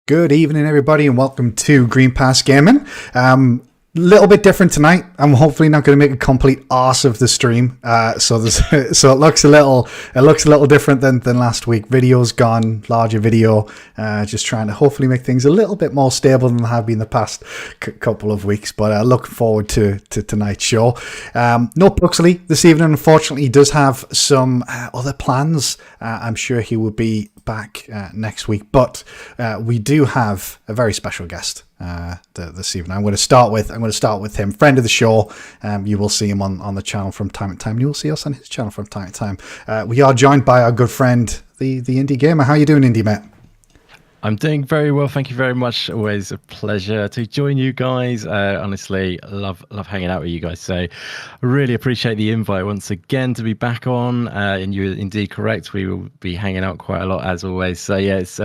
Good evening, everybody, and welcome to Green Pass Gaming. Little bit different tonight. I'm hopefully not going to make a complete arse of the stream. So it looks a little different than last week. Video's gone, larger video. Just trying to hopefully make things a little bit more stable than they have been the past couple of weeks. But looking forward to tonight's show. No Buxley this evening. Unfortunately, he does have some other plans. I'm sure he will be back next week. But we do have a very special guest this evening. I'm going to start with him, friend of the show. You will see him on the channel from time to time, and you will see us on his channel from time to time. We are joined by our good friend, the Indie Gamer. How you doing, Indie mate? I'm doing very well, thank you very much. Always a pleasure to join you guys. Honestly, love hanging out with you guys. So I really appreciate the invite once again to be back on. And you're indeed correct. We will be hanging out quite a lot as always. So yeah, it's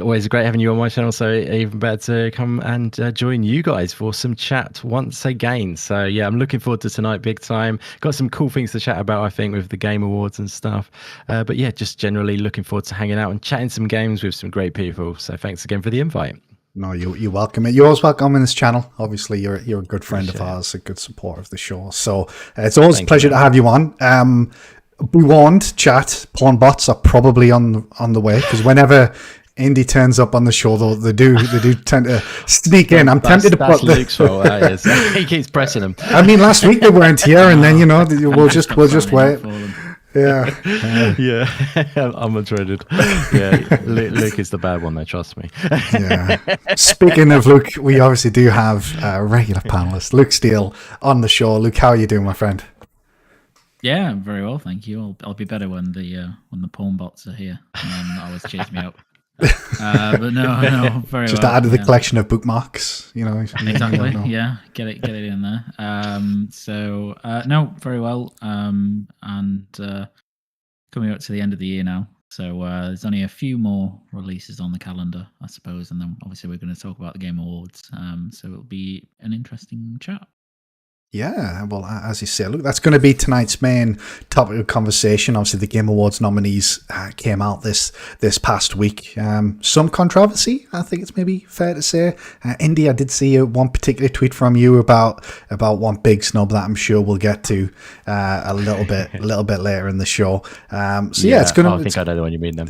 always great having you on my channel. So even better to come and join you guys for some chat once again. So yeah, I'm looking forward to tonight big time. Got some cool things to chat about, I think, with the Game Awards and stuff. But yeah, just generally looking forward to hanging out and chatting some games with some great people. So thanks again for the invite. No, you're welcome. You're always welcome on this channel. Obviously, you're a good friend of ours, a good supporter of the show. So it's always a pleasure to have you on. Be warned, chat, porn bots are probably on the way, because whenever Indy turns up on the show, though, they do tend to sneak in. I'm tempted to put Luke's fault. That is. He keeps pressing them. I mean, last week they weren't here, and then we'll just wait. Yeah. I'm dreaded. Yeah, Luke is the bad one, though, trust me. Yeah. Speaking of Luke, we obviously do have a regular panelist, Luke Steele, on the show. Luke, how are you doing, my friend? Yeah, I'm very well, thank you. I'll be better when the porn bots are here and always chase me up. But no, very just well. add to the collection of bookmarks, Exactly. Yeah, get it in there. No, very well. And coming up to the end of the year now, so there's only a few more releases on the calendar, I suppose, and then obviously we're going to talk about the Game Awards. So it'll be an interesting chat. Yeah, well, as you say, look, that's going to be tonight's main topic of conversation. Obviously, the Game Awards nominees came out this past week. Some controversy, I think it's maybe fair to say. Indy, I did see one particular tweet from you about one big snub that I'm sure we'll get to a little bit later in the show. It's going to. I think I know the one you mean then.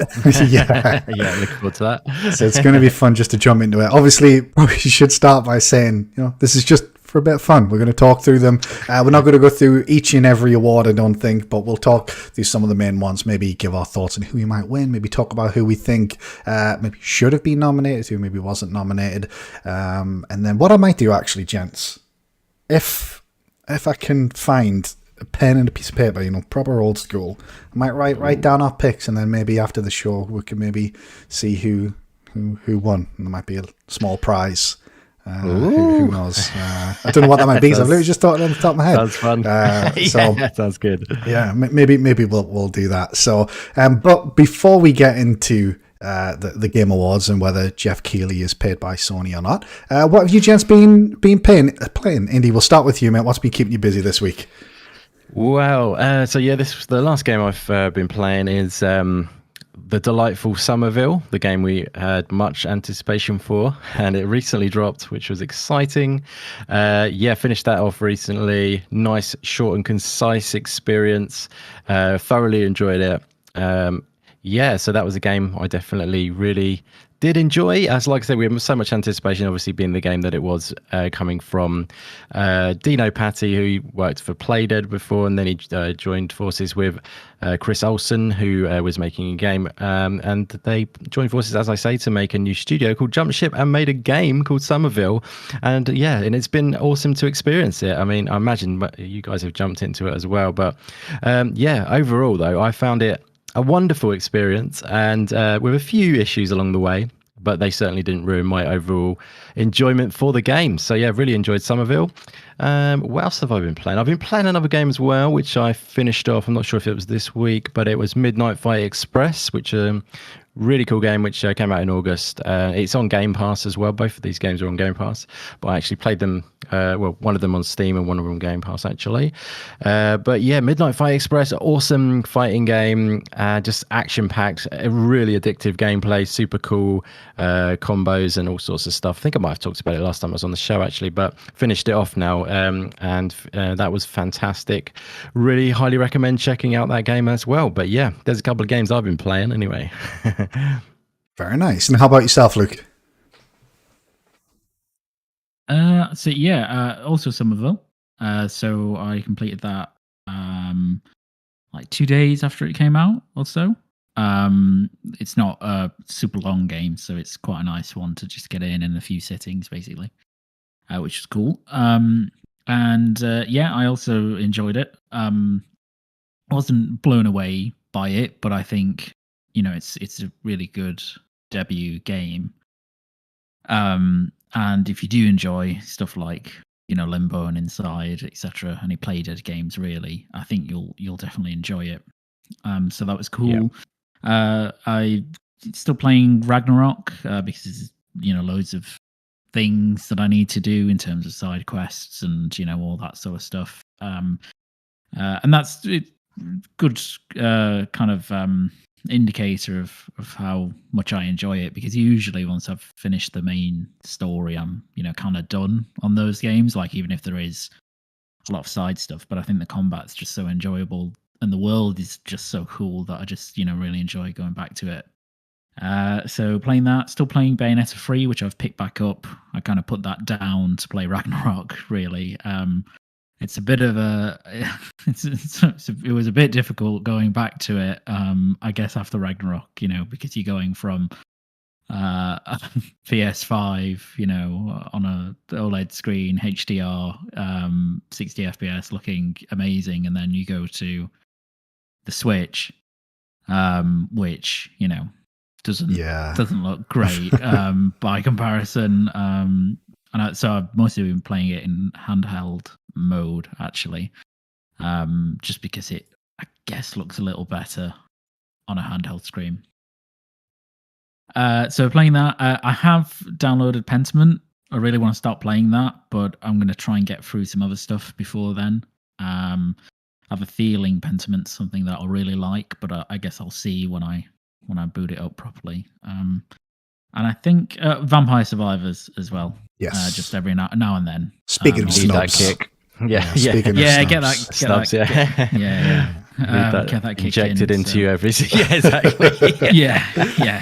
Yeah, looking forward to that. So it's going to be fun just to jump into it. Obviously, probably should start by saying, this is just for a bit of fun. We're going to talk through them. We're not going to go through each and every award, I don't think, but we'll talk through some of the main ones, maybe give our thoughts on who you might win, maybe talk about who we think maybe should have been nominated, who maybe wasn't nominated. And then what I might do, actually, gents, if I can find a pen and a piece of paper, proper old school, I might write down our picks, and then maybe after the show we can maybe see who won. And there might be a small prize. Who knows? I don't know what that might be, because I've literally just thought it on the top of my head. Sounds fun. Sounds good. Yeah, maybe we'll do that. So, but before we get into the Game Awards and whether Jeff Keighley is paid by Sony or not, what have you gents been playing? Indy, we'll start with you, mate. What's been keeping you busy this week? Well, the last game I've been playing is the delightful Somerville, the game we had much anticipation for, and it recently dropped, which was exciting. Finished that off recently. Nice, short and concise experience. Thoroughly enjoyed it. So that was a game I definitely really did enjoy. As like I said, we had so much anticipation, obviously being the game that it was, coming from Dino Patti, who worked for Playdead before, and then he joined forces with Chris Olsen, who was making a game, and they joined forces, as I say, to make a new studio called Jump Ship, and made a game called Somerville. And it's been awesome to experience it. I mean, I imagine you guys have jumped into it as well, but overall though, I found it a wonderful experience, and with a few issues along the way, but they certainly didn't ruin my overall enjoyment for the game. So yeah, really enjoyed Somerville. What else have I been playing? I've been playing another game as well, which I finished off. I'm not sure if it was this week, but it was Midnight Fight Express, which Really cool game, which came out in August. It's on Game Pass as well. Both of these games are on Game Pass, but I actually played them. One of them on Steam and one of them on Game Pass actually. But yeah, Midnight Fight Express, awesome fighting game, just action packed, really addictive gameplay, super cool combos and all sorts of stuff. I think I might have talked about it last time I was on the show actually, but finished it off now, and that was fantastic. Really highly recommend checking out that game as well. But yeah, there's a couple of games I've been playing anyway. Very nice. And how about yourself, Luke? Also Somerville. So I completed that like 2 days after it came out or so. It's not a super long game, so it's quite a nice one to just get in a few sittings, basically, which is cool. I also enjoyed it. I wasn't blown away by it, but I think it's a really good debut game. And if you do enjoy stuff like Limbo and Inside, etc., any Playdead games, really, I think you'll definitely enjoy it. So that was cool. Yeah. I still playing Ragnarok because loads of things that I need to do in terms of side quests and all that sort of stuff. And that's it. Good kind of indicator of how much I enjoy it, because usually once I've finished the main story, I'm kind of done on those games, like even if there is a lot of side stuff. But I think the combat's just so enjoyable and the world is just so cool that I just really enjoy going back to it. So playing that, still playing Bayonetta 3, which I've picked back up. I kind of put that down to play Ragnarok, really. It's a bit of it was a bit difficult going back to it, I guess, after Ragnarok, because you're going from PS5, on a OLED screen, HDR, 60 FPS, looking amazing, and then you go to the Switch, which doesn't look great by comparison. So I've mostly been playing it in handheld mode, actually, just because it, I guess, looks a little better on a handheld screen. So playing that, I have downloaded Pentiment. I really want to start playing that, but I'm going to try and get through some other stuff before then. I have a feeling Pentiment's something that I'll really like, but I guess I'll see when I boot it up properly. And I think Vampire Survivors as well. Yes. Just every now and then. Speaking of snubs. That kick. Yeah. Speaking of get that snubs, get that kick injected in, into you every. Yeah, exactly.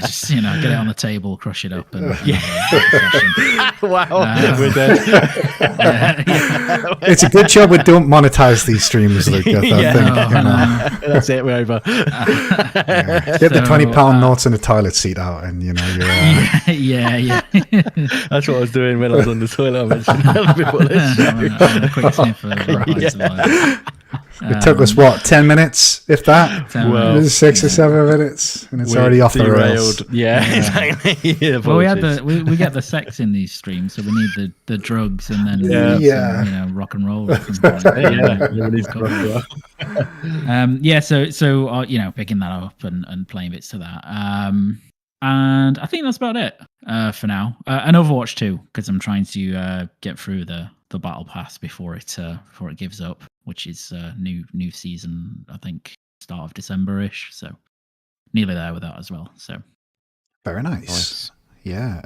Just get it on the table, crush it up, and wow, we're there. It's a good job we don't monetize these streams, Luke. I think. That's it. We're over. Get the £20 notes in the toilet seat out, and you're. That's what I was doing when I was on the toilet. I mentioned that before this show. A quick sniff of It took us 10 minutes, if that? 6 or 7 minutes, and it's already off the rails. Yeah, exactly. Well, we get the sex in these streams, so we need the drugs and then some, rock and roll. So picking that up and playing bits to that. And I think that's about it for now. And Overwatch 2, because I'm trying to get through the battle pass before it gives up, which is new season, I think start of December-ish. So nearly there with that as well. So very nice. Yeah.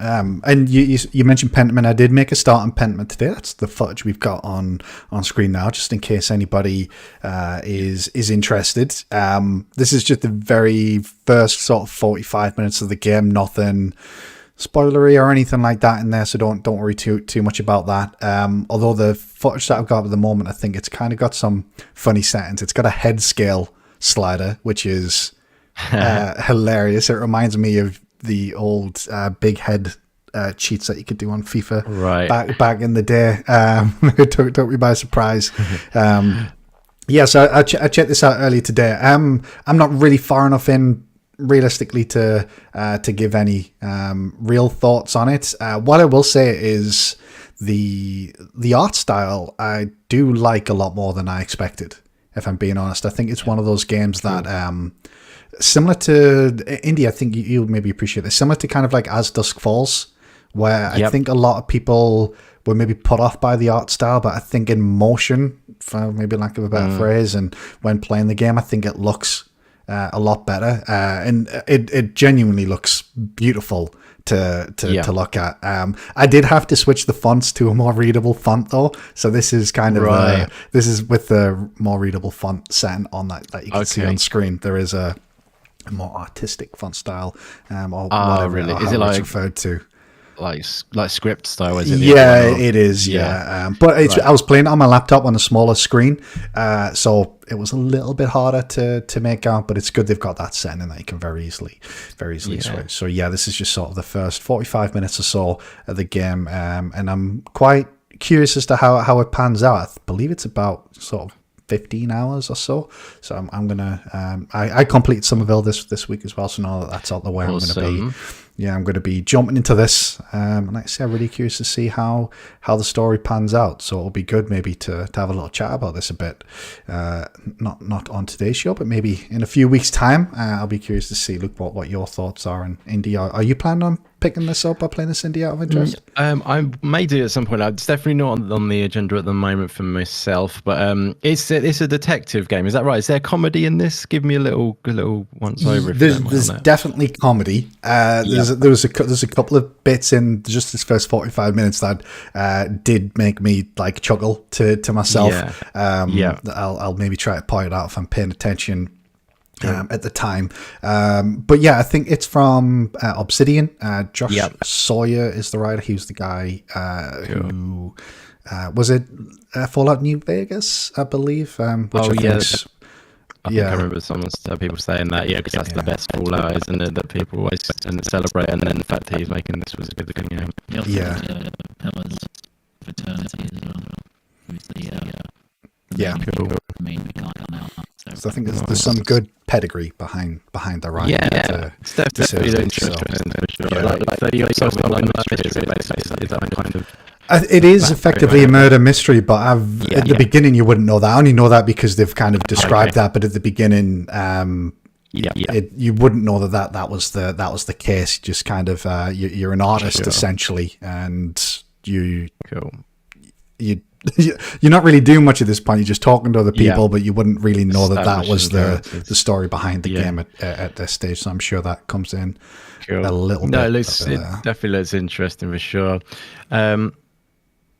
And you mentioned Pentiment. I did make a start on Pentiment today. That's the footage we've got on screen now, just in case anybody is interested. This is just the very first sort of 45 minutes of the game. Nothing spoilery or anything like that in there, so don't worry too much about that. Although the footage that I've got at the moment, I think it's kind of got some funny settings. It's got a head scale slider, which is hilarious. It reminds me of the old big head cheats that you could do on FIFA back in the day. It took me by surprise. So I checked this out earlier today. I'm not really far enough in realistically to give any real thoughts on it. What I will say is the art style I do like a lot more than I expected, if I'm being honest. I think it's one of those games that similar to Indy. I think you'll maybe appreciate this. Similar to kind of like As Dusk Falls, where I think a lot of people were maybe put off by the art style, but I think in motion, for maybe lack of a better phrase, and when playing the game, I think it looks a lot better, and it genuinely looks beautiful to look at. I did have to switch the fonts to a more readable font though, so this is kind of this is with the more readable font setting on that you can see on screen. There is a more artistic font style, or whatever really? Is it it's like referred to. Like script style, is it? Yeah, it is. Yeah, but I was playing it on my laptop on a smaller screen, so it was a little bit harder to make out. But it's good they've got that setting in that you can very easily switch. So yeah, this is just sort of the first 45 minutes or so of the game, and I'm quite curious as to how it pans out. I believe it's about sort of 15 hours or so. So I'm gonna I completed Somerville this week as well. So now that's out the way, Awesome. I'm gonna be. Yeah, I'm going to be jumping into this, and like I say, I'm really curious to see how the story pans out. So it'll be good maybe to have a little chat about this a bit, not on today's show, but maybe in a few weeks' time. I'll be curious to see, look, what your thoughts are. And Indy, are you planning on picking this up or playing this Indy out of interest? I may do at some point. It's definitely not on the agenda at the moment for myself, but it's a detective game. Is that right? Is there comedy in this? Give me a little once over. There's definitely comedy. There's a couple of bits in just this first 45 minutes that did make me like chuckle to myself. I'll maybe try to point it out if I'm paying attention at the time. But yeah, I think it's from Obsidian. Josh Sawyer is the writer. He was the guy who was it Fallout New Vegas, I believe. I think I remember people saying that, because that's the best Fallout, isn't it? That people always celebrate, and then the fact that he's making this was a good game. Pillars of Eternity as well. Who's the main guy on that. So I think there's some good pedigree behind the writing. It's definitely interesting for sure. It is effectively a murder mystery, but at the beginning you wouldn't know that. I only know that because they've kind of described that. But at the beginning, you wouldn't know that was the case. Just kind of you're an artist essentially, and you're not really doing much at this point. You're just talking to other people, but you wouldn't really know that was the story behind the game at this stage. So I'm sure that comes in a little bit. It definitely looks interesting for sure.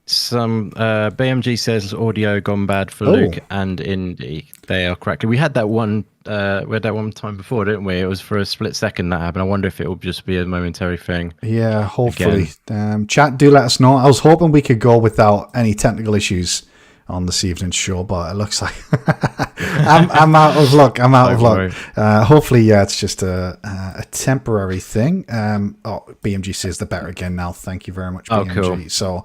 Some BMG says audio gone bad for Luke and Indy. They are correct. We had that one. We had that one time before, didn't we? It was for a split second that happened. I wonder if it will just be a momentary thing. Yeah, hopefully. Chat, do let us know. I was hoping we could go without any technical issues on this evening's show, but it looks like I'm out of luck. Hopefully, it's just a temporary thing. BMG says the better again now. Thank you very much, BMG. Cool. So.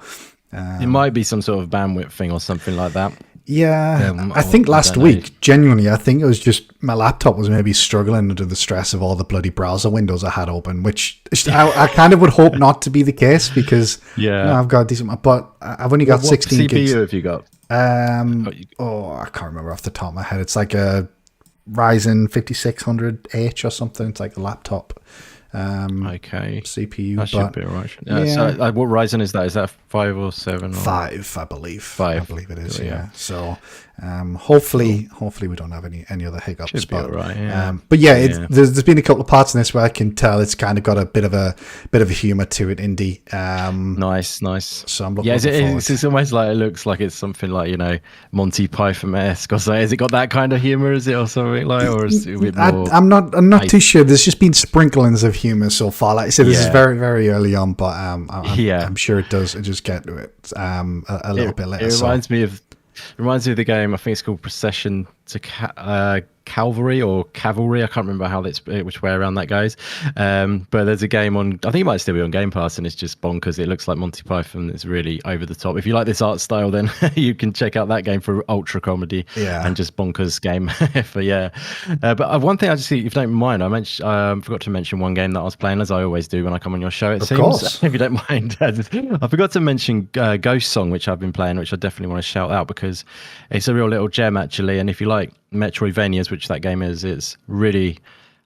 It might be some sort of bandwidth thing or something like that. I think last week, genuinely, I think it was just my laptop was maybe struggling under the stress of all the bloody browser windows I had open, which I kind of would hope not to be the case because I've got a decent, but I've only got 16 CPU gigs. have you got? I can't remember off the top of my head. It's like a Ryzen 5600H or something. It's like a laptop. CPU. That should be right. So, what Ryzen is that? Is that 5 or 7? Or? 5, I believe. 5. I believe it is. So, hopefully we don't have any other hiccups. Should be all right. But there's been a couple of parts in this where I can tell it's kind of got a bit of a humor to it. Indy. Nice. So I'm looking forward. It's almost like it looks like it's something like Monty Python-esque or so. Has it got that kind of humor? Is it or something like? Or is it more I'm not too sure. There's just been sprinklings of humor so far. Like I said, this is very, very early on, but I'm sure it does. It just get to it a little bit later. It reminds me of the game. I think it's called Procession to Cavalry or Cavalry. I can't remember which way around that goes. But there's a game on. I think it might still be on Game Pass, and it's just bonkers. It looks like Monty Python. It's really over the top. If you like this art style, then you can check out that game for ultra comedy and just bonkers game. But one thing I just see, if you don't mind, I forgot to mention one game that I was playing, as I always do when I come on your show. It seems, course. If you don't mind, I forgot to mention Ghost Song, which I've been playing, which I definitely want to shout out because it's a real little gem actually. And if you like Metroidvanias, which that game is, it's really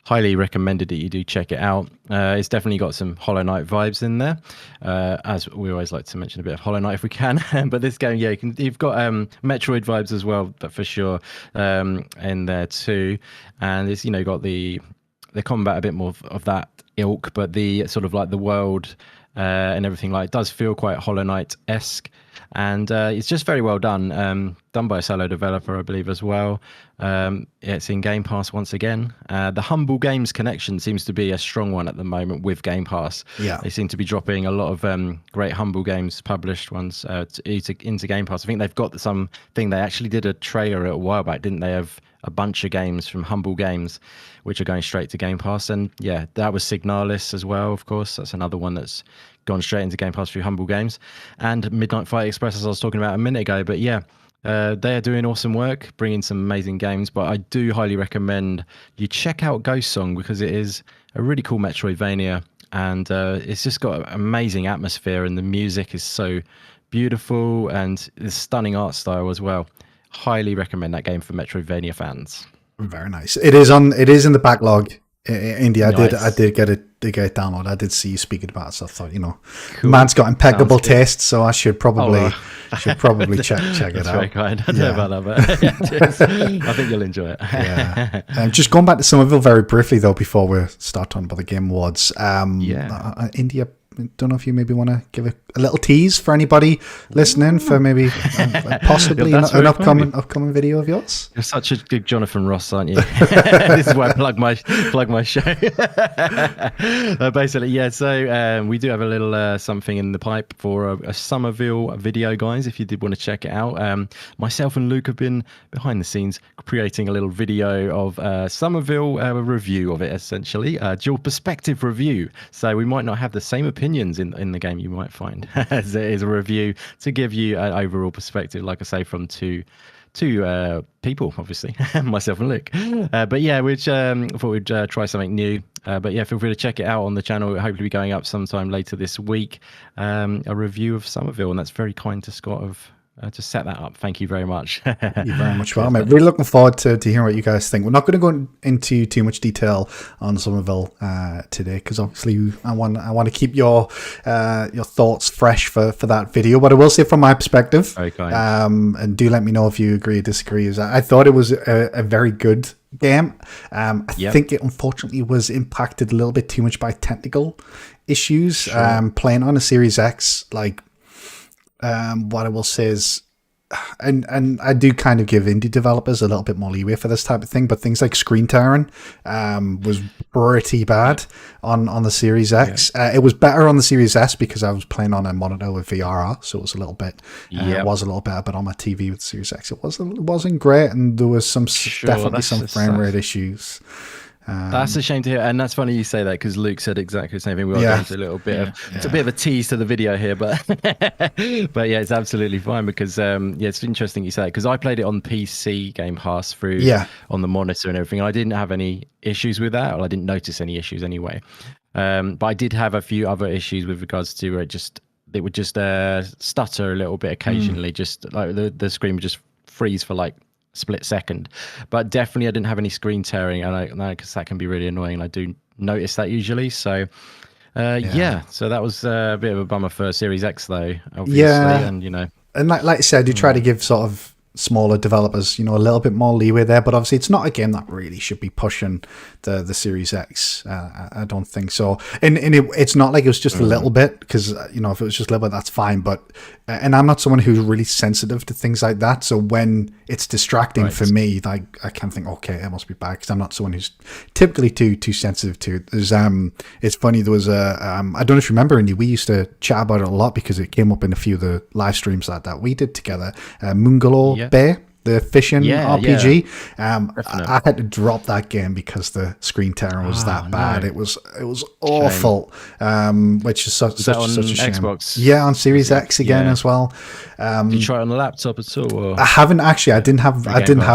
highly recommended that you do check it out. It's definitely got some Hollow Knight vibes in there, as we always like to mention a bit of Hollow Knight if we can. But this game, yeah, you've got Metroid vibes as well, but for sure, in there too. And it's got the combat a bit more of that ilk, but the sort of like the world and everything like does feel quite Hollow Knight-esque. And it's just very well done. Done by a solo developer, I believe, as well. It's in Game Pass once again. The Humble Games connection seems to be a strong one at the moment with Game Pass. Yeah. They seem to be dropping a lot of great Humble Games published ones into Game Pass. I think they've got something. They actually did a trailer a while back, didn't they, of a bunch of games from Humble Games, which are going straight to Game Pass. And yeah, that was Signalis as well, of course. That's another one that's gone straight into Game Pass through Humble Games. And Midnight Fight Express, as I was talking about a minute ago. But yeah, they are doing awesome work, bringing some amazing games. But I do highly recommend you check out Ghost Song, because it is a really cool Metroidvania. And it's just got an amazing atmosphere, and the music is so beautiful, and the stunning art style as well. Highly recommend that game for Metroidvania fans. Very nice. It is in the backlog. India, Nice. I did get it download. I did see you speaking about it, so I thought, cool. Man's got impeccable taste, so I should probably check it That's out. very kind. I don't know about that, but I think you'll enjoy it. Yeah. Just going back to Somerville very briefly though, before we start talking about the Game Awards. India, don't know if you maybe want to give a little tease for anybody listening for maybe possibly an upcoming video of yours. You're such a good Jonathan Ross, aren't you? This is where I plug my show. Basically, yeah. So we do have a little something in the pipe for a Somerville video, guys. If you did want to check it out, myself and Luke have been behind the scenes creating a little video of Somerville, a review of it, essentially, dual perspective review. So we might not have the same opinions in the game you might find as it is a review to give you an overall perspective, like I say, from two people, obviously, myself and Luke. But yeah, we thought we'd try something new. But yeah, feel free to check it out on the channel. It'll hopefully be going up sometime later this week. A review of Somerville, and that's very kind to Scott to set that up. Thank you very much. You're very much welcome. Really looking forward to hearing what you guys think. We're not going to go into too much detail on Somerville today, because obviously I want to keep your thoughts fresh for that video. But I will say, from my perspective, Very kind. and do let me know if you agree or disagree, is I thought it was a very good game. I think it unfortunately was impacted a little bit too much by technical issues. Sure. Playing on a Series X, like. What I will say is, and I do kind of give indie developers a little bit more leeway for this type of thing, but things like screen tearing was pretty bad on the Series X. It was better on the Series S because I was playing on a monitor with VRR, so it was a little bit better. But on my TV with the Series X, it wasn't great, and there was definitely some frame rate issues. That's a shame to hear, and that's funny you say that, because Luke said exactly the same thing. We are going to a little bit it's a bit of a tease to the video here, but but yeah, it's absolutely fine, because it's interesting you say that, because I played it on PC Game Pass through on the monitor and everything, and I didn't have any issues with that, or I didn't notice any issues anyway. But I did have a few other issues with regards to where it would just stutter a little bit occasionally, just like the screen would just freeze for like split second. But definitely I didn't have any screen tearing, and I know, because that can be really annoying, and I do notice that usually. So so that was a bit of a bummer for Series X though, obviously. And like I said, I do try to give sort of smaller developers, a little bit more leeway there, but obviously it's not a game that really should be pushing the Series X. I don't think so. And it's not like it was just a little bit, because if it was just a little bit, that's fine. But and I'm not someone who's really sensitive to things like that. So when it's distracting for me, like I can think, okay, it must be bad, because I'm not someone who's typically too sensitive to it. There's it's funny. There was I don't know if you remember, Indy, we used to chat about it a lot because it came up in a few of the live streams that we did together. Moonglow Bay, the fishing RPG. I had to drop that game because the screen tearing was that bad. No. It was awful. Which is such a shame. Xbox? Yeah, on Series X again as well. Did you try it on the laptop at all? Or? I haven't actually. I didn't have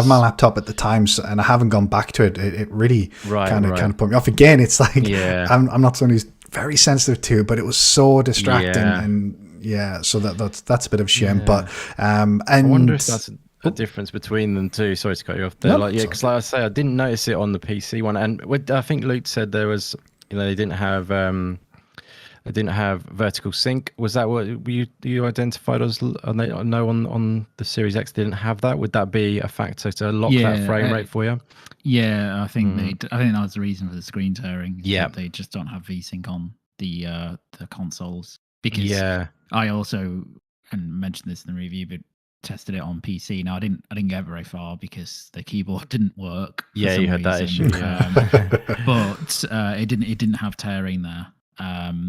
my laptop at the time, and I haven't gone back to it. It really kind of put me off. Again, it's like I'm not someone who's very sensitive to it, but it was so distracting and. Yeah, so that's a bit of a shame, but I wonder if that's a difference between them too. Sorry to cut you off there. No, because like I say, I didn't notice it on the PC one, and I think Luke said there was, they didn't have vertical sync. Was that what you identified as? No, on the Series X didn't have that. Would that be a factor to lock that frame rate for you? Yeah, I think I think that was the reason for the screen tearing. Yeah, they just don't have VSync on the consoles, because I also, and mentioned this in the review, but tested it on PC. Now I didn't get very far because the keyboard didn't work. Yeah, you had that issue. But it didn't have tearing there.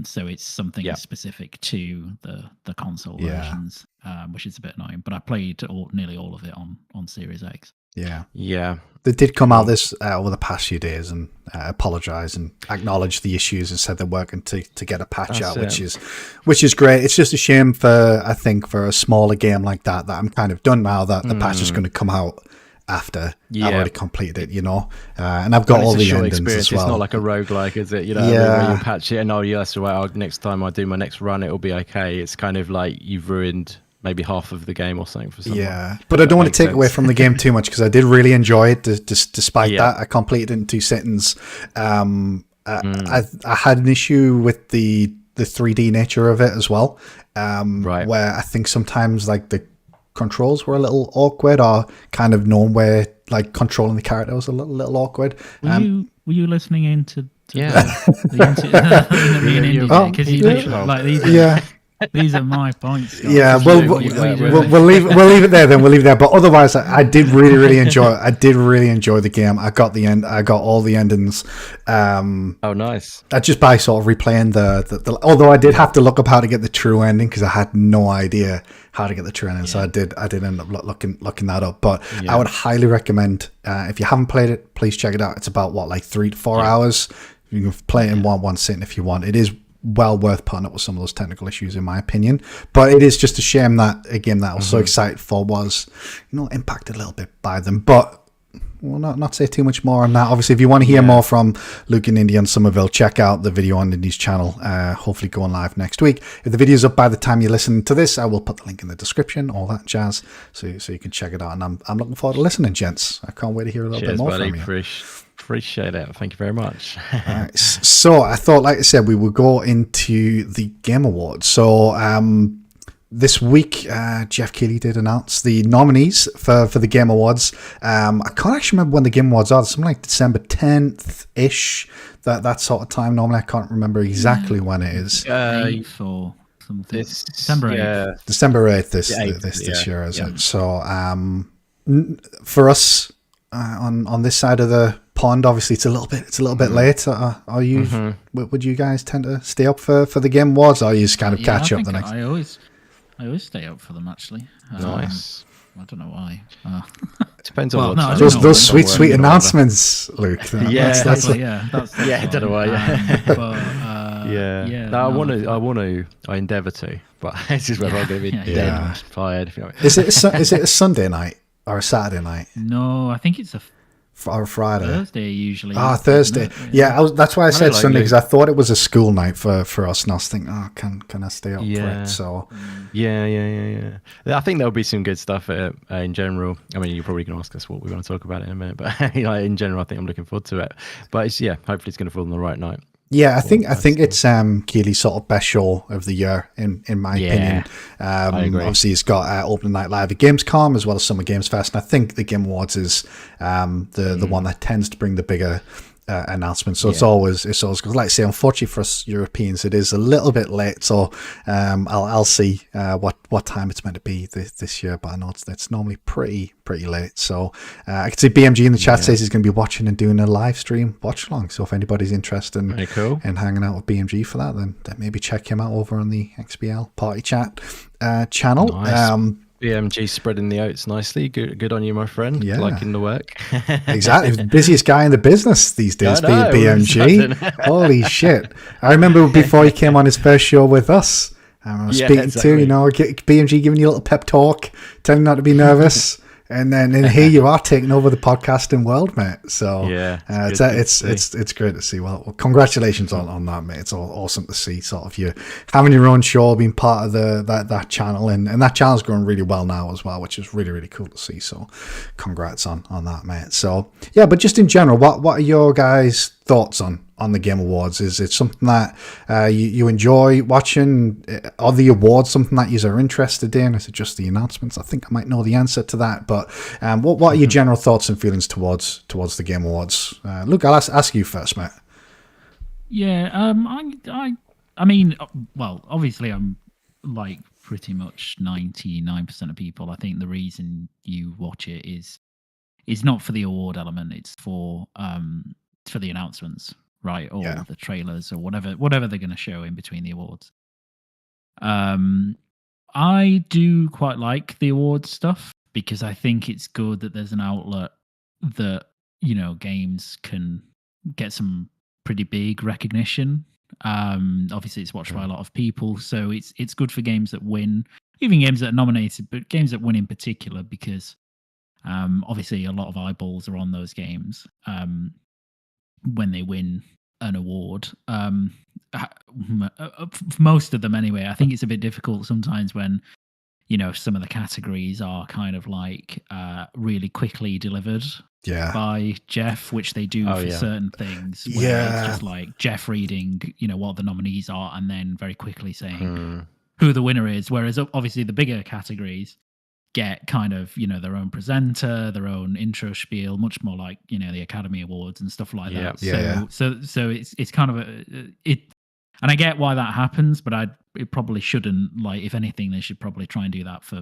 So it's something specific to the console versions, which is a bit annoying. But I played nearly all of it on Series X. Yeah. They did come out this over the past few days and apologize and acknowledge the issues and said they're working to get a patch out, which is great. It's just a shame for a smaller game like that I'm kind of done now that the patch is going to come out after I've already completed it, and I've got all the endings experience. as well. It's not like a roguelike, is it? Where you patch it and that's the way. Next time I do my next run, it'll be okay. It's kind of like you've ruined maybe half of the game or something for someone. Yeah, but I don't want to take away from the game too much because I did really enjoy it. Despite that, I completed it in 2 sittings. I had an issue with the 3D nature of it as well, where I think sometimes like the controls were a little awkward, or kind of known where like controlling the character was a little awkward. Were you listening into the because you literally like these. These are my points. Scott. Yeah, we'll leave it there then. We'll leave it there. But otherwise, I did really enjoy it. I did really enjoy the game. I got all the endings. Oh, nice. Just by sort of replaying the although I did have to look up how to get the true ending because I had no idea how to get the true ending. So I did end up looking that up. But I would highly recommend if you haven't played it, please check it out. It's about 3 to 4 hours. You can play it in one sitting if you want. It is well worth putting up with some of those technical issues, in my opinion. But it is just a shame that a game that I was so excited for was, impacted a little bit by them. But we'll not say too much more on that. Obviously, if you want to hear more from Luke and Indy on Somerville, check out the video on Indy's channel. Hopefully going live next week. If the video's up by the time you listen to this, I will put the link in the description, all that jazz, so you can check it out. And I'm looking forward to listening, gents. I can't wait to hear a little bit more from you. Appreciate it. Thank you very much. Right. So I thought, like I said, we would go into the Game Awards. So this week, Jeff Keighley did announce the nominees for the Game Awards. I can't actually remember when the Game Awards are. Something like December 10th-ish, that sort of time. Normally, I can't remember exactly when it is. 8th or something. December 8th. December 8th this year, is it? So for us on this side of the pond, obviously it's a little bit late. Are you? Would you guys tend to stay up for the Game Awards, or are you just kind of catch up the next? I always stay up for them actually. Nice. I don't know why. Depends on those sweet announcements, Luke. Don't know why. I endeavour to, but it's just whether I'm going to be dead fired. Is it a Sunday night or a Saturday night? No, I think it's a Friday. Thursday usually. Thursday. That's why I said Sunday, because I thought it was a school night for us, and I was thinking, can I stay up for it? So yeah. I think there'll be some good stuff in general. I mean, you're probably going to ask us what we're going to talk about in a minute, but in general, I think I'm looking forward to it. But hopefully it's going to fall on the right night. Yeah, I think it's Keighley's sort of best show of the year in my opinion. I agree. Obviously, he's got opening night live at Gamescom as well as Summer Games Fest, and I think the Game Awards is the one that tends to bring the bigger announcements. So it's always good. Like I say, unfortunately for us Europeans, it is a little bit late. So I'll see what time it's meant to be this year, but I know it's normally pretty late. So I can see BMG in the chat says he's going to be watching and doing a live stream watch along. So if anybody's interested in hanging out with BMG for that, then maybe check him out over on the XBL Party Chat channel. Nice. BMG spreading the oats nicely. Good on you, my friend. Yeah. Liking the work. Exactly. The busiest guy in the business these days, BMG. Holy shit. I remember before he came on his first show with us, I was speaking to, BMG giving you a little pep talk, telling you not to be nervous. and here you are taking over the podcasting world, mate. So Yeah, it's great to see. Well, congratulations on that, mate. It's all awesome to see sort of you having your own show, being part of that channel, and that channel's going really well now as well, which is really, really cool to see. So congrats on that, mate. So yeah, but just in general, what are your guys' thoughts on the Game Awards? Is it something that you enjoy watching? Are the awards something that you are interested in? Is it just the announcements? I think I might know the answer to that, but what are your general thoughts and feelings towards the Game Awards? Luke, I'll ask you first, mate. Yeah, I mean, well, obviously, I'm like pretty much 99% of people. I think the reason you watch it is not for the award element; it's for the announcements, right, or the trailers or whatever they're going to show in between the awards. I do quite like the awards stuff because I think it's good that there's an outlet that, you know, games can get some pretty big recognition. Obviously it's watched by a lot of people, so it's good for games that win, even games that are nominated, but games that win in particular, because obviously a lot of eyeballs are on those games when they win an award. Most of them anyway. I think it's a bit difficult sometimes when, you know, some of the categories are kind of like really quickly delivered by Jeff, which they do for certain things. It's just like Jeff reading, you know, what the nominees are and then very quickly saying who the winner is. Whereas obviously the bigger categories get kind of, you know, their own presenter, their own intro spiel, much more like, you know, the Academy Awards and stuff like that. So it's kind of and I get why that happens, but it probably shouldn't. Like, if anything, they should probably try and do that for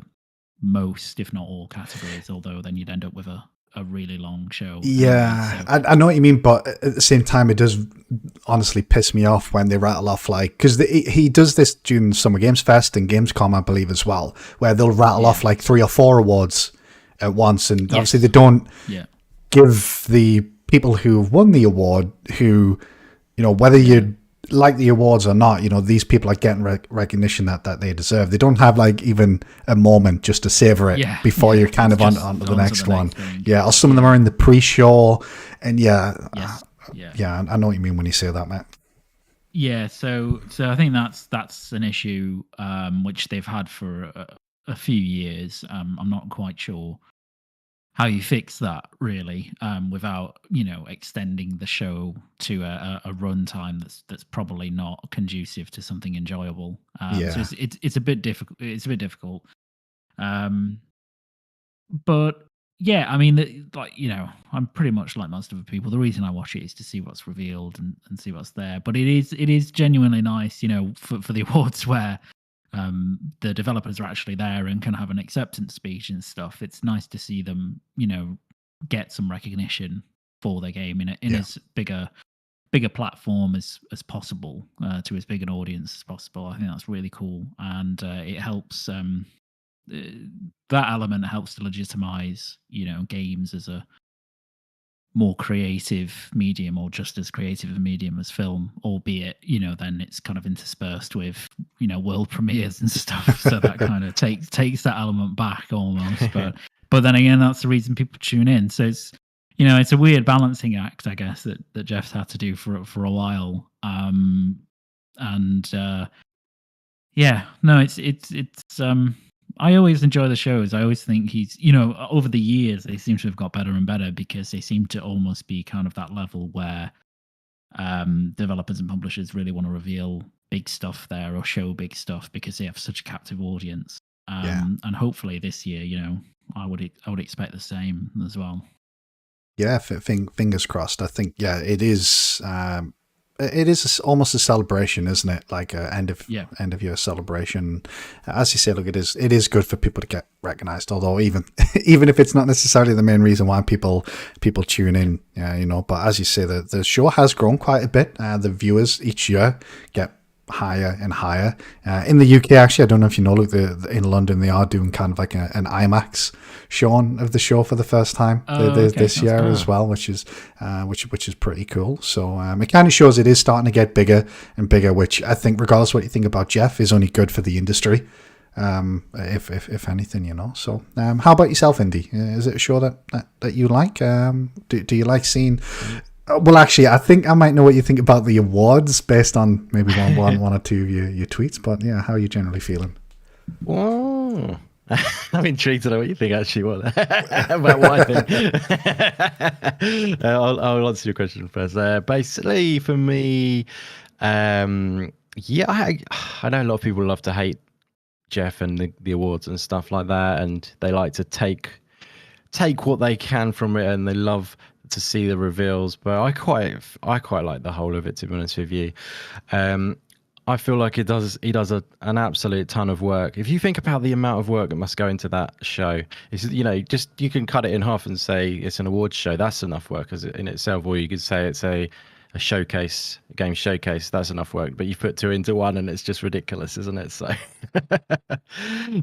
most, if not all, categories. Although then you'd end up with a really long show. Yeah, I know what you mean, but at the same time, it does honestly piss me off when they rattle off, like, because he does this during Summer Games Fest and Gamescom, I believe, as well, where they'll rattle off like 3 or 4 awards at once, and obviously they don't give the people who won the award, who, you know, whether you like the awards or not, you know, these people are getting recognition that they deserve. They don't have like even a moment just to savor it before you're kind of on to the next one. Or some of them are in the pre-show, and I know what you mean when you say that, Matt. Yeah, so I think that's an issue which they've had for a few years. I'm not quite sure how you fix that, really, without, you know, extending the show to a runtime that's probably not conducive to something enjoyable. So it's a bit difficult. It's a bit difficult. But yeah, I mean, like, you know, I'm pretty much like most other people. The reason I watch it is to see what's revealed and see what's there. But it is genuinely nice, you know, for the awards where the developers are actually there and can have an acceptance speech and stuff. It's nice to see them, you know, get some recognition for their game in as bigger platform as possible, to as big an audience as possible. I think that's really cool, and it helps. That element helps to legitimize, you know, games as a more creative medium, or just as creative a medium as film, albeit, you know, then it's kind of interspersed with, you know, world premieres and stuff. So that kind of takes that element back almost. But then again, that's the reason people tune in. So it's, you know, it's a weird balancing act, I guess, that Jeff's had to do for a while. It's I always enjoy the shows. I always think he's, you know, over the years, they seem to have got better and better because they seem to almost be kind of that level where developers and publishers really want to reveal big stuff there or show big stuff because they have such a captive audience. And hopefully this year, you know, I would expect the same as well. Yeah, fingers crossed. I think, it is. It is almost a celebration, isn't it? Like a end of year celebration. As you say, look, it is good for people to get recognized. Although even if it's not necessarily the main reason why people tune in, you know. But as you say, the show has grown quite a bit. The viewers each year get higher and higher. In the UK, actually, I don't know if you know, look, in London they are doing kind of like an IMAX showing of the show for the first time this year as well, which is pretty cool. So it kind of shows it is starting to get bigger and bigger, which I think, regardless of what you think about Jeff, is only good for the industry if anything, you know. So, how about yourself, Indy? Is it a show that you like? Do you like seeing? Well, actually, I think I might know what you think about the awards based on maybe one or two of your tweets. But yeah, how are you generally feeling? Oh, I'm intrigued to know what you think actually. About what I think. I'll answer your question first. Basically, for me, yeah, I know a lot of people love to hate Jeff and the awards and stuff like that, and they like to take what they can from it, and they love to see the reveals. But I quite like the whole of it, to be honest with you. I feel like he does an absolute ton of work. If you think about the amount of work that must go into that show, it's, you know, just you can cut it in half and say it's an awards show. That's enough work in itself, or you could say it's a showcase, a game showcase. That's enough work. But you put two into one, and it's just ridiculous, isn't it? So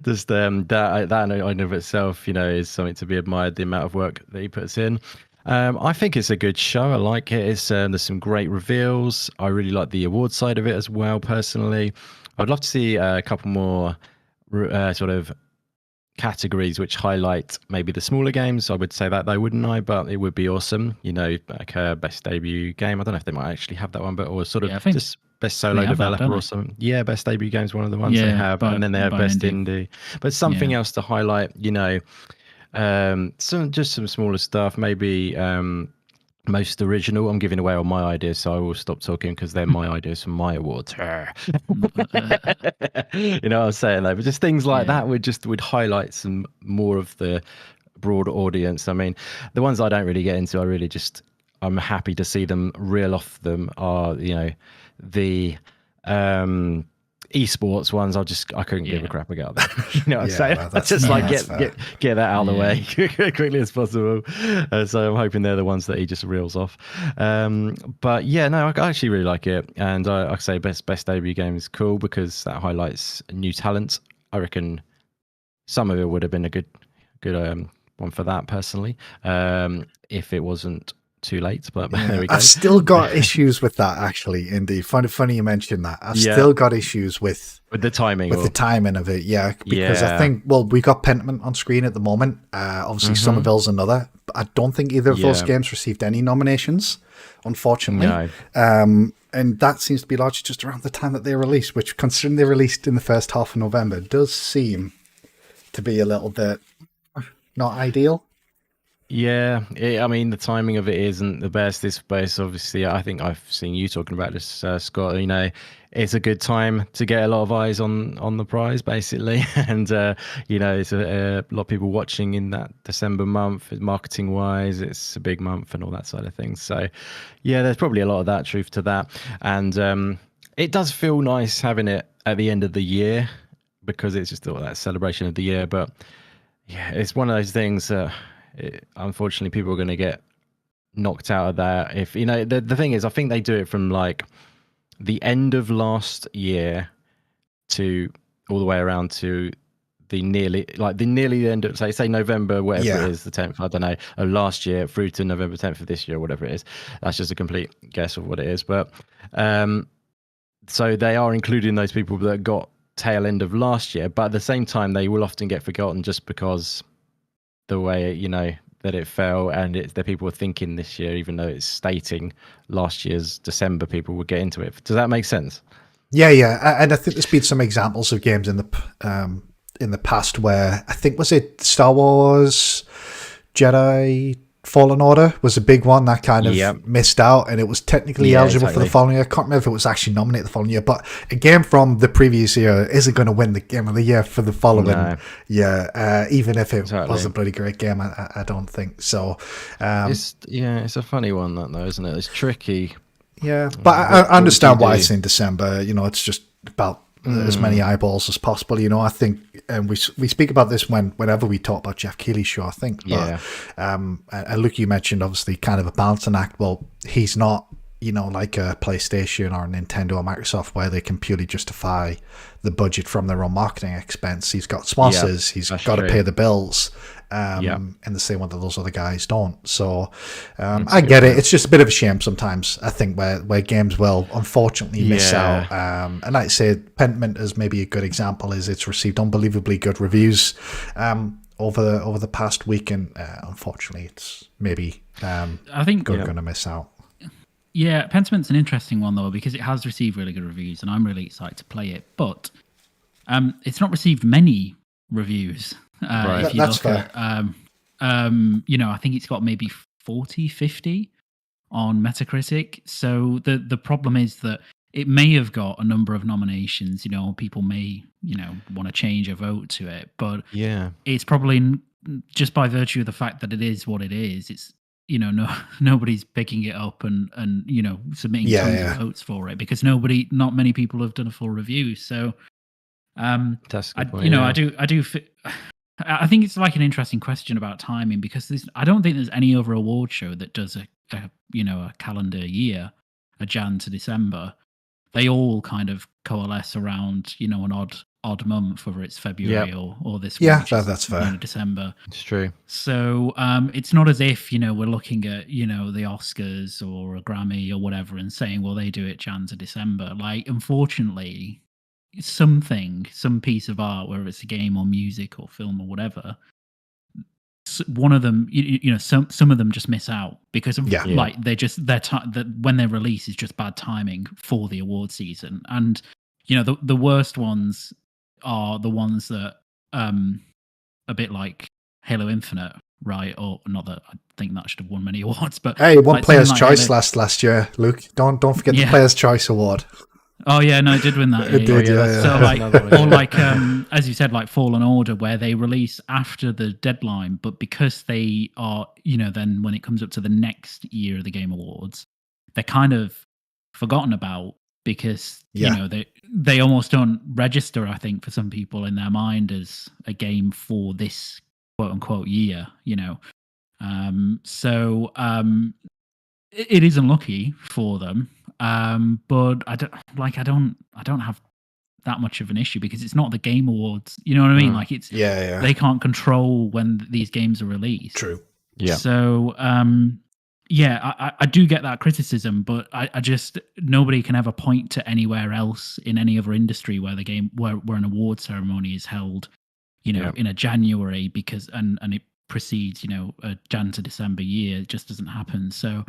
just that in and of itself, you know, is something to be admired. The amount of work that he puts in. I think it's a good show. I like it. There's some great reveals. I really like the award side of it as well, personally. I'd love to see a couple more sort of categories which highlight maybe the smaller games. I would say that though, wouldn't I? But it would be awesome. You know, like a best debut game. I don't know if they might actually have that one, but or sort of just best solo developer or something. Yeah, best debut game's one of the ones they have, and then they have best indie. But something else to highlight, you know. Some smaller stuff, maybe most original. I'm giving away all my ideas, so I will stop talking because they're my ideas from my awards. You know what I'm saying, though? But just things like that would highlight some more of the broad audience. I mean, the ones I don't really get into, I'm happy to see them reel off them are, you know, the esports ones. I couldn't give a crap about that. You know what I'm saying? Well, just like get that out of the way quickly as possible. So I'm hoping they're the ones that he just reels off. But yeah, no, I actually really like it, and I say best debut game is cool because that highlights new talent. I reckon some of it would have been a good one for that personally, if it wasn't too late, but there we go. I've still got issues with that, actually, Indy. Funny you mentioned that. I've still got issues with the timing. With the timing of it, because I think, we got Pentiment on screen at the moment. Obviously, Somerville's another. But I don't think either of those games received any nominations, unfortunately. No. And that seems to be largely just around the time that they released, which, considering they released in the first half of November, does seem to be a little bit not ideal. Yeah, I mean, the timing of it isn't the best. This space, obviously, I think I've seen you talking about this, Scott. You know, it's a good time to get a lot of eyes on the prize, basically. And, you know, it's a lot of people watching in that December month. Marketing-wise, it's a big month and all that side of things. So, yeah, there's probably a lot of that truth to that. And it does feel nice having it at the end of the year because it's just all that celebration of the year. But, yeah, it's one of those things that... unfortunately, people are going to get knocked out of that. If you know, the thing is, I think they do it from like the end of last year to all the way around to the nearly the end of say November, whatever it is, the 10th, I don't know, of last year through to November 10th of this year, whatever it is. That's just a complete guess of what it is. But so they are including those people that got tail end of last year, but at the same time, they will often get forgotten just because the way, you know, that it fell, and the people were thinking this year, even though it's stating last year's December, people would get into it. Does that make sense? Yeah, and I think there's been some examples of games in the past where I think was it Star Wars Jedi Fallen Order was a big one that kind of missed out, and it was technically eligible for the following year. I can't remember if it was actually nominated the following year, but a game from the previous year isn't going to win the game of the year for the following year, even if it was a bloody great game. I don't think so. It's a funny one, that though, isn't it? It's tricky. Yeah, but I understand why it's in December. You know, it's just about as many eyeballs as possible. You know, I think, and we speak about this whenever we talk about Jeff Keighley's show, I think. But, and Luke, you mentioned obviously kind of a balancing act. Well, he's not like a PlayStation or a Nintendo or Microsoft, where they can purely justify the budget from their own marketing expense. He's got sponsors, he's got to pay the bills, in the same way that those other guys don't. So I get it. It's just a bit of a shame sometimes, I think, where games will unfortunately miss out. And like I say, Pentiment is maybe a good example, is it's received unbelievably good reviews over the past week, and unfortunately it's maybe I think going to miss out. Yeah, Pentiment's an interesting one though, because it has received really good reviews, and I'm really excited to play it. But it's not received many reviews. If you That's look fair. at, I think it's got maybe 40, 50 on Metacritic. So the problem is that it may have got a number of nominations. People may want to change a vote to it, but it's probably just by virtue of the fact that it is what it is. It's nobody's picking it up and submitting tons of votes for it, because not many people have done a full review. So that's a good point, I think it's like an interesting question about timing, because I don't think there's any other award show that does a calendar year, a Jan to December. They all kind of coalesce around an odd month, whether it's February or this week. That's fair. December. It's true. So it's not as if we're looking at the Oscars or a Grammy or whatever and saying, well, they do it Jan to December. Like, unfortunately, some piece of art, whether it's a game or music or film or whatever, one of them, some of them just miss out because of like when they're released is just bad timing for the award season. And the worst ones are the ones that a bit like Halo Infinite, right? Or not that I think that should have won many awards, but hey, it won like Player's like Choice last year, Luke. Don't forget the Player's Choice Award. Oh yeah, no, it did win that. It did, yeah. So like, or like, as you said, like Fallen Order, where they release after the deadline, but because they are, then when it comes up to the next year of the Game Awards, they're kind of forgotten about, because they almost don't register, I think, for some people in their mind as a game for this quote unquote year. So it is unlucky for them. But I don't have that much of an issue, because it's not the Game Awards. You know what I mean? Like, it's they can't control when these games are released. True. Yeah. So I do get that criticism, but I just, nobody can ever point to anywhere else in any other industry where where an award ceremony is held, in a January, because and it precedes a Jan to December year. It just doesn't happen. So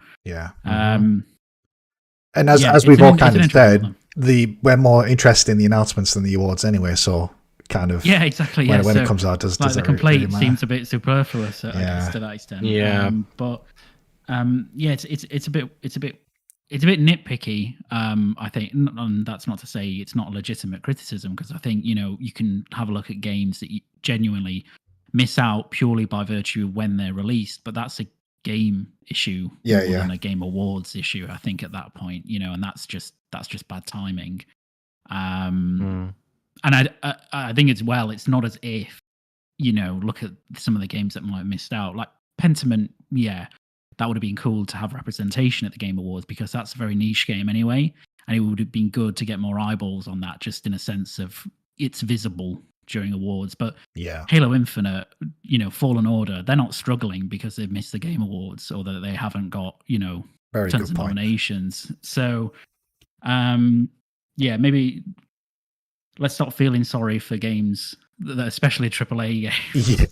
and as we've all kind of said, we're more interested in the announcements than the awards anyway. So kind of exactly. When it comes out, does the complaint really seems a bit superfluous to that extent. It's a bit nitpicky. I think, and that's not to say it's not a legitimate criticism, because I think you can have a look at games that you genuinely miss out purely by virtue of when they're released, but that's a game issue more than a Game Awards issue, I think, at that point, and that's just bad timing. And I think as well, it's not as if look at some of the games that might have missed out, like Pentiment. That would have been cool to have representation at the Game Awards, because that's a very niche game anyway, and it would have been good to get more eyeballs on that, just in a sense of it's visible during awards. But Halo Infinite, Fallen Order, they're not struggling because they've missed the Game Awards, or that they haven't got Very tons good of point. nominations. So maybe let's stop feeling sorry for games, especially AAA games,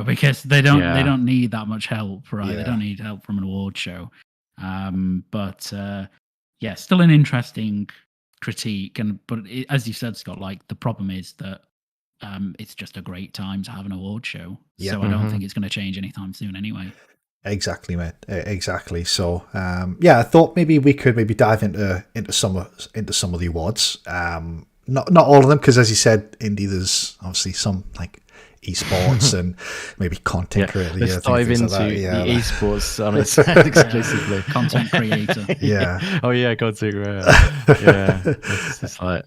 because they don't need that much help, right? They don't need help from an award show. But still an interesting critique. But as you said, Scott, like, the problem is that it's just a great time to have an award show. So I don't think it's going to change anytime soon anyway. Exactly, mate. Exactly. So, I thought maybe we could dive into some of the awards. Not all of them, because as you said, Indy, there's obviously some like esports and maybe content creator. Let's dive into like the esports on its side exclusively. Content creator. Yeah. Oh yeah, content creator. Yeah. It's just like,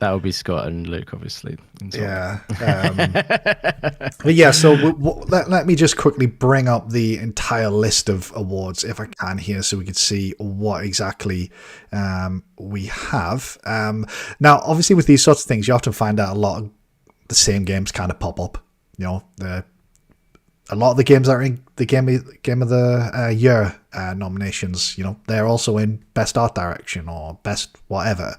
That would be Scott and Luke, obviously. Yeah. But yeah, so let me just quickly bring up the entire list of awards, if I can, here, so we can see what exactly we have. Now, obviously, with these sorts of things, you often find out a lot of the same games kind of pop up. You know, a lot of the games that are in the game of the year nominations, you know, they're also in best art direction or best whatever.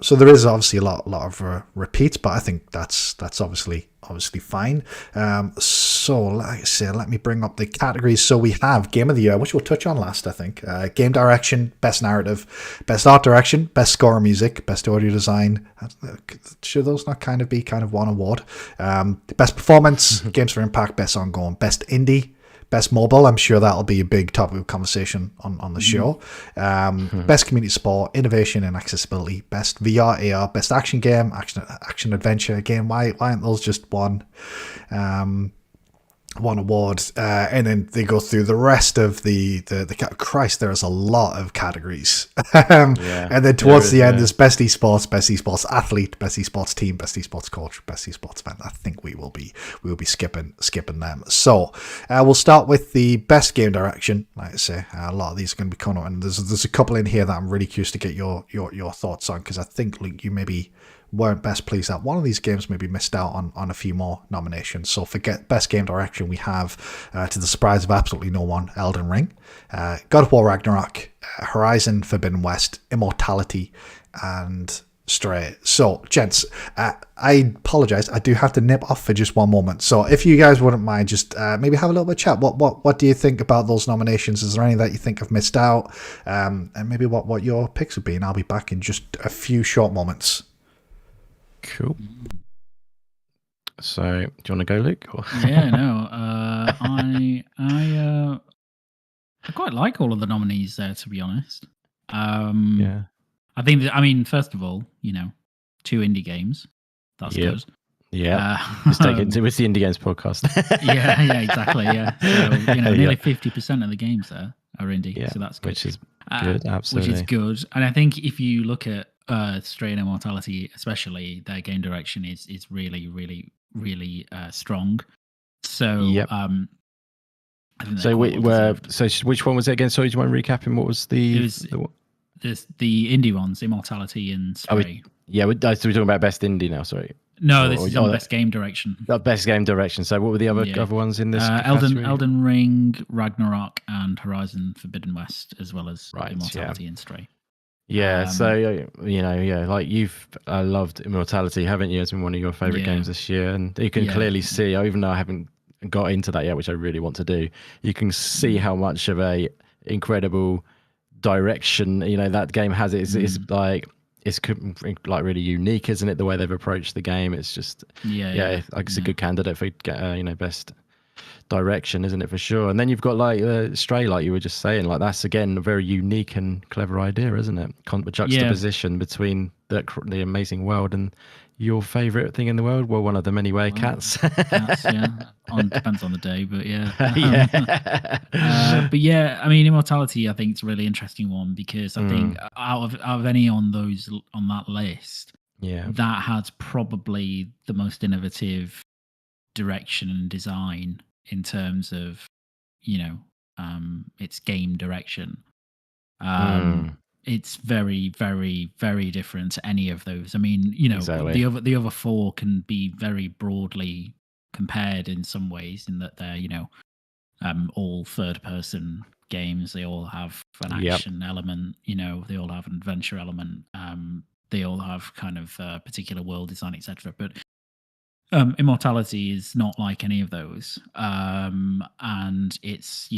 So there is obviously a lot of repeats, but I think that's obviously fine. So like I say, let me bring up the categories. So we have game of the year, which we'll touch on last, I think. Game direction, best narrative, best art direction, best score music, best audio design. Should those not kind of be one award? Best performance, games for impact, best ongoing, best indie, best mobile. I'm sure that'll be a big topic of conversation on the show. Best community support, innovation and accessibility, best VR, AR, best action game, action adventure. Again, why aren't those just one award? And then they go through the rest of the Christ, there's a lot of categories. And then towards the end, there's best esports athlete, best esports team, best esports coach, best esports event. I think we will be skipping them. So we'll start with the best game direction. Like I say, a lot of these are going to be coming up, and there's a couple in here that I'm really curious to get your thoughts on, because I think, Luke, you maybe weren't best pleased that one of these games maybe missed out on a few more nominations. So for best game direction, we have, to the surprise of absolutely no one, Elden Ring, God of War Ragnarok, Horizon Forbidden West, Immortality, and Stray. So, gents, I apologize. I do have to nip off for just one moment. So if you guys wouldn't mind, just maybe have a little bit of chat. What do you think about those nominations? Is there any that you think have missed out? And maybe what your picks would be? And I'll be back in just a few short moments. Cool. So, do you want to go, Luke? Or? Yeah, no. I quite like all of the nominees there, to be honest. Yeah. I think first of all, you know, 2 indie games. That's good. Yeah. It's the Indie Games podcast. yeah, exactly. Yeah. So, you know, nearly 50% of the games there are indie. Yeah, so that's good. Which is good, absolutely. Which is good. And I think if you look at Stray and Immortality, especially, their game direction is really, really, really strong. So, yep. I think so which one was it again? Sorry, do you mind recapping? What was the indie ones, Immortality and Stray? We're talking about best indie now. Sorry. No, this is on best game direction. Best game direction. So what were the other ones in this? Elden Ring, Ragnarok, and Horizon Forbidden West, as well as Immortality and Stray. Yeah, so like you've loved Immortality, haven't you? It's been one of your favorite games this year, and you can clearly see, even though I haven't got into that yet, which I really want to do, you can see how much of a incredible direction that game has. It's like really unique, isn't it? The way they've approached the game, it's just it's a good candidate for best direction, isn't it, for sure? And then you've got like Stray, like you were just saying, like that's again a very unique and clever idea, isn't it? Juxtaposition between the amazing world and your favorite thing in the world. Well, one of them anyway. Cats. Cats, yeah. Depends on the day, but but yeah, I mean, Immortality, I think it's a really interesting one, because I think out of any on that list, that has probably the most innovative direction and design in terms of its game direction. It's very, very, very different to any of those. I mean, exactly. the other 4 can be very broadly compared in some ways, in that they're all third person games. They all have an action element, they all have an adventure element, they all have kind of particular world design, etc. But Immortality is not like any of those, and it's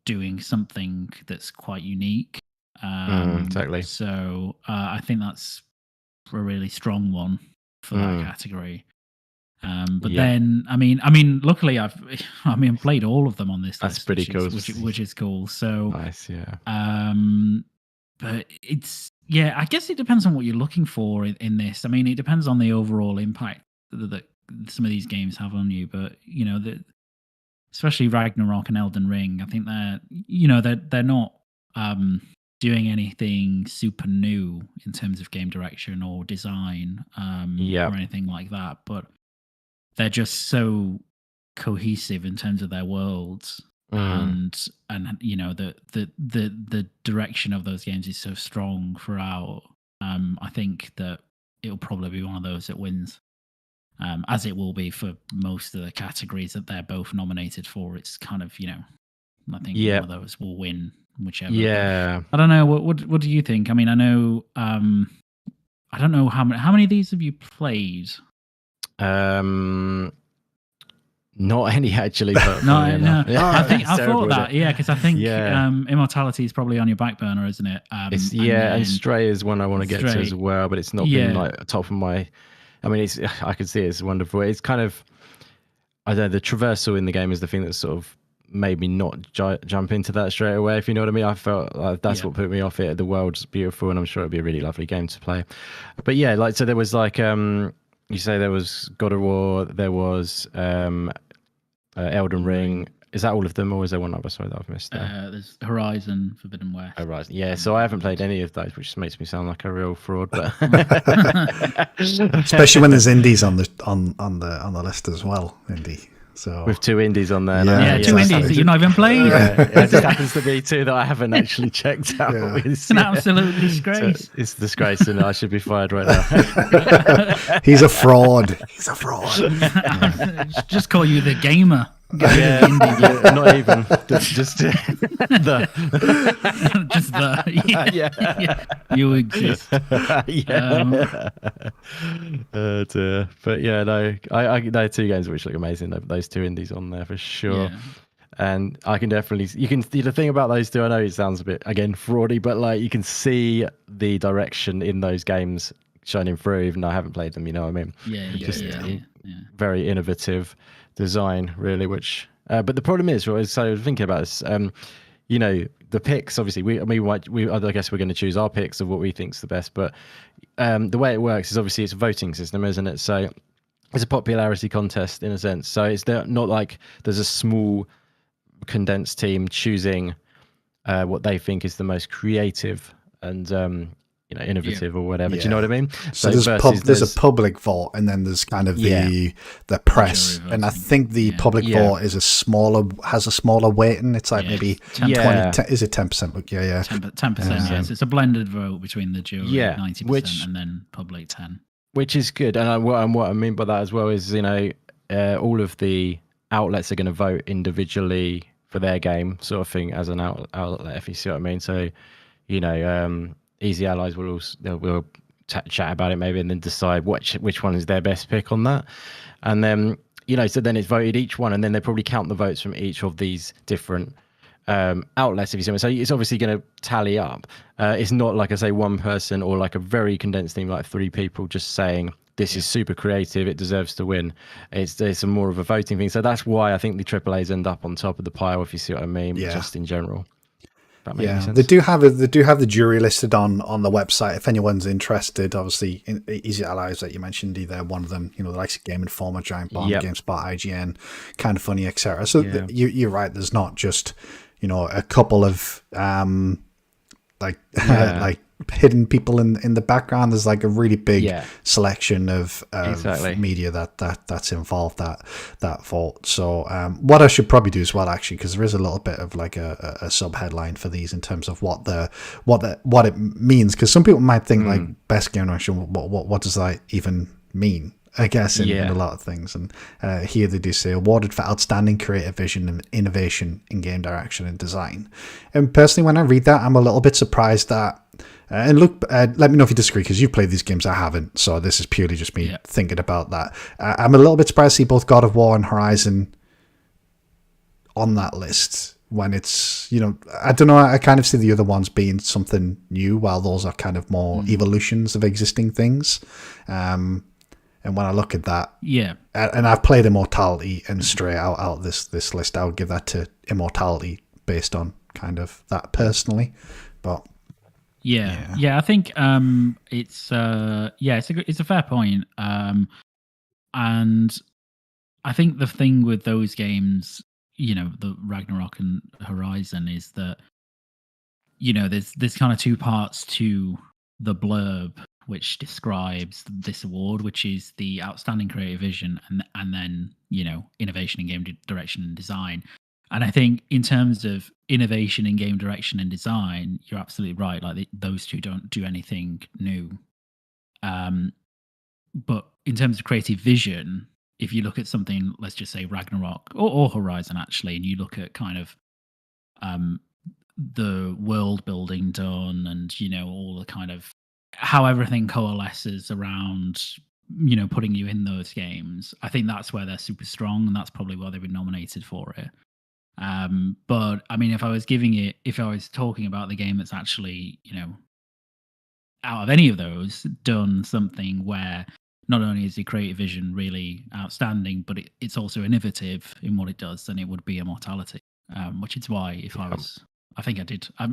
doing something that's quite unique. Exactly. So I think that's a really strong one for that category. But then, I mean, luckily I've played all of them on this list. That's pretty cool. Which is cool. So nice, yeah. But it's I guess it depends on what you're looking for in this. I mean, it depends on the overall impact that some of these games have on you. But especially Ragnarok and Elden Ring, I think they're not doing anything super new in terms of game direction or design, or anything like that. But they're just so cohesive in terms of their worlds, and you know the direction of those games is so strong throughout. I think that it'll probably be one of those that wins, as it will be for most of the categories that they're both nominated for. It's kind of, you know, I think one of those will win whichever. Yeah. But I don't know. What do you think? I mean, I know. I don't know how many of these have you played? Not any actually, but No. I think I thought that, because I think Immortality is probably on your back burner, isn't it? It's, and Stray is one I want to get to as well, but it's not been like top of my. I mean, I can see it's wonderful. It's kind of, I don't know, the traversal in the game is the thing that sort of made me not jump into that straight away, if you know what I mean. I felt like that's what put me off it. The world's beautiful, and I'm sure it'll be a really lovely game to play. But yeah, like, so there was like, you say there was God of War, there was Elden Ring. Is that all of them, or is there one other? Sorry, that I've missed there. There's Horizon Forbidden West. Horizon, yeah. So I haven't played any of those, which makes me sound like a real fraud. But especially when there's indies on the list as well, indie. So with 2 indies on there, two indies that you've not even played. It just happens to be 2 that I haven't actually checked out. It's an absolute disgrace. So it's a disgrace, and I should be fired right now. He's a fraud. Just call you the gamer. Not even just you exist. But yeah, no, I know 2 games which look amazing. Those 2 indies on there for sure. And I can definitely, the thing about those 2, I know it sounds a bit, again, fraudy, but like you can see the direction in those games shining through, even though I haven't played them, you know what I mean? Very innovative design, really, which but the problem is, right, so thinking about this, you know, the picks, obviously I guess we're going to choose our picks of what we think's the best, but the way it works is obviously it's a voting system, isn't it? So it's a popularity contest in a sense, so it's not like there's a small condensed team choosing what they think is the most creative and you know, innovative or whatever. Do you know what I mean? So there's a public vote, and then there's kind of the press, and I think the public vote is has a smaller weighting. It's like maybe 20. Is it 10%? Look, 10%. Yes, it's a blended vote between the jury, 90%, and then public 10. Which is good, and what I mean by that as well is, you know, all of the outlets are going to vote individually for their game, sort of thing, as an outlet, if you see what I mean. So, you know, Easy Allies will chat about it maybe, and then decide which one is their best pick on that. And then, you know, so then it's voted each one, and then they probably count the votes from each of these different outlets, if you see what I mean. So it's obviously going to tally up. It's not like, I say, one person or like a very condensed team, like 3 people just saying this is super creative, it deserves to win. It's a more of a voting thing. So that's why I think the AAAs end up on top of the pile, if you see what I mean, just in general. They do have the jury listed on the website if anyone's interested. Obviously, Easy Allies that you mentioned, either one of them, you know, the likes of Game Informer, Giant Bomb, GameSpot, IGN, Kind of Funny, etc. So you're right. There's not just, you know, a couple of like hidden people in the background. There's like a really big selection of media that's involved that vote. So what I should probably do as well, actually, because there is a little bit of like a sub headline for these in terms of what it means, because some people might think like best game direction, what does that even mean? I guess in a lot of things, and here they do say awarded for outstanding creative vision and innovation in game direction and design. And personally, when I read that, I'm a little bit surprised that. And look, let me know if you disagree, because you've played these games. I haven't, so this is purely just me thinking about that. I'm a little bit surprised to see both God of War and Horizon on that list, when it's, you know, I don't know, I kind of see the other ones being something new, while those are kind of more evolutions of existing things. And when I look at that, and I've played Immortality and Stray out this list, I would give that to Immortality based on kind of that personally. But I think it's a fair point. And I think the thing with those games, you know, the Ragnarok and Horizon, is that there's kind of two parts to the blurb which describes this award, which is the outstanding creative vision and then innovation in game direction and design. And I think in terms of innovation in game direction and design, you're absolutely right. Like those two don't do anything new. But in terms of creative vision, if you look at something, let's just say Ragnarok or Horizon actually, and you look at kind of the world building done and all the kind of how everything coalesces around putting you in those games, I think that's where they're super strong, and that's probably why they've been nominated for it. But I mean, if I was talking about the game that's actually out of any of those done something where not only is the creative vision really outstanding, but it's also innovative in what it does, then it would be Immortality. Which is why I think I did. I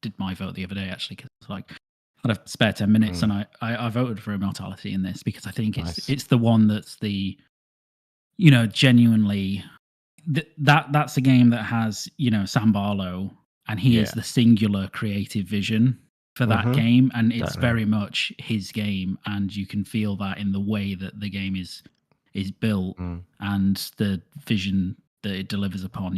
did my vote the other day actually, because like I had a spare 10 minutes and I voted for Immortality in this because I think it's the one that's the genuinely that's a game that has Sam Barlow, and he is the singular creative vision for that game, and it's very much his game, and you can feel that in the way that the game is built and the vision that it delivers upon,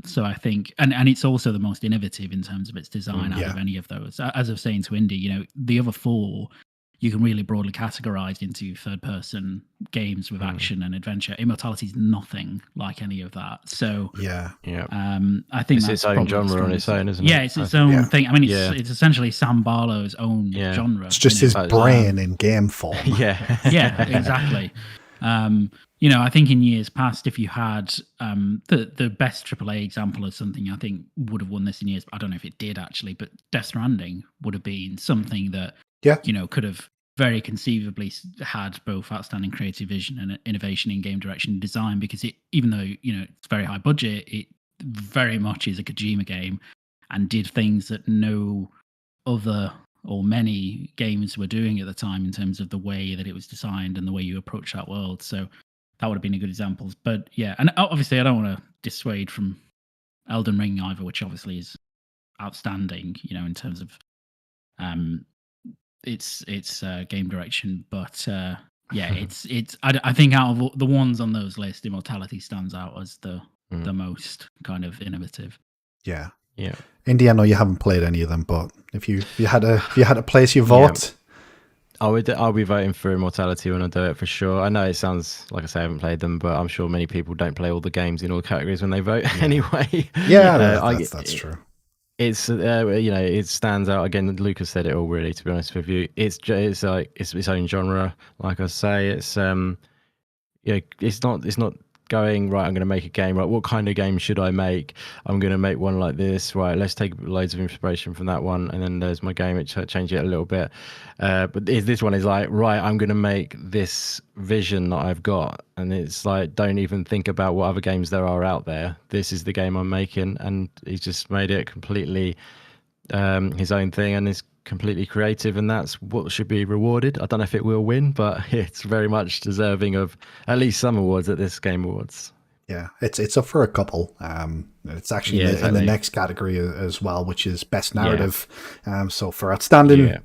so I think and it's also the most innovative in terms of its design out of any of those. As I was saying to Indy, the other four you can really broadly categorize into third person games with action and adventure. Immortality is nothing like any of that, so I think it's that's its own genre on its own, isn't it? It's its own thing. I mean, it's essentially Sam Barlow's own genre. It's just his brain in game form. Yeah, exactly. I think in years past, if you had the best AAA example of something I think would have won this in years, I don't know if it did actually, but Death Stranding would have been something that could have very conceivably had both outstanding creative vision and innovation in game direction and design, because it, even though it's very high budget, it very much is a Kojima game and did things that no other or many games were doing at the time in terms of the way that it was designed and the way you approach that world. So that would have been a good example. But yeah, and obviously I don't want to dissuade from Elden Ring either, which obviously is outstanding, in terms of its game direction. But it's I think out of the ones on those lists, Immortality stands out as the most kind of innovative. Yeah. Indy, I know you haven't played any of them, but if you had to place your vote, I'll be voting for Immortality when I do it for sure. I know it sounds like I say I haven't played them, but I'm sure many people don't play all the games in all categories when they vote anyway. That's true. It's it stands out again. Lucas said it all really. To be honest with you, it's like it's its own genre. Like I say, it's it's not going right. I'm going to make a game. Right, what kind of game should I make? I'm going to make one like this. Right, let's take loads of inspiration from that one, and then there's my game. Change it a little bit. But this one is like, right, I'm going to make this vision that I've got, and it's like, don't even think about what other games there are out there. This is the game I'm making, and he's just made it completely his own thing, and it's completely creative, and that's what should be rewarded. I don't know if it will win, but it's very much deserving of at least some awards at this Game Awards. Yeah, it's up for a couple. It's actually in the next category as well, which is best narrative. So for outstanding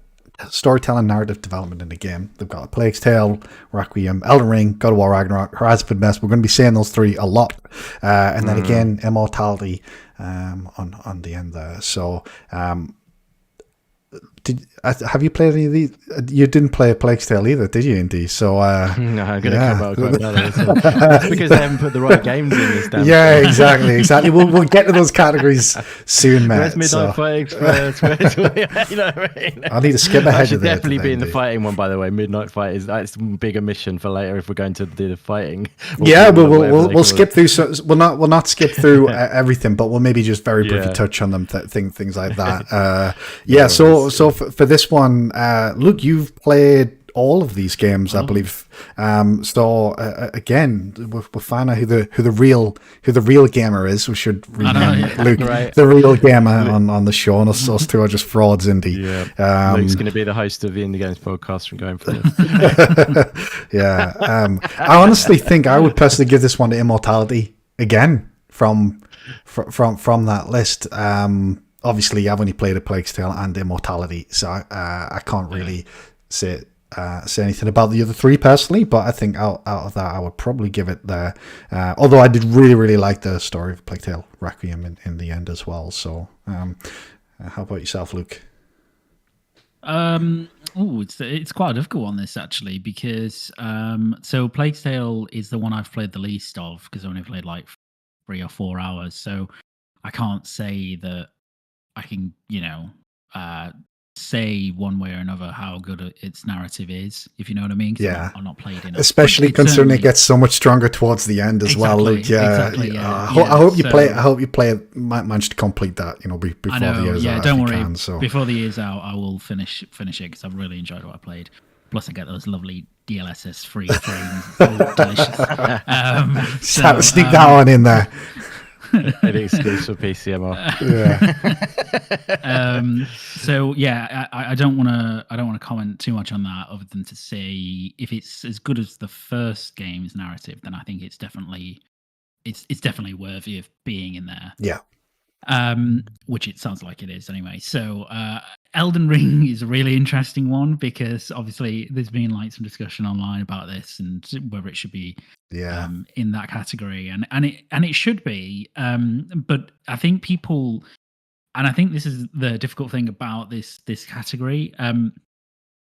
storytelling, narrative development in the game, they've got A Plague's Tale, Requiem, Elden Ring, God of War Ragnarok, Horizon Forbidden West. We're going to be saying those three a lot, and then again Immortality on the end there. So have you played any of these? You didn't play A Plague's Tale either, did you, Indy? So no, I'm going to come out quite well. That's because they haven't put the right games in this damn thing. Exactly. We'll get to those categories soon, Matt. Where's Midnight Fight Express? You know what I mean? I need to skip ahead. I should definitely be in the fighting one, by the way. Midnight Fight that's a bigger mission for later if we're going to do the fighting. We'll skip through. So we'll not skip through everything, but we'll maybe just very briefly touch on them, things like that. So for this one, Luke, you've played all of these games, I believe. Again, we'll find out who the real gamer is. We should rename Luke the real gamer on the show, and us two are just frauds, Indy. Yeah. Luke's going to be the host of the Indie Games podcast from going forward. I honestly think I would personally give this one to Immortality again from that list. obviously I've only played A Plague's Tale and Immortality, so I can't really say anything about the other three personally, but I think out of that I would probably give it there. Although I did really like the story of Plague Tale Requiem in the end as well. So how about yourself, Luke? It's quite a difficult one, this, actually, because so Plague's Tale is the one I've played the least of, because I only played like 3 or 4 hours, so I can't say that I can, say one way or another how good its narrative is, if you know what I mean. I've not played enough. Especially considering it gets so much stronger towards the end as well. Luke, Exactly. I hope you play. I hope you manage to complete that. Before the year's out. Don't worry. Before the year's out, I will finish it because I've really enjoyed what I played. Plus, I get those lovely DLSS free frames. It's all delicious. Sneak that one in there. It exclusive for PCMR. I don't want to comment too much on that, other than to say if it's as good as the first game's narrative, then I think it's definitely worthy of being in there. Yeah. Which it sounds like it is anyway. So Elden Ring is a really interesting one, because obviously there's been like some discussion online about this and whether it should be in that category, and it should be, but I think people, and I think this is the difficult thing about this category,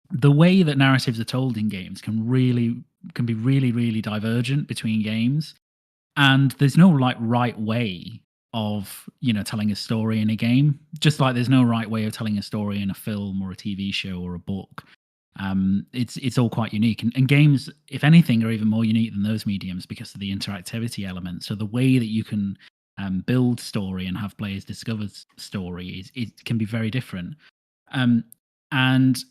the way that narratives are told in games can be really divergent between games, and there's no right way of telling a story in a game, just like there's no right way of telling a story in a film or a TV show or a book. It's all quite unique, and games, if anything, are even more unique than those mediums because of the interactivity element. So the way that you can build story and have players discover story it can be very different. And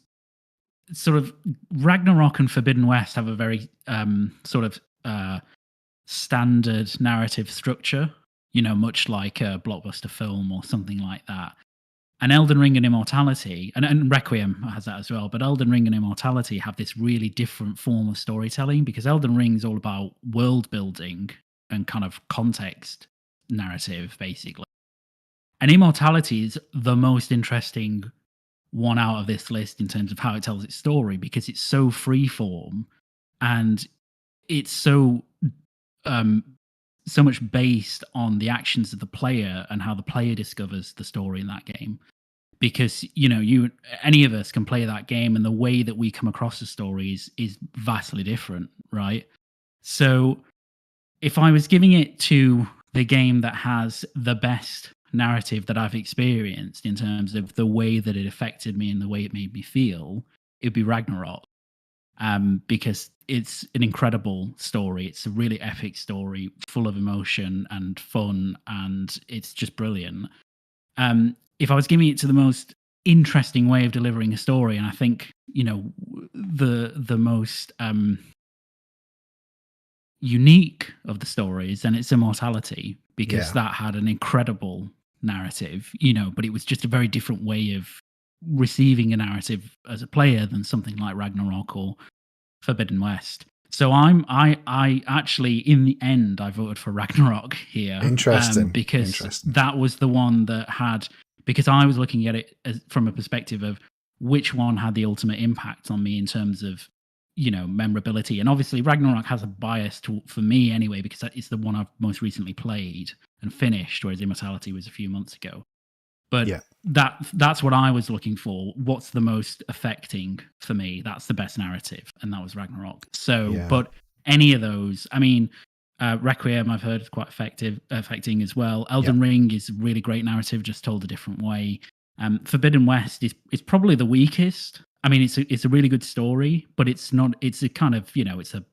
sort of Ragnarok and Forbidden West have a very standard narrative structure, much like a blockbuster film or something like that. And Elden Ring and Immortality, and Requiem has that as well, but Elden Ring and Immortality have this really different form of storytelling, because Elden Ring is all about world building and kind of context narrative, basically. And Immortality is the most interesting one out of this list in terms of how it tells its story, because it's so freeform and it's so much based on the actions of the player and how the player discovers the story in that game. Because any of us can play that game, and the way that we come across the stories is vastly different, right? So if I was giving it to the game that has the best narrative that I've experienced in terms of the way that it affected me and the way it made me feel, it'd be Ragnarok. Because it's an incredible story. It's a really epic story, full of emotion and fun, and it's just brilliant. If I was giving it to the most interesting way of delivering a story, and I think the most unique of the stories, then it's Immortality, because that had an incredible narrative, but it was just a very different way of receiving a narrative as a player than something like Ragnarok or Forbidden West. So I actually, in the end, I voted for Ragnarok here. Interesting. Because that was the one that had, because I was looking at it from a perspective of which one had the ultimate impact on me in terms of, memorability. And obviously Ragnarok has a bias for me anyway, because it's the one I've most recently played and finished, whereas Immortality was a few months ago. But that's what I was looking for. What's the most affecting for me? That's the best narrative, and that was Ragnarok. So, but any of those, I mean, Requiem, I've heard is quite affecting as well. Elden Ring is a really great narrative, just told a different way. Forbidden West is probably the weakest. I mean, it's a really good story, but it's not. It's a kind of it's a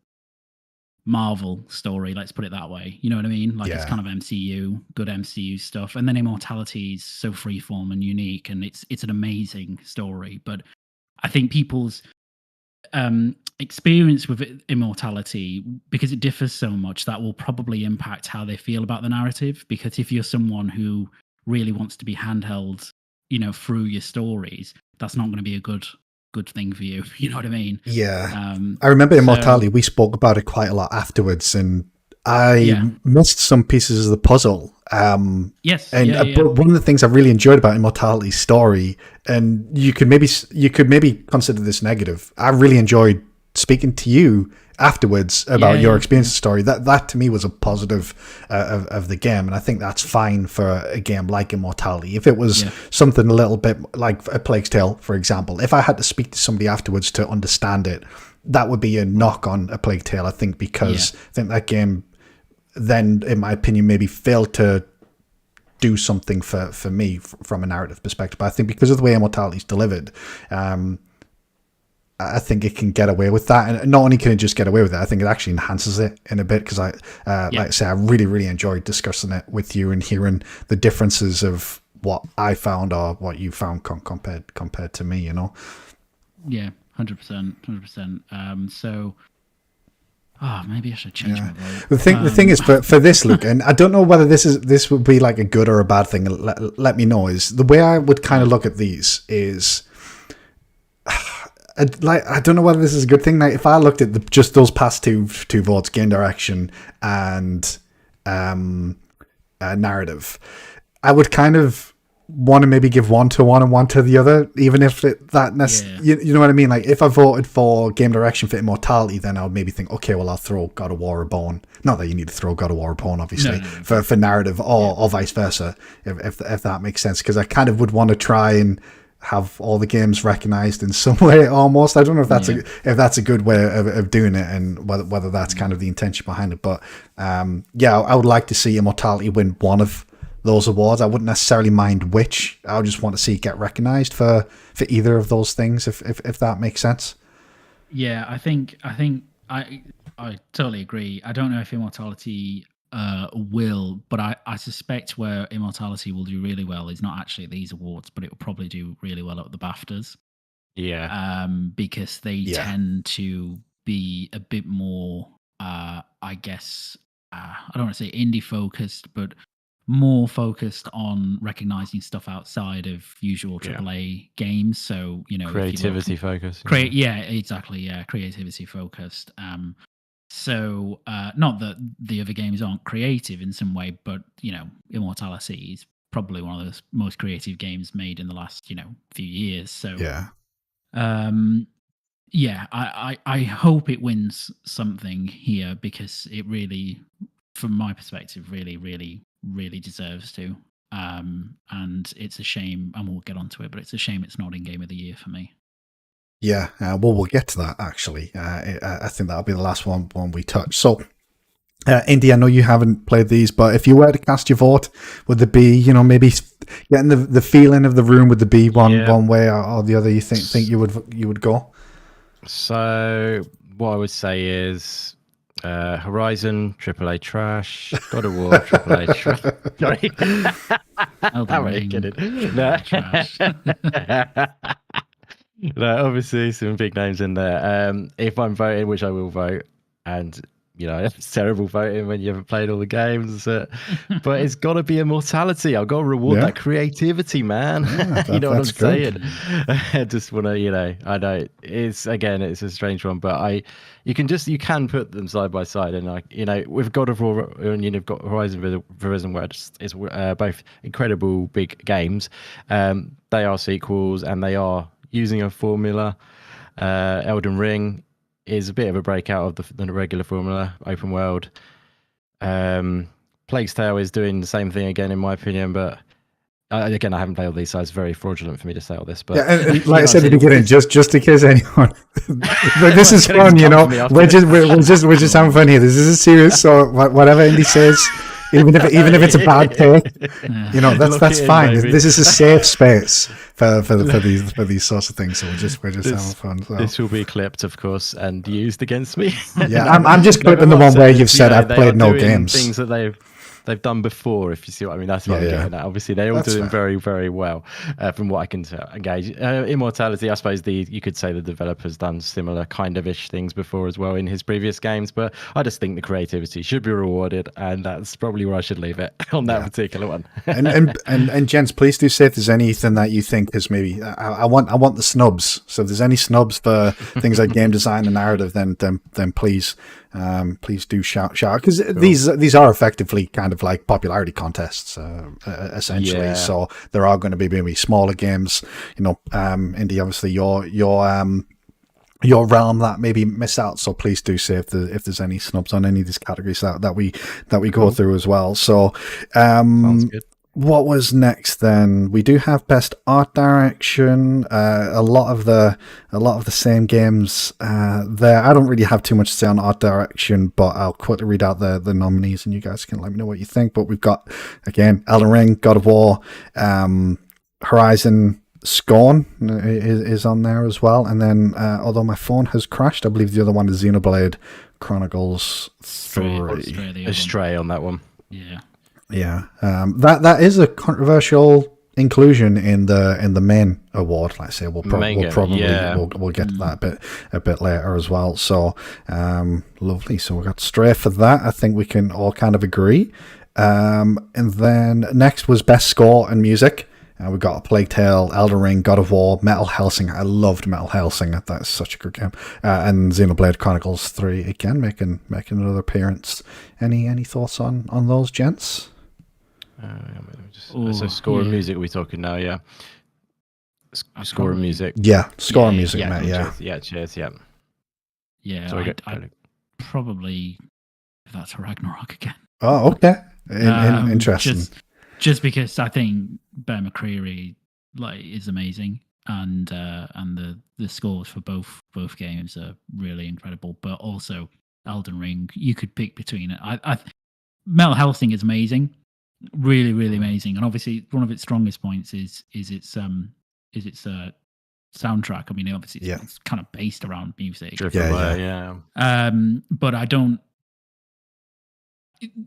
Marvel story, let's put it that way. You know what I mean? Like it's kind of MCU, good MCU stuff. And then Immortality is so freeform and unique, and it's an amazing story. But I think people's experience with Immortality, because it differs so much, that will probably impact how they feel about the narrative. Because if you're someone who really wants to be handheld, through your stories, that's not going to be a good thing for you. You know what I mean? Yeah. I remember Immortality, we spoke about it quite a lot afterwards, and I missed some pieces of the puzzle. Yes, But one of the things I really enjoyed about Immortality's story, and you could maybe consider this negative. I really enjoyed speaking to you afterwards about your experience story. That to me was a positive of the game, and I think that's fine for a game like Immortality. If it was something a little bit like a Plague's Tale, for example, if I had to speak to somebody afterwards to understand it, that would be a knock on a Plague Tale, I think, because I think that game then, in my opinion, maybe failed to do something for me from a narrative perspective. But I think because of the way Immortality's delivered, I think it can get away with that. And not only can it just get away with it, I think it actually enhances it in a bit, because like I say, I really, really enjoyed discussing it with you and hearing the differences of what I found or what you found compared to me, you know? Yeah, 100%. So... Oh, maybe I should change my vote. The thing is for this, Luke, and I don't know whether this would be like a good or a bad thing. Let me know. Is the way I would kind of look at these is I don't know whether this is a good thing. Like if I looked at just those past two votes, game direction and narrative, I would kind of want to maybe give one to one and one to the other, even if you know what I mean. Like if I voted for game direction for Immortality, then I would maybe think, okay, well I'll throw God of War a bone. Not that you need to throw God of War a bone, obviously, for narrative or vice versa, if that makes sense. Because I kind of would want to try and have all the games recognized in some way almost. I don't know if that's a good way of doing it, and whether that's kind of the intention behind it. But I would like to see Immortality win one of those awards. I wouldn't necessarily mind which. I would just want to see it get recognized for either of those things, if that makes sense. Yeah, I think I totally agree. I don't know if Immortality will, but I suspect where Immortality will do really well is not actually at these awards, but it will probably do really well at the BAFTAs. Yeah. Because they tend to be a bit more, I guess, I don't want to say indie focused, but more focused on recognizing stuff outside of usual AAA games. So, you know, creativity focused. Creativity focused. So not that the other games aren't creative in some way, but, you know, Immortality is probably one of the most creative games made in the last, few years. So I hope it wins something here, because it really, from my perspective, really, really, really deserves to. And it's a shame, and we'll get onto it, but it's a shame it's not in Game of the Year for me. Yeah, we'll get to that, actually. I think that'll be the last one we touch. So, Indy, I know you haven't played these, but if you were to cast your vote, would there be, maybe getting the feeling of the room, would there be one way or the other you think you would go? So, what I would say is Horizon, AAA trash. God of War, AAA trash. Sorry. I'm really kidding. No. No, obviously some big names in there. If I'm voting, which I will vote, and it's terrible voting when you haven't played all the games, but it's got to be Immortality. I've got to reward that creativity, man. Yeah, you know what I'm good. saying? I just want to, I know it's a strange one, but you can put them side by side, and with God of War and you've got Horizon Forbidden West, it's both incredible big games. They are sequels and they are using a formula. Elden Ring is a bit of a breakout of the regular formula, open world. Plague's Tale is doing the same thing again, in my opinion, but again, I haven't played all these, so it's very fraudulent for me to say all this. But and like I said at the beginning, just in case anyone, this is fun, we're just having fun here. This is serious, so whatever Indy says, even if it's a bad take, that's fine. Baby. This is a safe space for these sorts of things. So we're just having fun. So. This will be clipped, of course, and used against me. Yeah, I'm just clipping the one where you've said I've played no games. Things that they've. they've done before, if you see what I mean. That's what I'm getting at. Obviously, they're all That's doing fair. very, very well, from what I can tell. Engage Immortality. I suppose you could say the developer's done similar kind of ish things before as well in his previous games, but I just think the creativity should be rewarded, and that's probably where I should leave it on that particular one. and gents, please do say if there's anything that you think is maybe I want the snubs. So if there's any snubs for things like game design and narrative, then please do shout because these are effectively kind of like popularity contests, essentially. Yeah. So there are going to be maybe smaller games, Indy, obviously your realm that maybe miss out. So please do say if there's any snubs on any of these categories that we go through as well. So Sounds good. what was next then? We do have best art direction. A lot of the same games there. I don't really have too much to say on art direction, but I'll quickly read out the nominees and you guys can let me know what you think. But we've got, again, Elden Ring, God of War, Horizon, Scorn is on there as well. And then, although my phone has crashed, I believe the other one is Xenoblade Chronicles 3. Astray on that one. Yeah. Yeah, that is a controversial inclusion in the main award. Like I say, we'll get to that a bit later as well. So lovely. So we got Stray for that. I think we can all kind of agree. And then next was best score and music. We got A Plague Tale, Elden Ring, God of War, Metal Hellsinger. I loved Metal Hellsinger. That's such a good game. And Xenoblade Chronicles 3 again, making another appearance. Any thoughts on those, gents? So score and music, are we talking now? Yeah. Score and music. Yeah, score and music, mate. Cheers. Yeah, Sorry, I'd probably give that to Ragnarok again. Oh, okay. Interesting. Just because I think Bear McCreary is amazing, and the scores for both games are really incredible. But also Elden Ring, you could pick between it. Metal Hellsing is amazing, really, really amazing, and obviously one of its strongest points is its soundtrack. I mean, obviously it's kind of based around music. But I don't.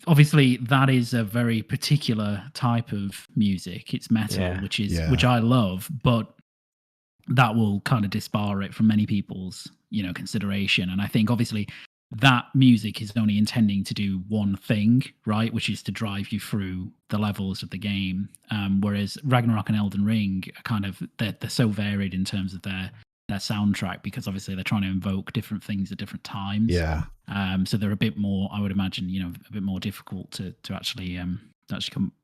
Obviously, that is a very particular type of music. It's metal, which I love, but that will kind of disbar it from many people's consideration. And I think obviously that music is only intending to do one thing, right, which is to drive you through the levels of the game. Whereas Ragnarok and Elden Ring are kind of they're so varied in terms of their soundtrack, because obviously they're trying to invoke different things at different times. Yeah. So they're a bit more, I would imagine, a bit more difficult to actually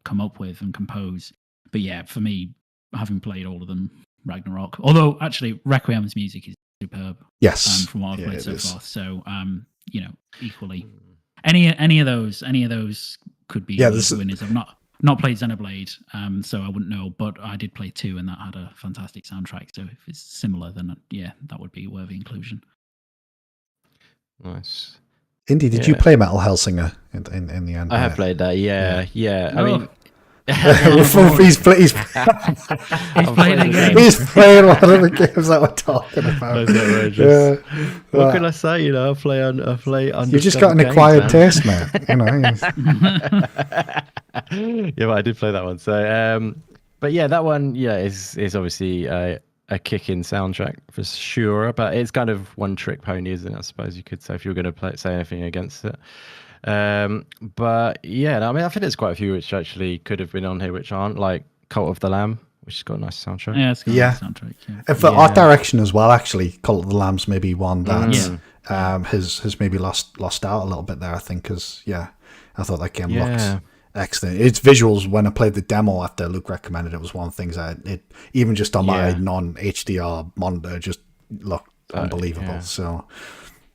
come up with and compose. But yeah, for me, having played all of them, Ragnarok. Although actually, Requiem's music is superb. Yes. From what I've played so far. So equally, any of those could be winners. I've not played Xenoblade, so I wouldn't know, but I did play 2 and that had a fantastic soundtrack. So if it's similar, then that would be a worthy inclusion. Nice. Indy, did you play Metal Hellsinger in the end? I have played that. Yeah. I mean, he's played again. He's playing one of the games that we're talking about. What can I say? I play on. You've just got an acquired taste, mate. Yeah, but I did play that one. So, but yeah, that one, is obviously a kick-in soundtrack for sure. But it's kind of one-trick pony, isn't it? I suppose you could say if you were going to say anything against it. But yeah, I mean, I think there's quite a few which actually could have been on here which aren't, like Cult of the Lamb, which has got a nice soundtrack. Yeah, it's got a nice soundtrack. Yeah. And for art direction as well, actually, Cult of the Lamb's maybe one that has maybe lost out a little bit there, I think, because I thought that game looked excellent. Its visuals, when I played the demo after Luke recommended it, was one of the things that even just on my non-HDR monitor just looked unbelievable. So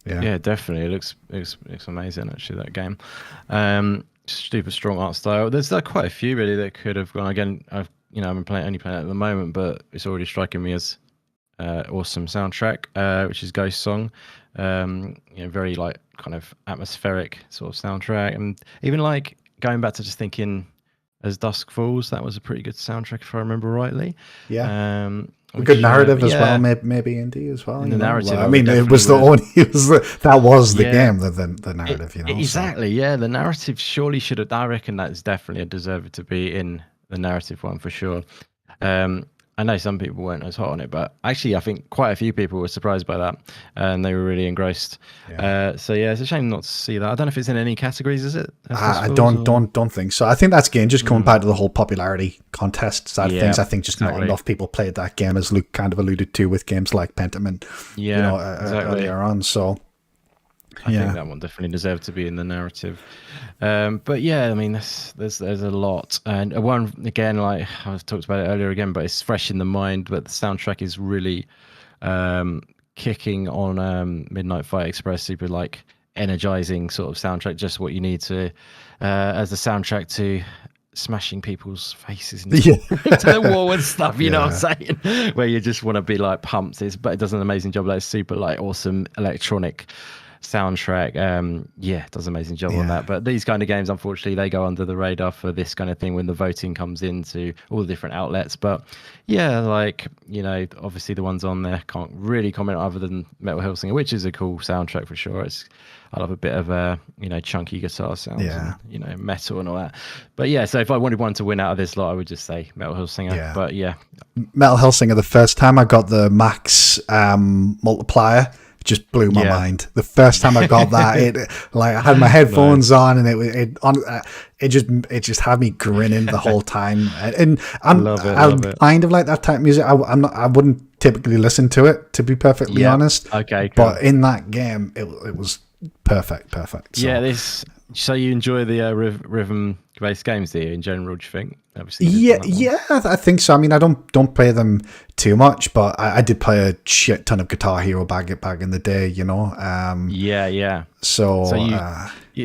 yeah, definitely. It looks amazing, actually, that game. Super strong art style. There's quite a few really that could have gone. Again, I've only playing it at the moment, but it's already striking me as awesome soundtrack, which is Ghost Song. Very like kind of atmospheric sort of soundtrack, and even like going back to just thinking As Dusk Falls, that was a pretty good soundtrack if I remember rightly. Yeah. A good narrative as well, yeah, maybe indie as well. in the narrative, I I mean, would it was the definitely would. only that was the Yeah, game, the narrative, So exactly. Yeah, the narrative surely should have. I reckon that is definitely a deserved to be in the narrative one for sure. Um, I know some people weren't as hot on it, but actually, I think quite a few people were surprised by that, and they were really engrossed. yeah. So yeah, it's a shame not to see that. I don't know if it's in any categories, is it? As this I feels, or don't think so. I think that's again just coming back to the whole popularity contest side of yeah, things. I think just not exactly. enough people played that game, as Luke kind of alluded to with games like Pentiment, Yeah, exactly. earlier on. So I think that one definitely deserved to be in the narrative. But yeah, I mean, there's a lot, and one again, like I've talked about it earlier again, but it's fresh in the mind. But the soundtrack is really kicking on Midnight Fight Express, super like energizing sort of soundtrack, just what you need to as a soundtrack to smashing people's faces into, yeah, into the wall and stuff, you know what Yeah. I'm saying? Where you just want to be like pumped. But it does an amazing job. Like super like awesome electronic soundtrack. Yeah, does an amazing job on Yeah. that. But these kind of games, unfortunately, they go under the radar for this kind of thing when the voting comes into all the different outlets. But yeah, like, you know, obviously the ones on there can't really comment other than Metal Hellsinger, which is a cool soundtrack for sure. I love a bit of you know, chunky guitar sounds Yeah. and, you know, metal and all that. But yeah, so if I wanted one to win out of this lot, I would just say Metal Hellsinger. Yeah. But yeah, Metal Hellsinger, the first time I got the max multiplier, it just blew my Yeah. mind. The first time I got that, it like I had my headphones on, and it just had me grinning the whole time. And I'm Love it. kind of like that type of music. I wouldn't typically listen to it, to be perfectly Yeah. honest. Okay, cool. But in that game, it was perfect. So. Yeah, so you enjoy the rhythm-based games, do you, in general, do you think? Obviously, I think so. I mean, I don't play them too much, but I did play a shit ton of Guitar Hero back in the day, Yeah. So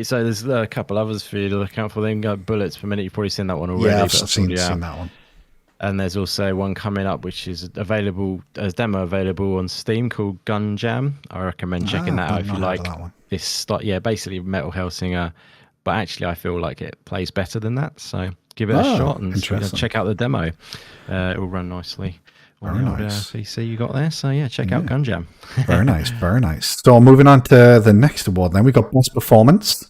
So there's a couple others for you to look out for. Then got Bullets per Minute. You've probably seen that one already. yeah, I've but that's seen already out. that one. And there's also one coming up which is available as demo available on Steam called Gun Jam. I recommend checking that out if you like that one. this. Yeah, basically Metal Hellsinger, but actually I feel like it plays better than that. So give it a shot and check out the demo. It will run nicely on the old PC you got there. So yeah, check out Gun Jam. Very nice, very nice. So moving on to the next award, then we got Best Performance,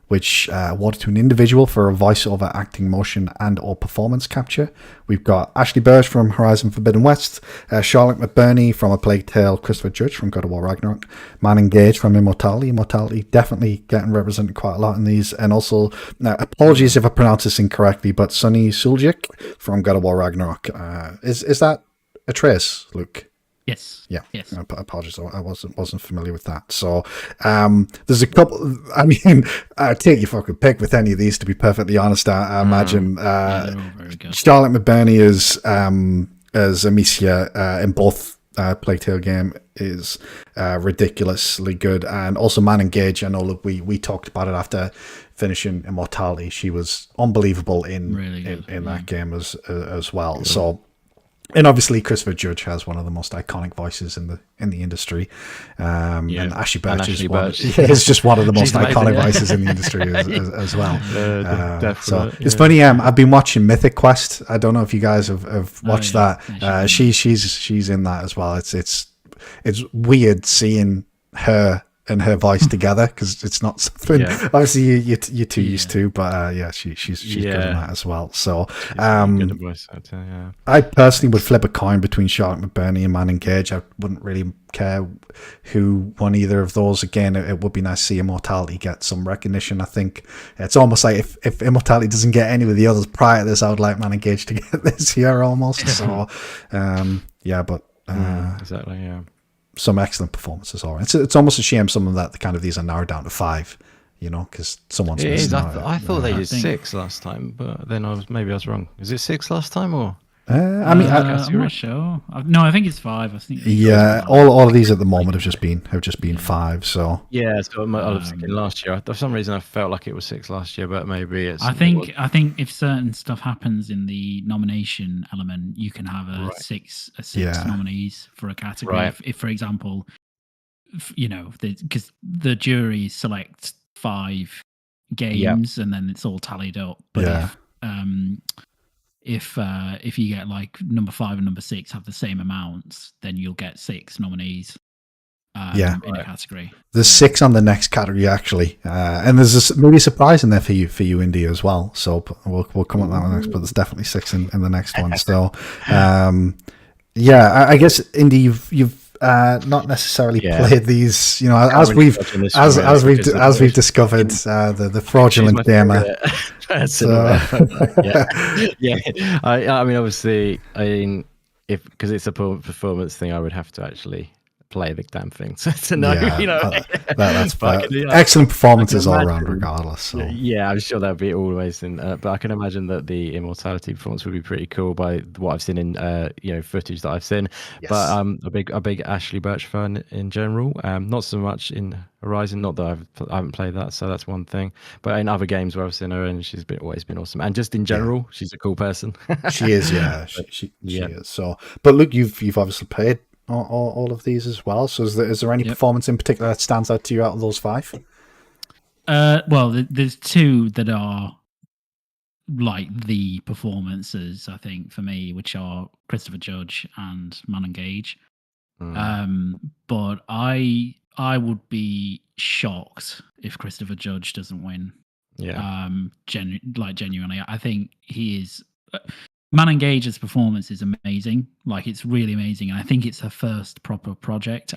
which awarded to an individual for a voiceover, acting, motion, and or performance capture. We've got Ashley Burge from Horizon Forbidden West, Charlotte McBurney from A Plague Tale, Christopher Judge from God of War Ragnarok, Man Gage from Immortality, definitely getting represented quite a lot in these, and also, apologies if I pronounce this incorrectly, but Sonny Suljic from God of War Ragnarok. Is that a trace, Luke? Yes. Yeah. Yes. Apologies, I wasn't familiar with that. So there's a couple. I mean, take your fucking pick with any of these. To be perfectly honest, I imagine they're all very good. Charlotte McBurney as Amicia in both Plague Tale game is ridiculously good, and also Man Gage. I know that we talked about it after finishing Immortality. She was unbelievable in that game as well. Cool. So. And obviously, Christopher Judge has one of the most iconic voices in the industry, and Ashley Burge is just one of the most iconic voices in the industry as well. So it's funny. I've been watching Mythic Quest. I don't know if you guys have watched that. She's in that as well. It's weird seeing her and her voice together, because it's not something obviously you're too used to, but she's good in that as well. So good at voice actor, I personally would flip a coin between Charlotte McBurney and Man Gage. I wouldn't really care who won either of those. Again, it would be nice to see Immortality get some recognition. I think it's almost like if Immortality doesn't get any of the others prior to this, I would like Man Gage to get this year almost. So exactly, yeah. Some excellent performances are. It's almost a shame some of that kind of these are narrowed down to 5, because someone's missing out. I thought they did 6 last time, but then I was wrong. Is it 6 last time or? I mean, I'm not sure. No, I think it's 5. I think. Yeah, all of these at the moment have just been 5. So yeah, so I was thinking last year. For some reason, I felt like it was 6 last year, but maybe it's. I think if certain stuff happens in the nomination element, you can have a six nominees for a category. Right. If, for example, because the jury selects 5 games and then it's all tallied up. But if if you get like number 5 and number 6 have the same amounts, then you'll get 6 nominees in a category. There's 6 on the next category actually, and there's maybe a surprise in there for you, India, as well. So we'll come on that one next, but there's definitely 6 in the next one. So, I guess Indy, you've not necessarily played these, as we've discovered, the fraudulent gamer. I mean, obviously, because it's a performance thing, I would have to actually play the damn thing to know. That's excellent performances all around, regardless. So. I'm sure that would be always in. But I can imagine that the immortality performance would be pretty cool by what I've seen in footage that I've seen. Yes. But I'm a big Ashley Birch fan in general. Not so much in Horizon. Not that I haven't played that, so that's one thing. But in other games where I've seen her, and she's always been awesome. And just in general, she's a cool person. She is, she is. So, but look, you've obviously played all of these as well. So is there any performance in particular that stands out to you out of those 5? Well, there's 2 that are like the performances, I think, for me, which are Christopher Judge and Man Engage. But I would be shocked if Christopher Judge doesn't win. Genuinely, I think he is. Man Engage's performance is amazing. Like, it's really amazing. And I think it's her first proper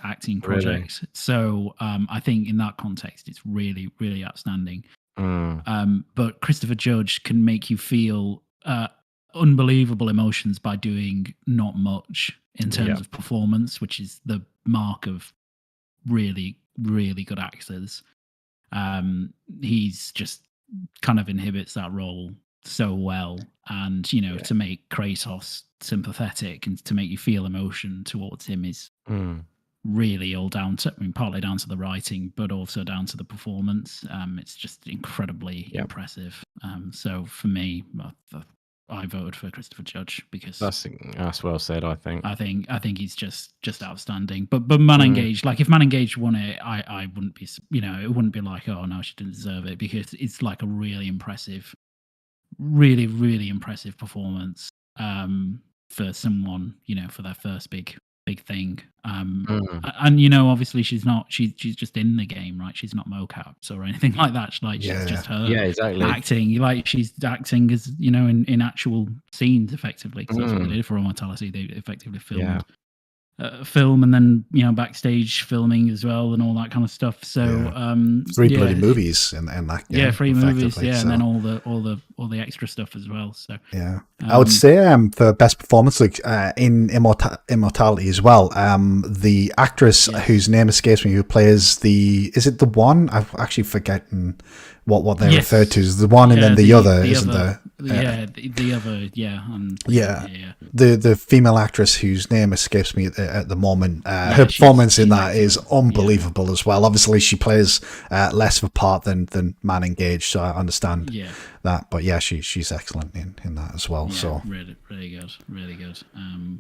acting project. Really? So I think in that context, it's really, really outstanding. But Christopher Judge can make you feel unbelievable emotions by doing not much in terms of performance, which is the mark of really, really good actors. He's just kind of inhibits that role so well, and to make Kratos sympathetic and to make you feel emotion towards him is really all down to, partly down to the writing, but also down to the performance. It's just incredibly impressive. So for me, I voted for Christopher Judge because that's well said. I think he's just outstanding. But Man Engage, like if Man Engage won it, I wouldn't be, it wouldn't be like, oh no, she didn't deserve it, because it's like a really impressive. Really, really impressive performance for someone, for their first big thing. And obviously she's just in the game, right? She's not mocaps or anything like that. She's just her acting. Like, she's acting as in actual scenes effectively. Because that's what they did for Immortality. They effectively filmed. Film and then backstage filming as well and all that kind of stuff. So 3 bloody movies in that game. 3 movies, and then all the extra stuff as well. So I would say for best performance, like in Immortality as well, the actress whose name escapes me, who plays is it the one? I'm actually forgetting what they refer to as the one, and then the other, isn't there? The other, the female actress whose name escapes me at the moment. Her performance in that is unbelievable as well. Obviously, she plays less of a part than Man Engage, so I understand that. But she's excellent in that as well. So really, really good, really good.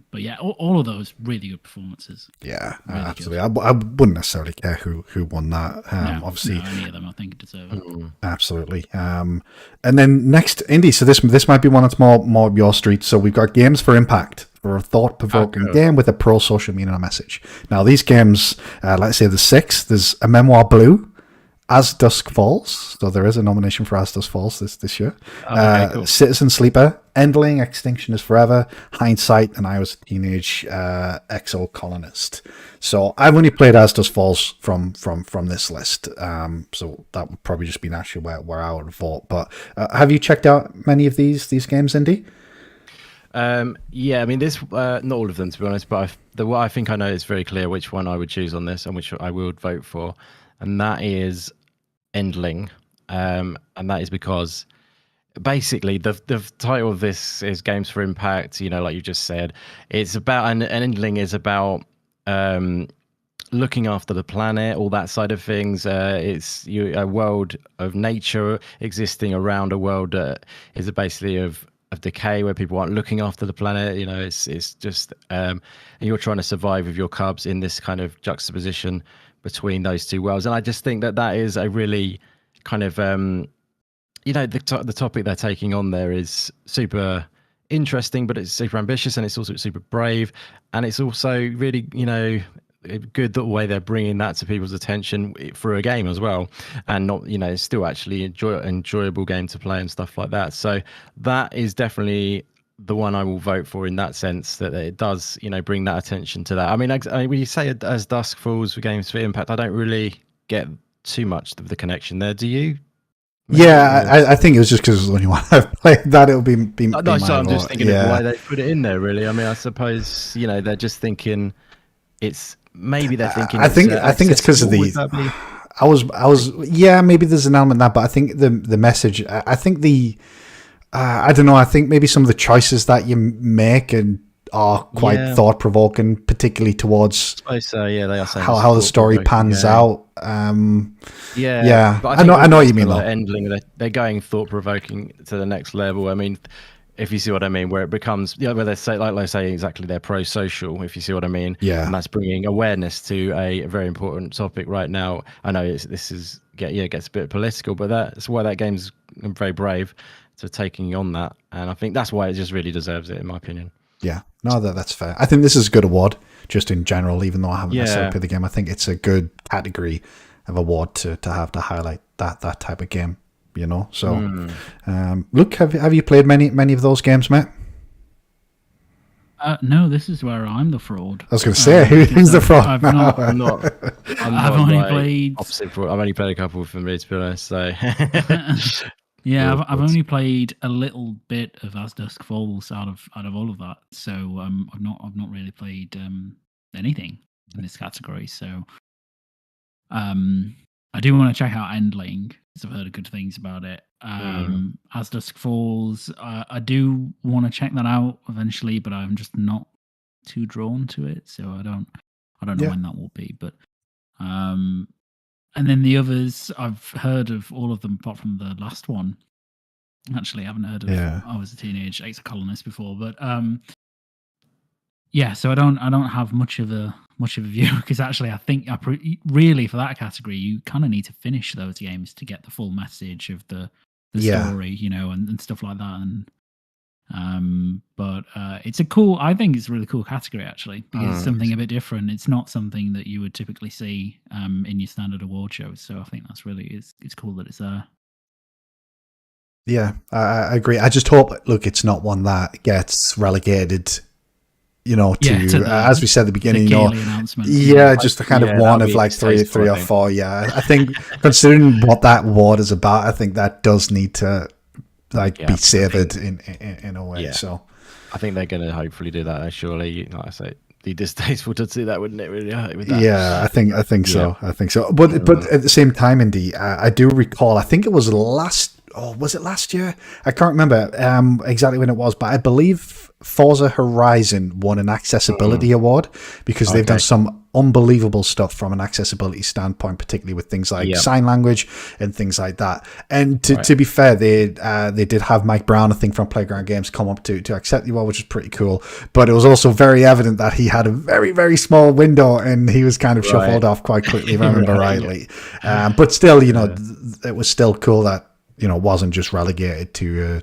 But all of those really good performances. Yeah, really absolutely. I wouldn't necessarily care who won that. Obviously, any of them I think deserve it. Absolutely. And then next, Indy. So this might be one that's more up your street. So we've got Games for Impact, for a thought-provoking game with a pro-social media message. Now, these games, let's say there's 6. There's A Memoir Blue, As Dusk Falls. So there is a nomination for As Dusk Falls this year. Cool. Citizen Sleeper, Endling, Extinction is Forever, Hindsight, and I Was a Teenage Exo Colonist. So I've only played As Dusk Falls from this list. So that would probably just be naturally where I would vote. But have you checked out many of these games, Indy? I mean, this not all of them, to be honest, but what I think I know is very clear which one I would choose on this and which I would vote for, and that is Endling, and that is because basically the title of this is Games for Impact. Like you just said, it's about an Endling is about looking after the planet, all that side of things. It's a world of nature existing around a world that is basically of decay, where people aren't looking after the planet. It's just and you're trying to survive with your cubs in this kind of juxtaposition between those two worlds. And I just think that is a really kind of the topic they're taking on there is super interesting, but it's super ambitious and it's also super brave, and it's also really, good the way they're bringing that to people's attention for a game as well, and not, it's still actually enjoyable game to play and stuff like that. So that is definitely the one I will vote for in that sense, that it does, bring that attention to that. I mean, when you say as dusk falls for games for Impact, I don't really get too much of the connection there. Do you? Yeah, I think it was just because it was the only one I've played that it'll be No, so I'm just thinking of why they put it in there, really. I mean, I suppose, they're just thinking it's, maybe they're thinking I think it's because of the I was yeah, maybe there's an element of that, but I think the message, I think I don't know, I think maybe some of the choices that you make are quite thought provoking, particularly towards they are saying how the story pans out. But I know what you mean though. Endling, they're going thought provoking to the next level. I mean, if you see what I mean, where it becomes, where they say, like they say exactly, they're pro-social, if you see what I mean. Yeah. And that's bringing awareness to a very important topic right now. I know it gets a bit political, but that's why that game's very brave to taking on that. And I think that's why it just really deserves it, in my opinion. Yeah, no, that's fair. I think this is a good award, just in general, even though I haven't necessarily played the game. I think it's a good category of award to have to highlight that type of game, So, Luke, have you played many of those games, mate? No, this is where I'm the fraud. I was going to say, who's the fraud? I've only played opposite fraud. I've only played a couple from me, to be honest. So. Yeah, I've only played a little bit of As Dusk Falls out of all of that, so I've not really played anything in this category. So I do want to check out Endling because I've heard good things about it. As Dusk Falls, I do want to check that out eventually, but I'm just not too drawn to it, so I don't know when that will be. But and then the others, I've heard of all of them apart from the last one. Actually, I haven't heard of I Was a Teenage Ex-Colonist before, but so I don't have much of a view, because actually I think really for that category you kind of need to finish those games to get the full message of the story, and stuff like that. And but it's I think it's a really cool category actually, because it's something a bit different. It's not something that you would typically see in your standard award shows. So I think that's really it's cool that it's there. Yeah, I agree. I just hope, look, it's not one that gets relegated, as we said at the beginning, just a kind of one of like three or four. Yeah, I think considering what that award is about, I think that does need to be savoured in a way. Yeah. So I think they're going to hopefully do that. Surely, like I say, be distasteful to see that, wouldn't it? Really, with that. Yeah, I think so. I think so. But at the same time, Indy, I do recall. I think it was was it last year? I can't remember exactly when it was, but I believe Forza Horizon won an accessibility award because they've done some unbelievable stuff from an accessibility standpoint, particularly with things like sign language and things like that. And to be fair, they did have Mike Brown, I think, from Playground Games come up to accept the award, which is pretty cool. But it was also very evident that he had a very, very small window and he was kind of shuffled off quite quickly, if I remember rightly. But still, it was still cool that, wasn't just relegated to,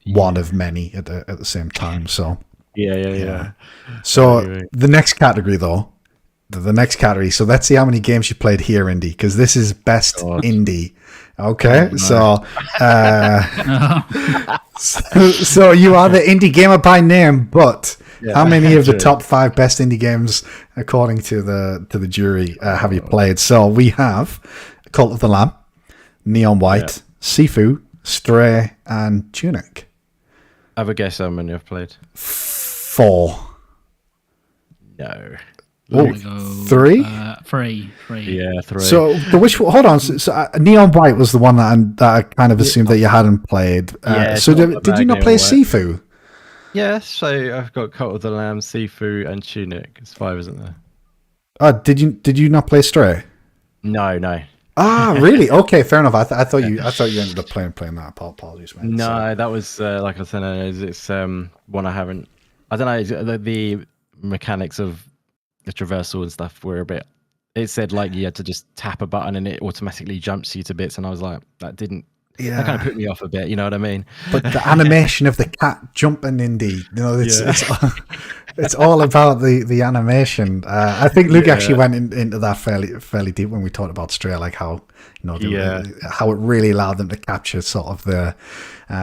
one of many at the same time. So yeah. So the next category, though, so let's see how many games you played here, Indy, because this is best indie. Okay, so so you are the indie gamer by name, but how many of the top 5 best indie games, according to the jury, have you played? So we have Cult of the Lamb, Neon White, Sifu, Stray, and Tunic. Have a guess how many I've played. 4. No. Oh, 3? 3. Yeah, 3. So hold on. So Neon White was the one that I kind of assumed that you hadn't played. So did you not play Sifu? Yeah, so I've got Cult of the Lamb, Sifu, and Tunic. It's 5, isn't there? Did you not play Stray? No. Ah, really? Okay, fair enough. I thought you ended up playing that. Apologies, man. No, that was like I said. It's one I haven't. I don't know. The mechanics of the traversal and stuff were a bit. It said like you had to just tap a button and it automatically jumps you to bits, and I was like, that didn't Yeah. That kind of put me off a bit. You know what I mean? But the animation of the cat jumping, Indy, it's all about the animation. I think Luke actually went into that fairly deep when we talked about Stray, like how how it really allowed them to capture sort of the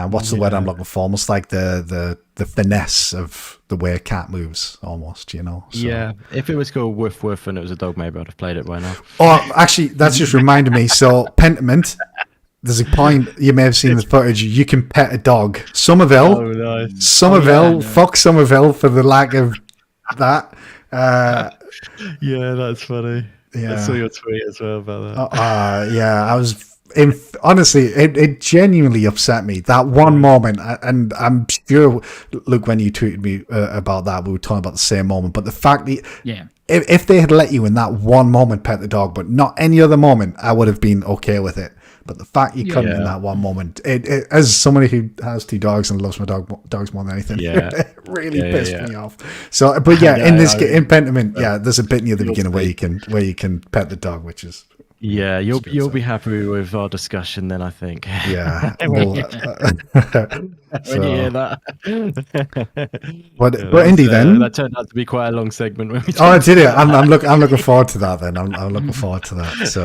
what's the word I'm looking for? Almost like the finesse of the way a cat moves, almost. So. Yeah, if it was called Woof Woof and it was a dog, maybe I'd have played it by now. Oh, actually, that's just reminded me. So Pentiment. There's a point, you may have seen the footage, you can pet a dog. Somerville. Oh, nice. Somerville. Fuck Somerville for the lack of that. Yeah, that's funny. Yeah. I saw your tweet as well about that. I was... honestly, it genuinely upset me. That one moment, and I'm sure, Luke, when you tweeted me about that, we were talking about the same moment, but the fact that... Yeah. If they had let you in that one moment pet the dog, but not any other moment, I would have been okay with it. But the fact you couldn't in that one moment, it as somebody who has 2 dogs and loves my dogs more than anything, it really pissed me off. So, but in this in Pentiment, there's a bit near the beginning where you can pet the dog, which is you'll be happy with our discussion then, I think. Yeah. When you hear that. But Indy, then that turned out to be quite a long segment. When we I did it. I'm looking forward to that. Then I'm looking forward to that. So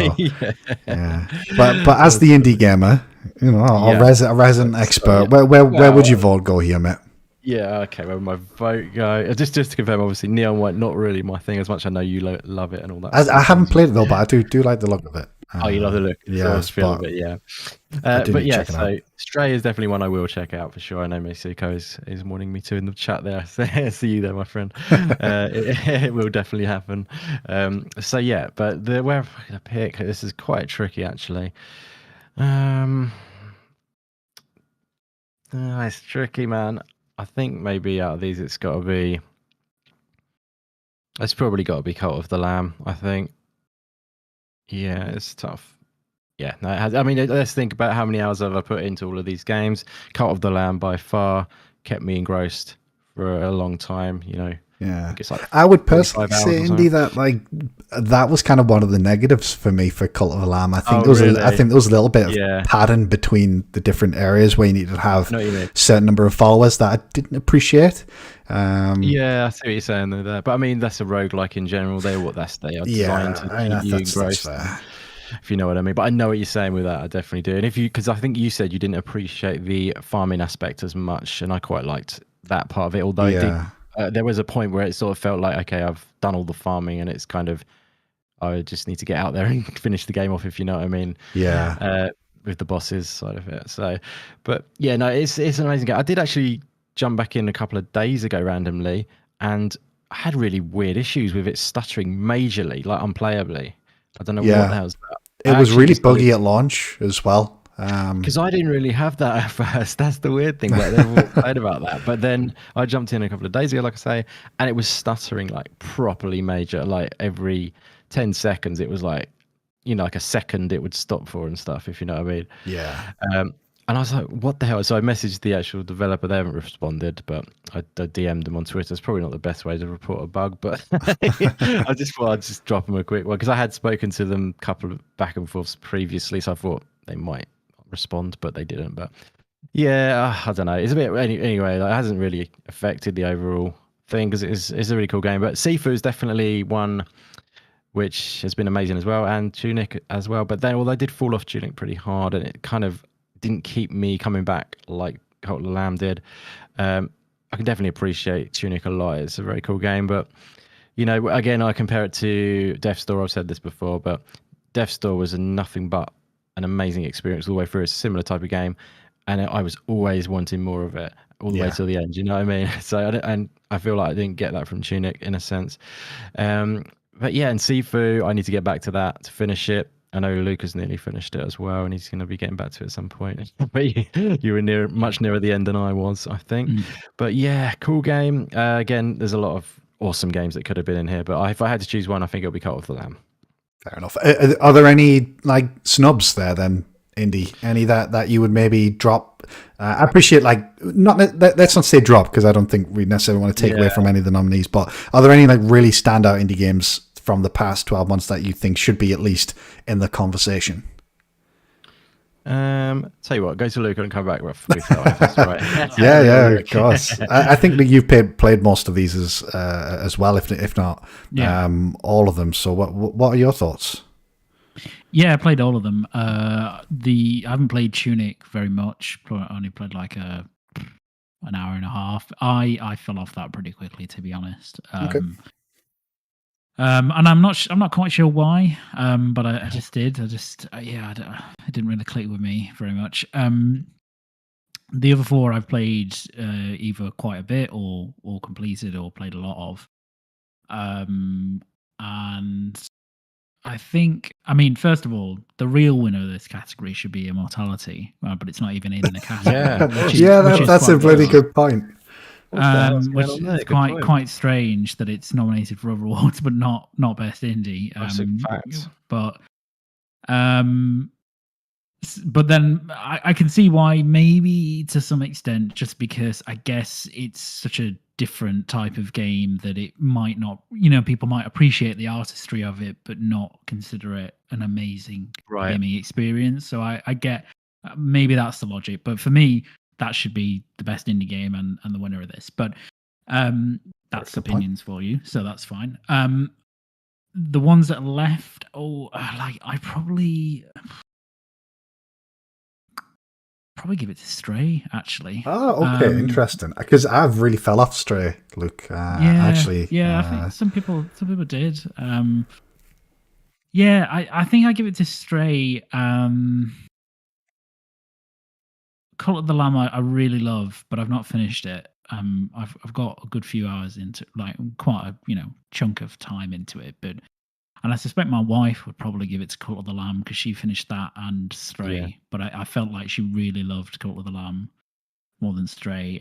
But as the indie gamer, a resident expert, where would your vote go here, mate? Yeah, okay. Where would my vote go? Just to confirm, obviously, Neon White not really my thing as much. I know you love it and all that. I haven't played it though, but I do like the look of it. You love the look. Yeah, feel of it. Yeah. But yeah, so Stray is definitely one I will check out for sure. I know Mexico is wanting me to in the chat there. See you there, my friend. It will definitely happen. So yeah, but where I'm going to pick, this is quite tricky actually. It's tricky, man. I think maybe out of these, it's probably got to be Cult of the Lamb, I think. Yeah, it's tough. Yeah, no, it has. I mean, let's think about how many hours have I put into all of these games. Cult of the Lamb by far kept me engrossed for a long time, Yeah, like I would personally say, Indy, that was kind of one of the negatives for me for Cult of the Lamb. I think there was a little bit of pattern between the different areas where you needed to have a certain number of followers that I didn't appreciate. Yeah, I see what you're saying there. But I mean, that's a roguelike in general. They are designed to keep you engrossed. If you know what I mean. But I know what you're saying with that. I definitely do. And because I think you said you didn't appreciate the farming aspect as much, and I quite liked that part of it. Although there was a point where it sort of felt like, okay, I've done all the farming, and it's kind of, I just need to get out there and finish the game off, if you know what I mean. Yeah. With the bosses side of it. So, but yeah, no, it's an amazing game. I did actually jump back in a couple of days ago randomly, and I had really weird issues with it stuttering majorly, like unplayably. I don't know what the hell's that. It was really buggy at launch as well. Because I didn't really have that at first. That's the weird thing. Like, they've all played about that. But then I jumped in a couple of days ago, like I say, and it was stuttering like properly major. Like every 10 seconds, it was like, like a second it would stop for and stuff, if you know what I mean. Yeah. And I was like, what the hell? So I messaged the actual developer. They haven't responded, but I DM'd them on Twitter. It's probably not the best way to report a bug, but I just thought I'd just drop them a quick one because I had spoken to them a couple of back and forths previously, so I thought they might respond, but they didn't. But yeah, I don't know. It's a bit anyway. It hasn't really affected the overall thing because it's a really cool game. But Sifu is definitely one which has been amazing as well, and Tunic as well. But then, although I did fall off Tunic pretty hard, and it kind of didn't keep me coming back like Cult of the Lamb did. I can definitely appreciate Tunic a lot. It's a very cool game, but again, I compare it to Death's Door. I've said this before, but Death's Door was nothing but an amazing experience all the way through. It's a similar type of game, and I was always wanting more of it all the way to the end. You know what I mean? So I feel like I didn't get that from Tunic in a sense. But yeah, and Sifu, I need to get back to that to finish it. I know Lucas nearly finished it as well, and he's going to be getting back to it at some point. But you were much nearer the end than I was, I think. But yeah, cool game. Again, there's a lot of awesome games that could have been in here, but if I had to choose one, I think it'll be Cult of the Lamb. Fair enough. Are there any snubs there then, Indy? Any that you would maybe drop? I appreciate let's not say drop because I don't think we necessarily want to take away from any of the nominees. But are there any really standout indie games from the past 12 months that you think should be at least in the conversation? Tell you what, go to Luke and come back with that one, if that's all right. Yeah, of course. I think that you've played most of these as well, if not all of them. So what are your thoughts? Yeah, I played all of them. I haven't played Tunic very much. I only played like an hour and a half. I fell off that pretty quickly, to be honest. Okay. And I'm not quite sure why. But I just did. It didn't really click with me very much. The other four I've played either quite a bit or completed or played a lot of. And I think, first of all, the real winner of this category should be Immortality, but it's not even in the category. That's a really good point. Which is quite strange that it's nominated for other awards, but not best indie. But then I can see why, maybe to some extent, just because I guess it's such a different type of game that it might not, people might appreciate the artistry of it, but not consider it an amazing gaming experience. So I get, maybe that's the logic, but for me, that should be the best indie game and the winner of this. But that's opinions for you, so that's fine. The ones that are left, I probably give it to Stray, actually. Oh, okay, interesting. Because I've really fell off Stray, Luke. I think some people did. I think I give it to Stray. Cult of the Lamb I really love, but I've not finished it. I've got a good few hours into, like, quite a chunk of time into it, and I suspect my wife would probably give it to Cult of the Lamb because she finished that and Stray. But I felt like she really loved Cult of the Lamb more than Stray.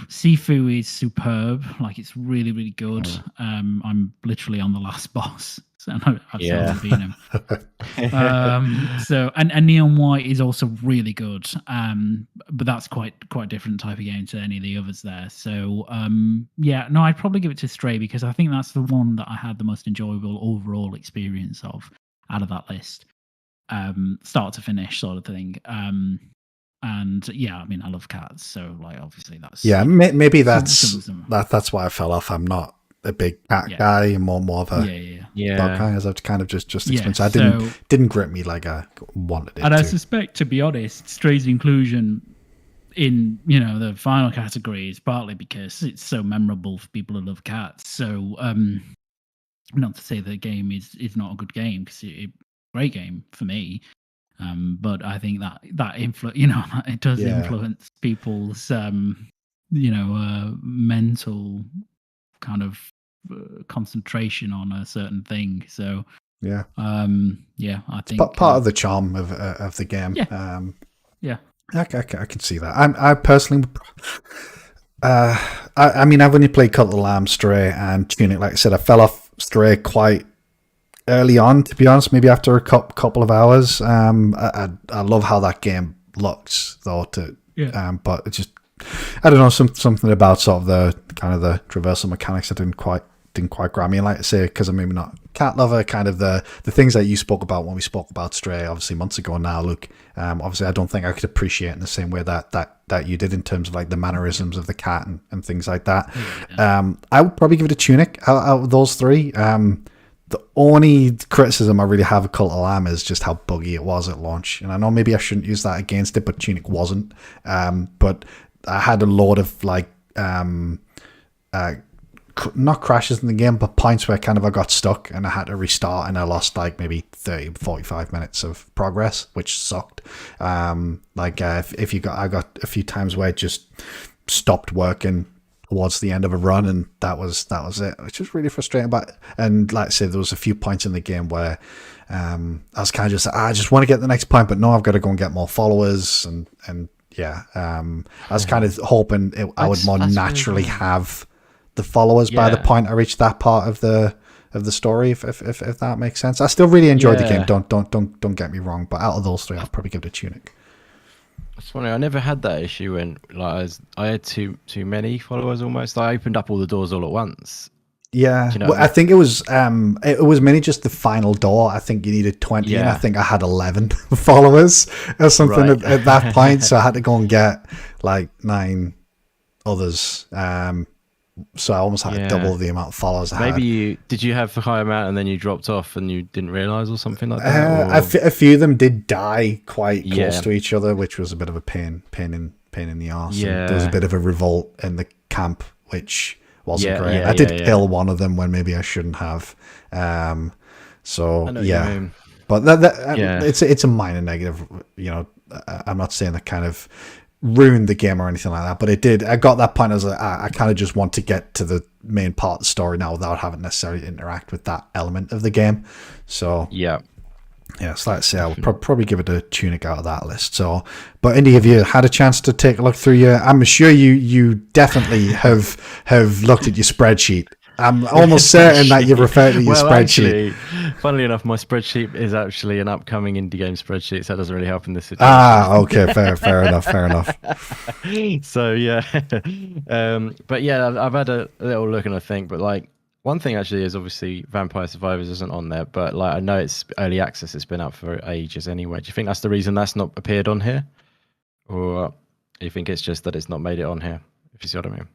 Sifu is superb. Like, it's really, really good. I'm literally on the last boss. So I've still beaten him. And Neon White is also really good. But that's quite different type of game to any of the others there. So I'd probably give it to Stray because I think that's the one that I had the most enjoyable overall experience of out of that list. Start to finish sort of thing. And I love cats, so like obviously that's maybe that's why I fell off. I'm not a big cat guy. I'm more of a dog guy, as I've kind of just explained. So I didn't grip me like I wanted it. And I suspect, to be honest, Stray's inclusion in the final category is partly because it's so memorable for people who love cats. So not to say the game is not a good game, because it's a great game for me. But I think that it does influence people's mental kind of concentration on a certain thing. So I think it's part of the charm of the game. I can see that. I personally, I've only played Cult of the Lamb, Stray, and Tunic. Like I said, I fell off Stray quite early on, to be honest, maybe after a couple of hours. I love how that game looks, though. But it's just, I don't know, something about sort of the kind of the traversal mechanics that didn't quite grab me. And like I say, because I'm maybe not a cat lover, kind of the things that you spoke about when we spoke about Stray, obviously months ago now, Luke. Obviously, I don't think I could appreciate it in the same way that you did in terms of like the mannerisms of the cat and things like that. I would probably give it a Tunic out of those three. The only criticism I really have of Cult of the Lamb is just how buggy it was at launch. And I know maybe I shouldn't use that against it, but Tunic wasn't. But I had a lot of like, not crashes in the game, but points where kind of I got stuck and I had to restart and I lost like maybe 30, 45 minutes of progress, which sucked. I got a few times where it just stopped working towards the end of a run, and that was it, which was really frustrating. And like I said, there was a few points in the game where I was kind of just, I just want to get the next point, but no, I've got to go and get more followers, and I was kind of hoping I would more naturally have the followers by the point I reached that part of the story, if that makes sense. I still really enjoyed the game. Don't get me wrong, but out of those three, I'll probably give it a Tunic. It's funny, I never had that issue when I had too many followers almost. I opened up all the doors all at once. Yeah, Do you know well, what I I think it was mainly just the final door. I think you needed 20, and I Yeah. think I had 11 followers or something Right. at that point. So I had to go and get like 9 others. So I almost had to Yeah. double the amount of followers I Maybe had. did you have a high amount and then you dropped off and you didn't realize or something like that? A few of them did die quite close Yeah. to each other, which was a bit of a pain in the arse. And there was a Yeah. bit of a revolt in the camp, which wasn't Yeah, great. yeah, I did yeah. kill one of them when maybe I shouldn't have. So I know what you yeah, mean. but Yeah. it's a minor negative. You know, I'm not saying that kind of ruined the game or anything like that, but it did. I got that point as I kind of just want to get to the main part of the story now without having necessarily to interact with that element of the game. So Yeah. yeah, so let's say I would probably give it a tunic out of that list. So, but Indy, have you had a chance to take a look through your? I'm sure you definitely have looked at your spreadsheet. I'm almost certain that you've referred to your spreadsheet. Actually, funnily enough, my spreadsheet is actually an upcoming indie game spreadsheet, so that doesn't really help in this situation. Okay, fair enough. So yeah, but yeah, I've had a little look and I think, but like one thing actually is obviously Vampire Survivors isn't on there, but like I know it's early access; it's been out for ages anyway. Do you think that's the reason that's not appeared on here, or do you think it's just that it's not made it on here? If you see what I mean?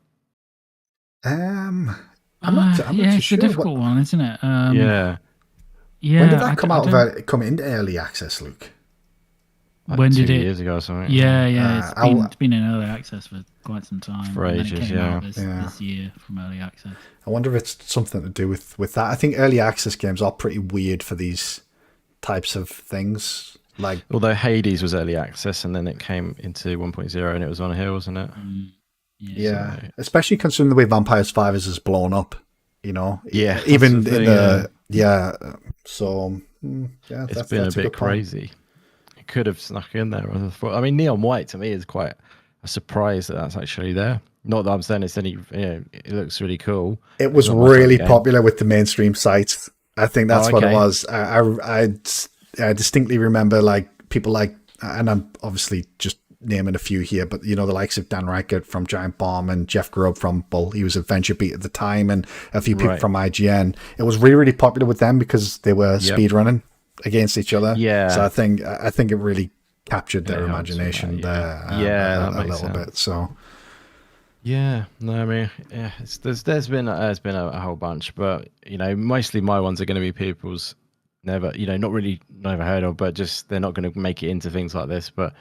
I'm not too it's sure. a difficult one, isn't it? Yeah. Yeah. When did that come I out? don't- Come into early access, Luke? Like When 2 did it? years ago or something? Yeah. I w- It's been in early access for quite some time. For and then ages, it came out yeah. this year from early access. I wonder if it's something to do with that. I think early access games are pretty weird for these types of things. Like, Although Hades was early access and then it came into 1.0 and it was on here, wasn't it? yeah, especially considering the way Vampire Survivors has blown up. You know, Yeah, even that's the in thing, the yeah. So yeah, It's that's been a good bit point. crazy. It could have snuck in there. I mean, Neon White to me is quite a surprise that that's actually there. Not that I'm saying it's any, it looks really cool. It was It's not my type of really game. popular with the mainstream sites. I think that's Oh, what it okay. was. I distinctly remember like people like, and I'm obviously just naming a few here, but you know, the likes of Dan Reichert from Giant Bomb and Jeff Grubb from Bull. He was at Venture Beat at the time, and a few people Right. from IGN. It was really, really popular with them because they were speed running against each other. Yeah. So I think it really captured their It helps with imagination that, there that a makes little sense. bit. So Yeah, no, I mean, yeah, there's been a whole bunch, but mostly my ones are going to be people's never heard of, but just they're not going to make it into things like this. But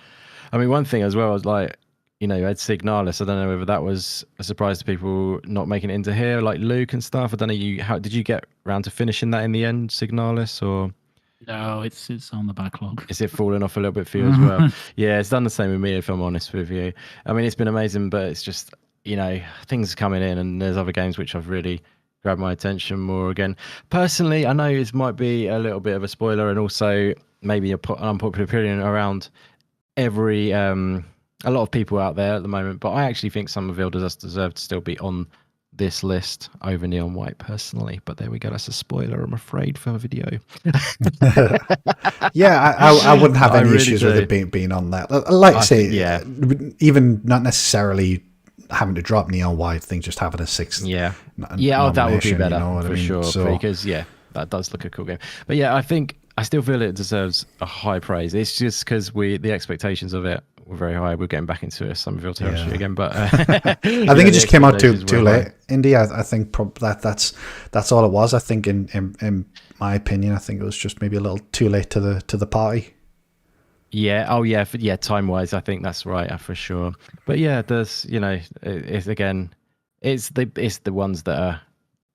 I mean, one thing as well was like, you had Signalis. I don't know whether that was a surprise to people not making it into here, like Luke and stuff. I don't know. How did you get around to finishing that in the end, Signalis, or No, it's on the backlog. is it falling off a little bit for you as well? Yeah, it's done the same with me, if I'm honest with you. I mean, it's been amazing, but it's just, things coming in, and there's other games which have really grabbed my attention more again. Personally, I know it might be a little bit of a spoiler, and also maybe an unpopular opinion around every a lot of people out there at the moment, but I actually think Somerville does deserve to still be on this list over Neon White personally. But there we go, that's a spoiler, I'm afraid, for the video. yeah, I wouldn't have I any really issues with do. it being on that. Like I say, yeah. Even not necessarily having to drop Neon White, I think just having a sixth. Yeah, that would be nomination, better, you know what for I mean? sure. So, Because that does look a cool game. But yeah, I still feel it deserves a high praise. It's just because the expectations of it were very high. We're getting back into a Somerville territory again, but I think it just came out too late. Indy, I think that's all it was. I think in my opinion, I think it was just maybe a little too late to the party. Yeah. Oh, yeah. Time wise, I think that's right, for sure. But yeah, there's it's again, it's the ones that are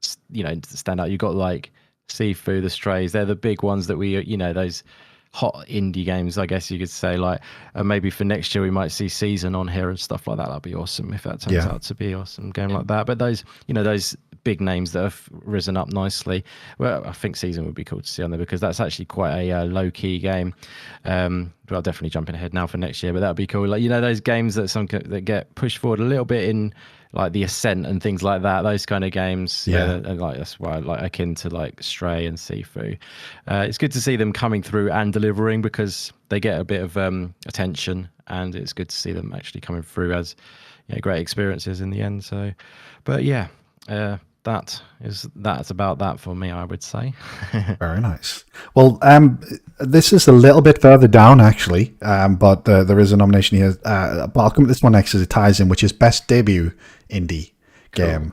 stand out. You got like Sifu, the Strays. They're the big ones that we those hot indie games, I guess you could say. Like maybe for next year we might see Season on here and stuff like that. That'd be awesome if that turns out to be an awesome game like that. But those those big names that have risen up nicely, well, I think Season would be cool to see on there because that's actually quite a low key game. But I'll definitely jumping ahead now for next year, but that'd be cool. Like those games that get pushed forward a little bit in like the Ascent and things like that, those kind of games. And like that's why I like akin to like Stray and Sifu. It's good to see them coming through and delivering because they get a bit of attention, and it's good to see them actually coming through as great experiences in the end. So, but yeah, that's about that for me, I would say. Very nice. Well, this is a little bit further down, actually, but there is a nomination here. But I'll come to this one next as it ties in, which is Best Debut Indie Game.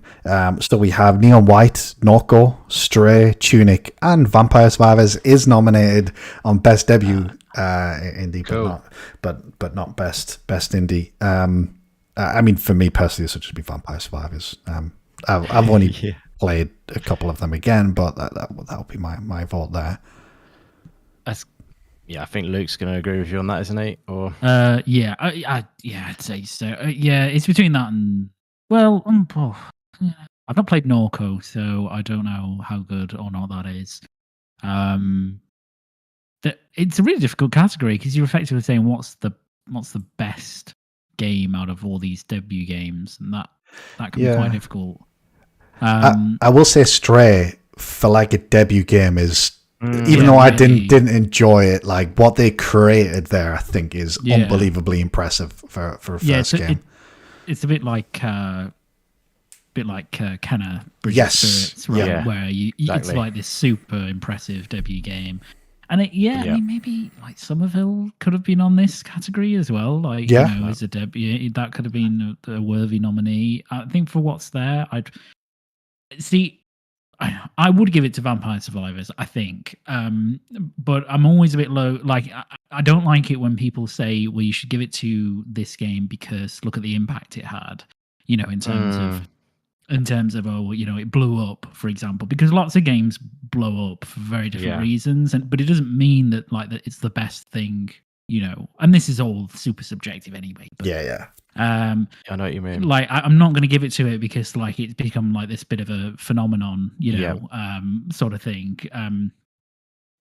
So we have Neon White, Norco, Stray, Tunic, and Vampire Survivors is nominated on Best Debut Indie, Cool. but not Best Indie. I mean, for me personally, this would just be Vampire Survivors. I've only played a couple of them again, but that would be my vote there. I think Luke's going to agree with you on that, isn't he? Or yeah, I'd say so. Yeah, it's between that and I've not played Norco, so I don't know how good or not that is. It's a really difficult category because you're effectively saying what's the best game out of all these debut games, and that can be quite difficult. I will say Stray for like a debut game is, even though I didn't enjoy it, like what they created there, I think is unbelievably impressive for a first game. It's a bit like Kenna Bridge Yes. Spirits, right? Where it's like this super impressive debut game. And I mean, maybe like Somerville could have been on this category as well. Like, as a debut, that could have been a worthy nominee. I think for what's there, I would give it to Vampire Survivors, I think. But I'm always a bit low. Like, I don't like it when people say, well, you should give it to this game because look at the impact it had, in terms of, it blew up, for example, because lots of games blow up for very different reasons. But it doesn't mean that that it's the best thing, and this is all super subjective anyway. But, I know what you mean. Like, I'm not going to give it to it because it's become like this bit of a phenomenon, sort of thing.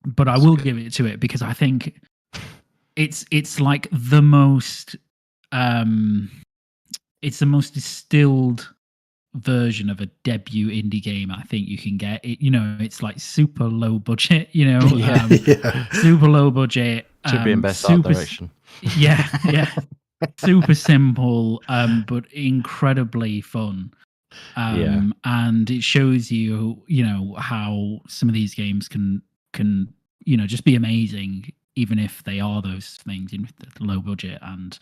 But I will give it to it because I think it's like the most it's the most distilled version of a debut indie game I think you can get. It's like super low budget, super low budget. Should be in best art direction. Yeah. Super simple, but incredibly fun. And it shows you, how some of these games can just be amazing, even if they are those things in low budget, and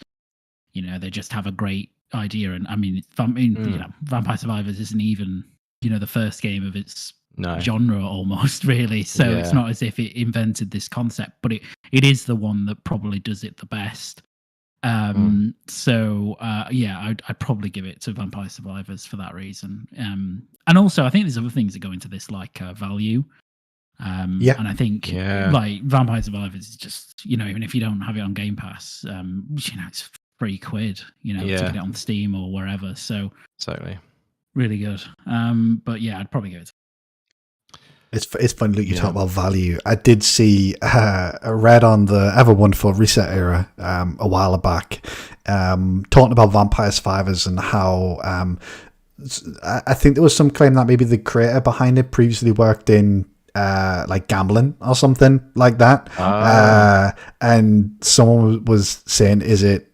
they just have a great idea. And I mean, Vampire Survivors isn't even the first game of its genre almost, really. So it's not as if it invented this concept, but it is the one that probably does it the best. I'd probably give it to Vampire Survivors for that reason. And also I think there's other things that go into this, like value. And I think like Vampire Survivors is just, even if you don't have it on Game Pass, it's £3, to get it on Steam or wherever. So exactly, really good. But I'd probably give it. It's funny, Luke, you talk about value. I did see a read on the Ever Wonderful Reset era a while back, talking about Vampire Survivors and how I think there was some claim that maybe the creator behind it previously worked in like gambling or something like that. And someone was saying, is it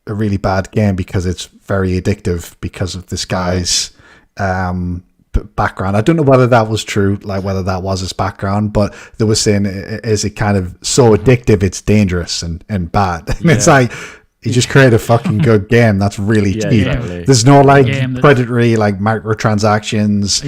a really bad game because it's very addictive because of this guy's background? I don't know whether that was true, like whether that was his background, but they were saying, is it kind of so addictive it's dangerous and bad? And it's like, you just create a fucking good game that's really cheap. Exactly. There's no like predatory like microtransactions,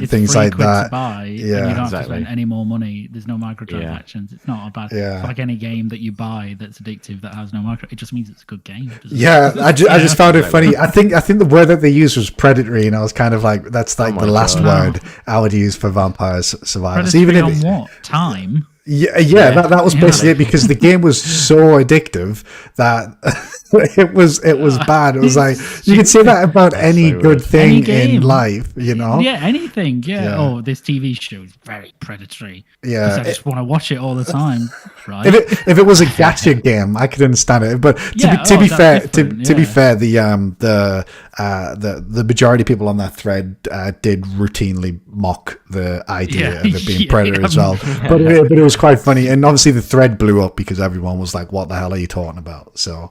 things like that. And you don't have to spend any more money. There's no microtransactions. It's not a bad. It's like any game that you buy that's addictive that has no micro. It just means it's a good game. I just found it funny. I think the word that they used was predatory, and I was kind of like, that's like the last word I would use for Vampire Survivors. Predatory even on what time? That was basically it, because the game was so addictive that it was bad. It was like, you could say that about any good thing in life, Yeah, anything. Yeah. Oh, this TV show is very predatory. Yeah, I just want to watch it all the time. Right. If it was a gacha game, I could understand it. But to be fair, the majority of people on that thread did routinely mock the idea of it being predator as well. But it was was quite funny, and obviously the thread blew up because everyone was like, "What the hell are you talking about?" So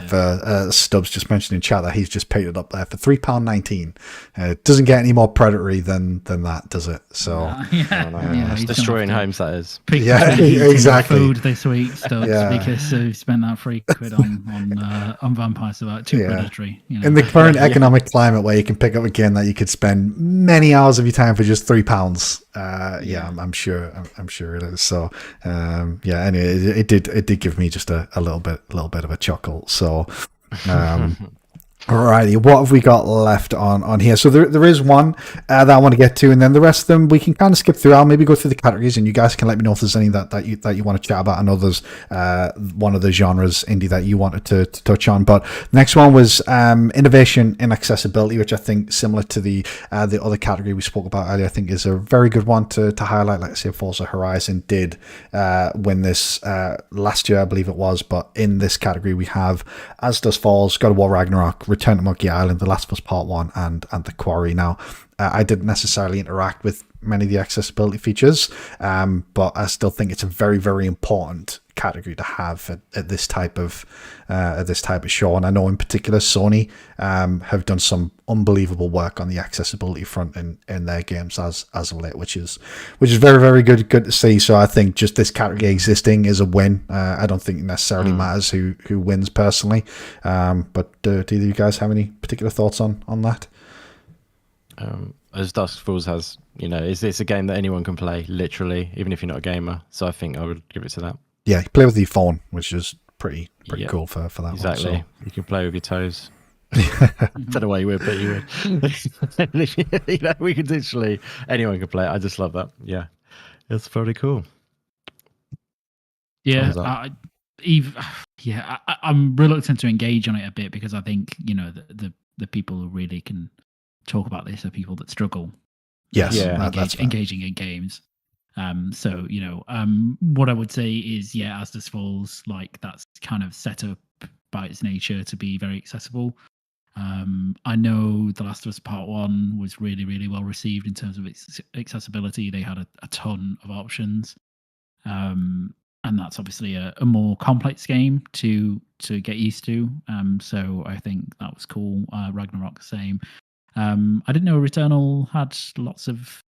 for Stubbs just mentioned in chat that he's just paid it up there for £3.19. It doesn't get any more predatory than that, does it? So it's destroying homes. That is. Exactly. Food this week, Stubbs, because he spent that £3 on Vampire Survivor. Too predatory. You know? In the current economic climate, where you can pick up a game that you could spend many hours of your time for just £3. I'm sure it is. So anyway, it did give me just a little bit of a chuckle. So alrighty, what have we got left on here? So there is one that I want to get to, and then the rest of them we can kind of skip through. I'll maybe go through the categories, and you guys can let me know if there's any that you want to chat about. I know there's one of the genres indie that you wanted to touch on, but the next one was innovation in accessibility, which I think, similar to the other category we spoke about earlier, I think is a very good one to highlight. Like I say, Forza Horizon did win this last year, I believe it was, but in this category we have As Dusk Falls, God of War Ragnarok, Return to Monkey Island, The Last of Us Part 1, and The Quarry. Now, I didn't necessarily interact with many of the accessibility features, but I still think it's a very, very important category to have at this type of show. And I know in particular Sony have done some unbelievable work on the accessibility front in their games as of late, which is very, very good to see. So I think just this category existing is a win. I don't think it necessarily matters who wins personally, but do either of you guys have any particular thoughts on that? As Dusk Falls has, is this a game that anyone can play, literally, even if you're not a gamer? So I think I would give it to that. Yeah, you play with your phone, which is pretty cool for that one. Exactly. So. You can play with your toes. Don't know why you would, but you would. We could literally, anyone can play it. I just love that. Yeah, it's pretty cool. Yeah, I'm reluctant to engage on it a bit because I think the people who really can talk about this are people that struggle. Yes, engaging in games. What I would say is, As Dusk Falls, like that's kind of set up by its nature to be very accessible. I know The Last of Us Part 1 was really, really well received in terms of its accessibility. They had a ton of options. And that's obviously a more complex game to get used to. So I think that was cool. Ragnarok, same. I didn't know Returnal had lots of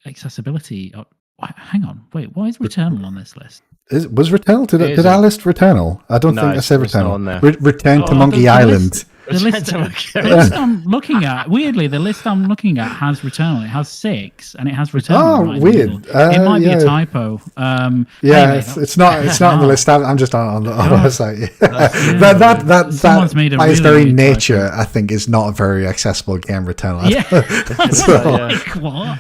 accessibility. Hang on, wait, why is Returnal on this list? Was Returnal? Did I list Returnal? I don't think I said Returnal. Return to Monkey Island. The list I'm looking at, weirdly, the list I'm looking at has Returnal. It has 6, and it has Returnal. Oh, weird. It might be a typo. Anyway, it's not on the list. I'm just on the website. Someone's made a by its really very nature, typo. I think, is not a very accessible game. Returnal. Yeah. What?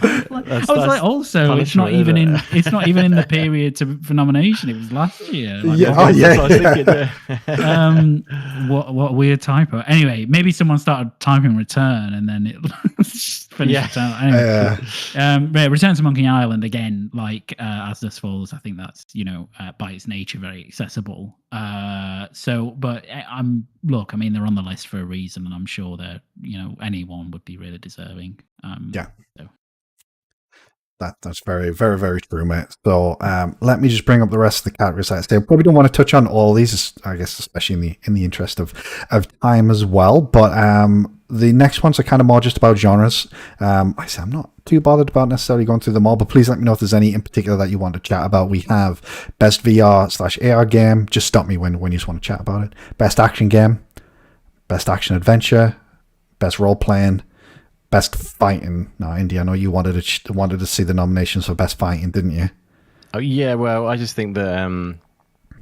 I was like, also, it's not even in the period for nomination. It was last year. What a weird typo. Anyway, maybe someone started typing return and then it finished. Anyway, Return to Monkey Island again, like As Dusk Falls. I think that's by its nature very accessible. They're on the list for a reason, and I'm sure that anyone would be really deserving. That's very, very, very true, mate. So let me just bring up the rest of the categories. I probably don't want to touch on all these, I guess, especially in the interest of time as well. But the next ones are kind of more just about genres. I'm not too bothered about necessarily going through them all, but please let me know if there's any in particular that you want to chat about. We have Best VR/AR game. Just stop me when you just want to chat about it. Best Action Game, Best Action Adventure, Best Role Playing, Best Fighting. Now, Indy, I know you wanted to see the nominations for Best Fighting, didn't you? Oh yeah, well, I just think that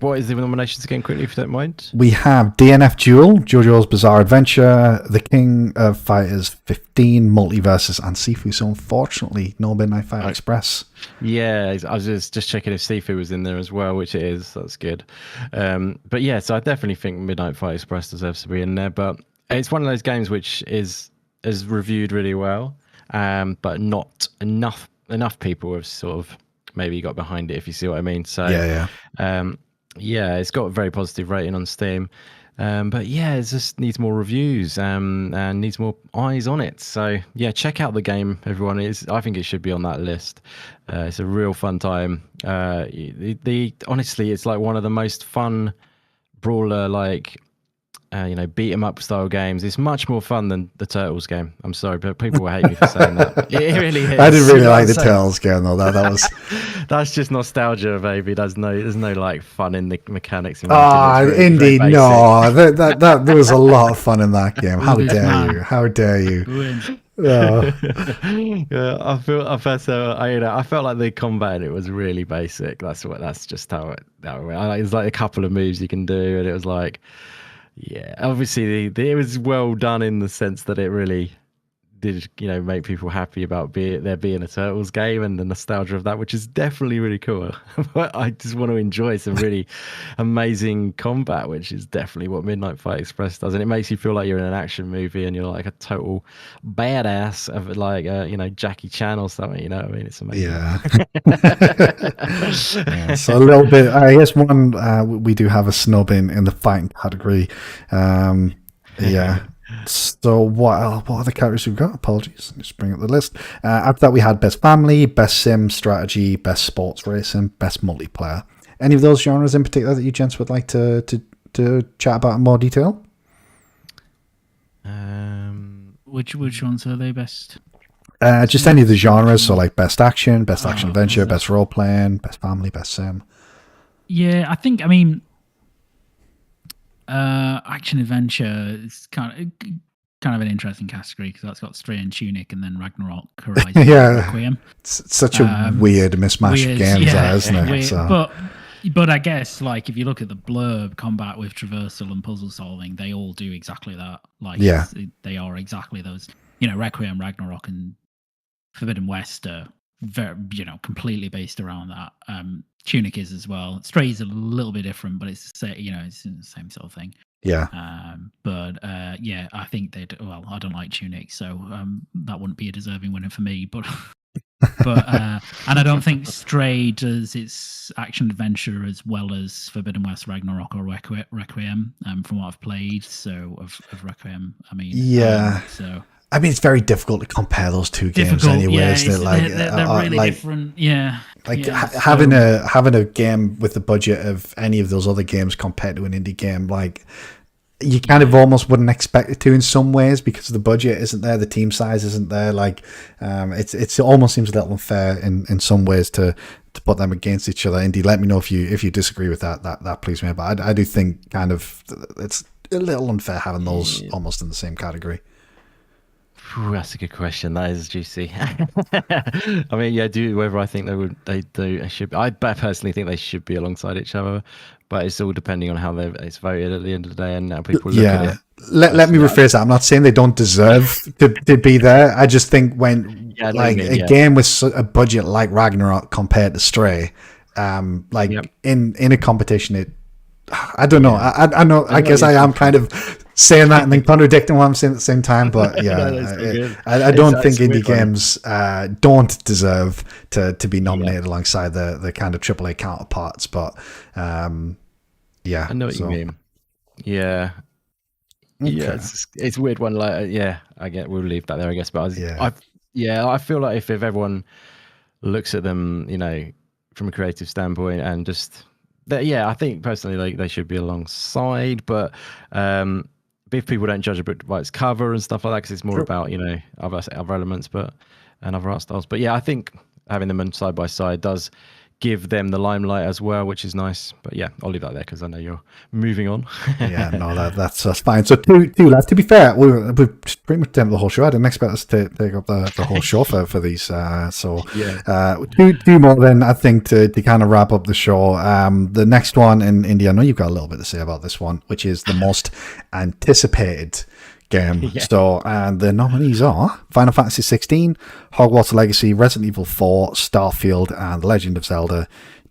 what is the nominations again, quickly, if you don't mind? We have DNF Duel, JoJo's Bizarre Adventure, The King of Fighters 15, Multiverses, and Sifu. So unfortunately, no Midnight Fighter Express. Yeah, I was just checking if Sifu was in there as well, which it is. That's good. But yeah, so I definitely think Midnight Fighter Express deserves to be in there. But it's one of those games which is reviewed really well, but not enough people have sort of maybe got behind it, if you see what I mean. So yeah, it's got a very positive rating on Steam. But yeah, it just needs more reviews and needs more eyes on it. So yeah, check out the game, everyone. I think it should be on that list. It's a real fun time. Honestly, it's like one of the most fun brawler beat 'em up style games. It's much more fun than the Turtles game. I'm sorry, but people will hate me for saying that. It really is. I didn't really like the Turtles game though. That was that's just nostalgia, baby. There's no like fun in the mechanics. Indeed, no. That there was a lot of fun in that game. How dare you? How dare you? Oh. Yeah, I felt like the combat in it was really basic. That's just how it went. It's like a couple of moves you can do, and it was like. Yeah, obviously it was well done in the sense that it really did, make people happy about there being a Turtles game and the nostalgia of that, which is definitely really cool. But I just want to enjoy some really amazing combat, which is definitely what Midnight Fight Express does, and it makes you feel like you're in an action movie and you're like a total badass of like Jackie Chan or something. You know what I mean? It's amazing. Yeah. Yeah, so a little bit. I guess one we do have a snub in the fighting category. Yeah. So what other categories we've got? Apologies, just bring up the list. After that, we had best family, best sim strategy, best sports racing, best multiplayer. Any of those genres in particular that you gents would like to chat about in more detail? Which ones are they best? Just any of the genres. So like best action adventure, best role playing, best family, best sim. Yeah, I mean. Action adventure is kind of an interesting category because that's got Stray and Tunic and then Ragnarok, Horizon, yeah, Requiem. It's such a weird mismatch of games, isn't it? Weird. So. But I guess like if you look at the blurb, combat with traversal and puzzle solving, they all do exactly that. Like they are exactly those. Requiem, Ragnarok, and Forbidden West are very completely based around that. Tunic is as well. Stray is a little bit different, but it's it's the same sort of thing. Yeah. But I think they'd. Well, I don't like Tunic, so that wouldn't be a deserving winner for me. But and I don't think Stray does its action adventure as well as Forbidden West, Ragnarok, or Requiem. From what I've played, so of Requiem, I mean, I mean, it's very difficult to compare those two games anyway, isn't it? Like, they're really different. Yeah. Having a game with the budget of any of those other games compared to an indie game, like you kind of almost wouldn't expect it to in some ways because the budget isn't there, the team size isn't there. Like, it almost seems a little unfair in some ways to put them against each other. Indeed, let me know if you disagree with that. That please me. But I do think kind of it's a little unfair having those almost in the same category. Ooh, that's a good question. That is juicy. I mean, whether I think they should. I personally think they should be alongside each other, but it's all depending on how it's voted at the end of the day and how people look at it. Let me rephrase that. I'm not saying they don't deserve to be there. I just think when a game with a budget like Ragnarok compared to Stray, in a competition, I don't know. I know. I guess I am kind of saying that and then contradicting what I'm saying at the same time. But I don't think indie games don't deserve to be nominated alongside the kind of AAA counterparts. But I know what you mean. Yeah. Okay. Yeah, it's a weird one. Like, I get. We'll leave that there, I guess. But I feel like if everyone looks at them, from a creative standpoint and just. I think personally they should be alongside, but if people don't judge a book by its cover and stuff like that, because it's more about other elements, and other art styles. But I think having them side by side does give them the limelight as well, which is nice. But I'll leave that there because I know you're moving on. That's fine. So two lads. To be fair, we've pretty much done the whole show. I didn't expect us to take up the whole show for these. Two more then, I think, to kind of wrap up the show. The next one in India, I know you've got a little bit to say about this one, which is the most anticipated game. So the nominees are Final Fantasy 16, Hogwarts Legacy, Resident Evil 4, Starfield, and The Legend of Zelda: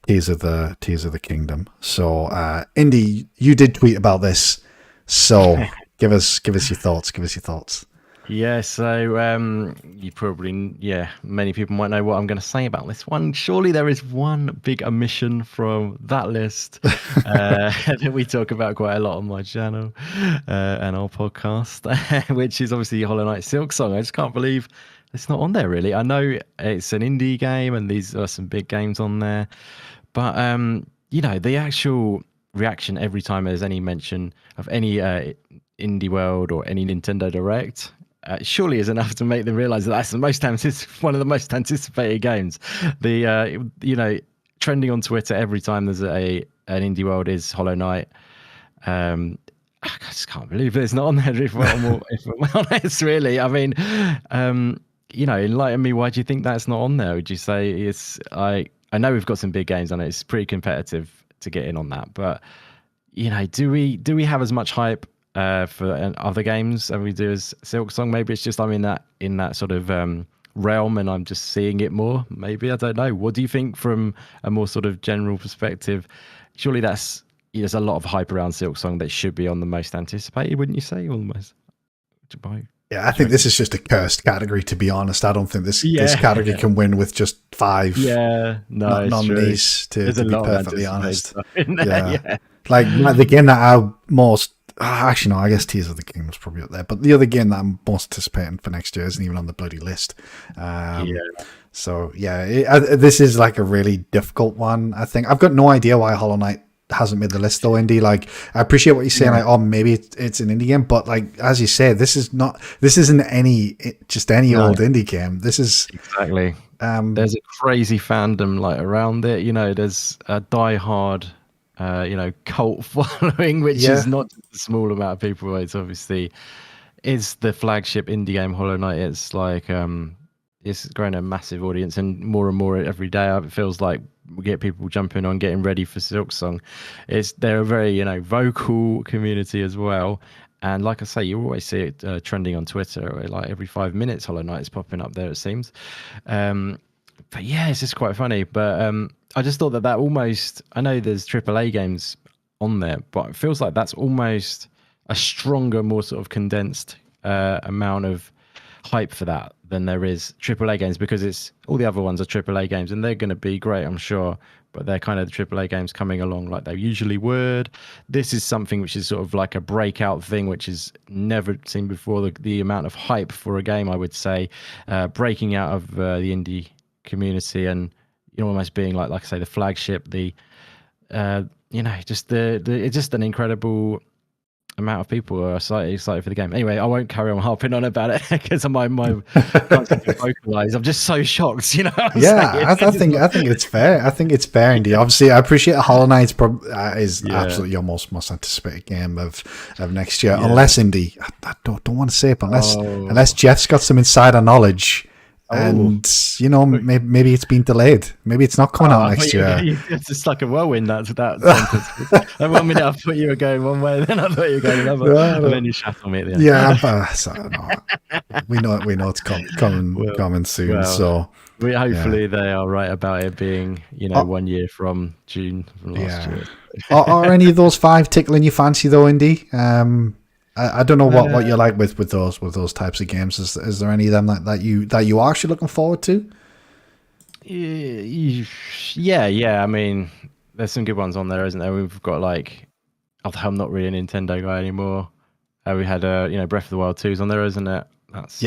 Tears of the Kingdom. So Indy, you did tweet about this, so give us your thoughts. Yeah, so you probably, many people might know what I'm going to say about this one. Surely there is one big omission from that list that we talk about quite a lot on my channel and our podcast, which is obviously Hollow Knight Silk Song. I just can't believe it's not on there, really. I know it's an indie game and these are some big games on there, but the actual reaction every time there's any mention of any indie world or any Nintendo Direct surely is enough to make them realize that that's one of the most anticipated games. The trending on Twitter every time there's an indie world is Hollow Knight. I just can't believe it's not on there. If I'm honest, really, I mean, enlighten me. Why do you think that's not on there? Would you say it's? I know we've got some big games on it. It's pretty competitive to get in on that, but do we have as much hype for other games as we do as Silk Song? Maybe it's just I'm in that sort of realm and I'm just seeing it more. Maybe, I don't know. What do you think from a more sort of general perspective? Surely there's a lot of hype around Silk Song that should be on the most anticipated, wouldn't you say? Almost. Yeah, I think this is just a cursed category, to be honest. I don't think this category can win with just 5 nominees, to be perfectly honest. Yeah. Like the game that I most... actually, no, I guess Tears of the Kingdom was probably up there. But the other game that I'm most anticipating for next year isn't even on the bloody list. So, this is like a really difficult one, I think. I've got no idea why Hollow Knight hasn't made the list though, Indy. Like, I appreciate what you're saying, like, oh, maybe it's an indie game, but like as you said, this isn't any old indie game. This is exactly there's a crazy fandom like around it. There's a die-hard cult following, which is not just a small amount of people. It's obviously is the flagship indie game Hollow Knight. It's like it's growing a massive audience, and more every day it feels like we get people jumping on, getting ready for Silk Song. They're a very vocal community as well, and like I say, you always see it trending on Twitter. Like every 5 minutes, Hollow Knight is popping up there, it seems. But yeah, it's just quite funny. But I just thought that almost, I know there's AAA games on there, but it feels like that's almost a stronger, more sort of condensed amount of hype for that than there is AAA games, because it's all the other ones are AAA games and they're going to be great, I'm sure, but they're kind of the AAA games coming along like they usually would. This is something which is sort of like a breakout thing, which is never seen before. The amount of hype for a game, I would say, breaking out of the indie community and almost being like I say, the flagship, just it's just an incredible amount of people are excited for the game. Anyway, I won't carry on harping on about it because my can't vocalize. I'm just so shocked, I think it's fair. I think it's fair, indeed. Obviously, I appreciate Hollow Knight is absolutely your most anticipated game of next year, unless Indy. I don't want to say it, but unless Jeff's got some insider knowledge. And maybe it's been delayed. Maybe it's not coming out next year. It's just like a whirlwind. That sentence. And 1 minute I thought you were going one way, then I thought you were going another, and then you shat on me at the end. Yeah, we know it's coming soon. So hopefully they are right about it being 1 year from June from last year. Are any of those 5 tickling your fancy though, Indy? I don't know what you like with those types of games. Is there any of them that you are actually looking forward to? Yeah. I mean, there's some good ones on there, isn't there? We've got although I'm not really a Nintendo guy anymore. We had Breath of the Wild 2's on there, isn't it? That's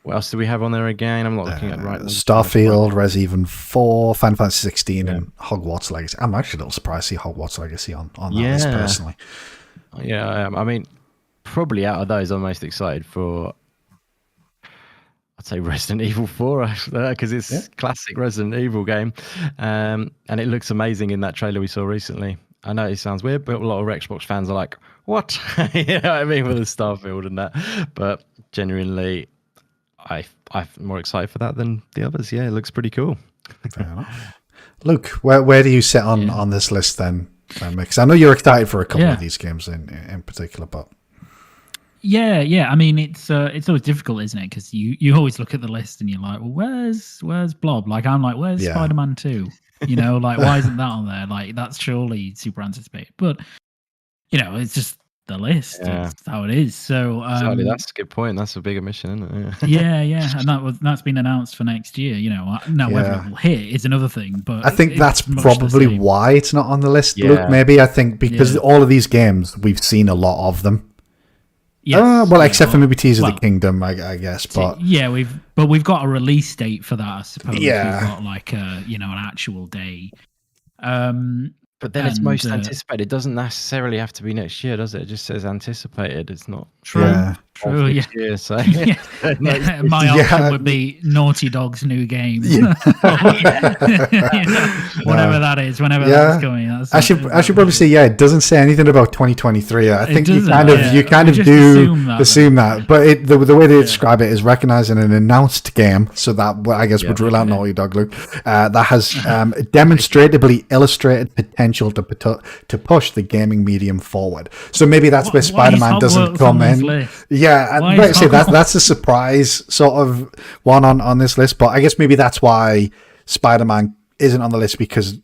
what else do we have on there again? I'm not looking at right now. Starfield, Resident Evil 4, Final Fantasy 16, and Hogwarts Legacy. I'm actually a little surprised to see Hogwarts Legacy on that list personally. Yeah, I mean, probably out of those, I'm most excited for, I'd say Resident Evil 4, because it's classic Resident Evil game, and it looks amazing in that trailer we saw recently. I know it sounds weird, but a lot of Xbox fans are like, what? You know what I mean, with the Starfield and that. But genuinely, I'm more excited for that than the others. Yeah, it looks pretty cool. Fair enough. Luke, where do you sit on this list then? Because I know you're excited for a couple of these games in particular, but I mean, it's always difficult, isn't it? Because you always look at the list and you're like, well, where's Blob? Like, I'm like, where's Spider-Man 2? Like, why isn't that on there? Like, that's surely super anticipated. But it's just the list. Yeah. That's how it is. So Exactly, that's a good point. That's a bigger mission, isn't it? yeah, and that's been announced for next year. Now whether Yeah. it will hit is another thing. But I think it's that's much the probably same. why it's not on the list, Yeah. Luke. Maybe I think because Yeah. all of these games, we've seen a lot of them. Yes, Well, yeah, except for maybe Tears of well, the Kingdom, I guess. But yeah, we've got a release date for that. I suppose Yeah. we've got like an actual day. But then it's And, most anticipated. It doesn't necessarily have to be next year, does it? It just says anticipated. It's not True, Yeah. true, of yeah. this year. So Yeah, my Yeah. option would be Naughty Dog's new game. Yeah. Whatever that is, whenever Yeah. that's coming. I should probably say, it doesn't say anything about 2023. I think you doesn't, kind of yeah. you kind We of just do assume that, that, but the way they describe it is recognizing an announced game, so that I guess would rule out Naughty Dog, Luke. That has demonstrably illustrated potential to push the gaming medium forward. So maybe that's where Spider-Man doesn't come in. Yeah, Why like I is say, Hogwarts- that's a surprise sort of one on this list, but I guess maybe that's why Spider-Man isn't on the list, because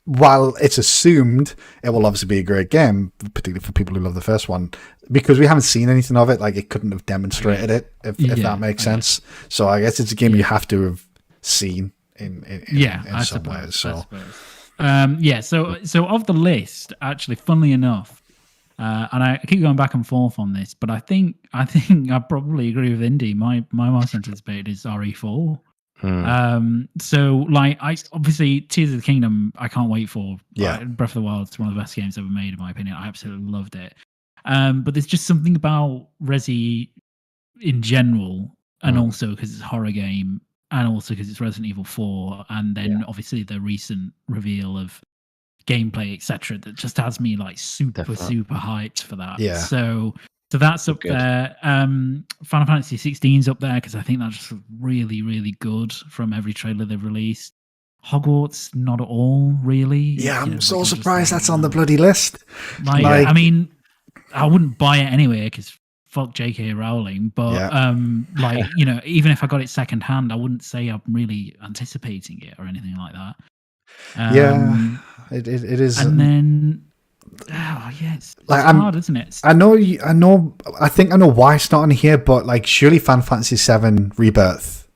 while it's assumed it will obviously be a great game, particularly for people who love the first one, because we haven't seen anything of it, like it couldn't have demonstrated it, if that makes sense. So I guess it's a game you have to have seen in I some suppose. ways. So So of the list, actually, funnily enough, and I keep going back and forth on this, but I think I probably agree with Indy. My most anticipated is RE4. So like I obviously Tears of the Kingdom I can't wait for. Yeah. Breath of the Wild is one of the best games ever made in my opinion. I absolutely loved it. But there's just something about Resi in general, and also because it's a horror game, and also because it's Resident Evil 4, and then obviously the recent reveal of gameplay, etc., that just has me like super hyped for that. Yeah. So that's up there. Final Fantasy 16's up there because I think that's just really, really good from every trailer they've released. Hogwarts, not at all, really. yeah, I'm so like, surprised just that's on the bloody list. like, Like- I mean, I wouldn't buy it anyway because fuck J.K. Rowling. But like even if I got it second hand, I wouldn't say I'm really anticipating it or anything like that. It is. And then, it's hard, isn't it? I think I know why it's not on here, but like surely Final Fantasy VII Rebirth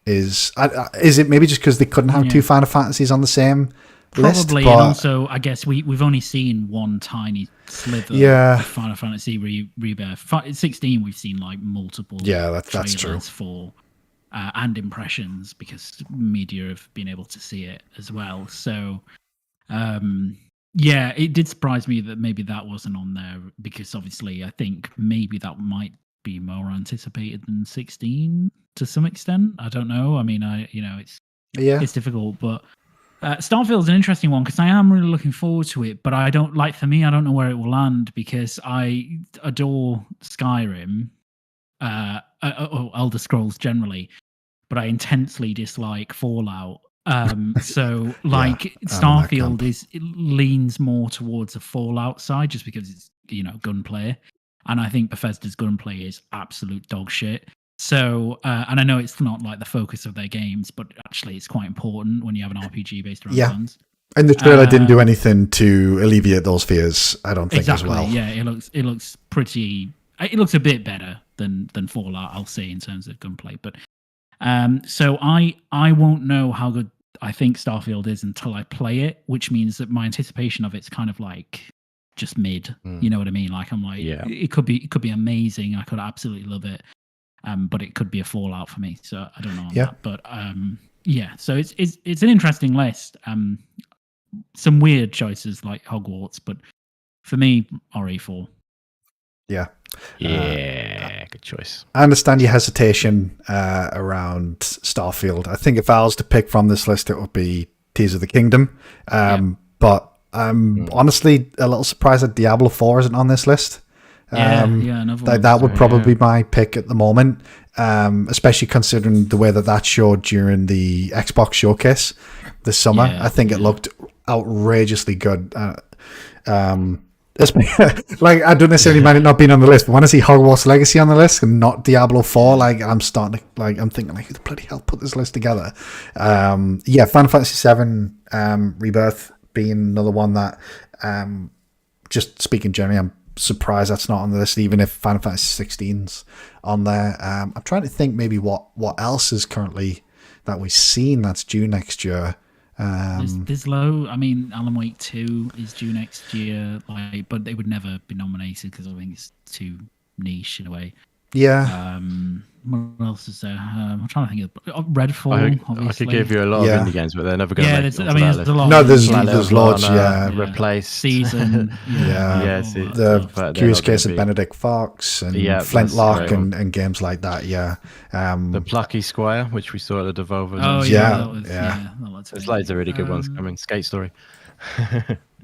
is it maybe just because they couldn't have two Final Fantasies on the same list? Probably, and also I guess we've only seen one tiny sliver of Final Fantasy Rebirth. 16 we've seen like multiple that's true for and impressions because media have been able to see it as well. So it did surprise me that maybe that wasn't on there because obviously I think maybe that might be more anticipated than 16 to some extent. I don't know. I mean, it's difficult, but Starfield's an interesting one because I am really looking forward to it, but I don't know where it will land because I adore Skyrim, or Elder Scrolls generally, but I intensely dislike Fallout. So Starfield it leans more towards the Fallout side just because it's gunplay, and I think Bethesda's gunplay is absolute dog shit. So and I know it's not like the focus of their games, but actually it's quite important when you have an RPG based around guns. And the trailer didn't do anything to alleviate those fears, I don't think, as well. Yeah, it looks pretty. It looks a bit better than Fallout, I'll say, in terms of gunplay. But so I won't know how good I think Starfield is until I play it, which means that my anticipation of it's kind of like just mid. You know what I mean? Like I'm like, it could be amazing. I could absolutely love it. But it could be a Fallout for me. So I don't know on that. But so it's an interesting list. Some weird choices like Hogwarts, but for me, RE4. Yeah. Good choice. I understand your hesitation around Starfield. I think if I was to pick from this list, it would be Tears of the Kingdom. But I'm honestly a little surprised that Diablo 4 isn't on this list. That would probably be my pick at the moment, especially considering the way that showed during the Xbox showcase this summer. I think it looked outrageously good. Like I don't necessarily mind it not being on the list, but when I see Hogwarts Legacy on the list and not Diablo 4, like I'm starting to I'm thinking like who the bloody hell put this list together? Final Fantasy VII Rebirth being another one that just speaking generally, I'm surprised that's not on the list, even if Final Fantasy 16's on there. I'm trying to think maybe what else is currently that we've seen that's due next year. There's low. I mean, Alan Wake 2 is due next year, but they would never be nominated because I think it's too niche in a way. Yeah. What else is there? I'm trying to think of Redfall. I could give you a lot of indie games, but they're never going to make it onto that list. A lot. No, there's loads. Yeah. Replace Season. The Curious Case of Benedict Fox and Flintlock and games like that. Yeah. The Plucky Squire, which we saw at the Devolver. Oh yeah. There's loads of really good ones coming. Skate Story.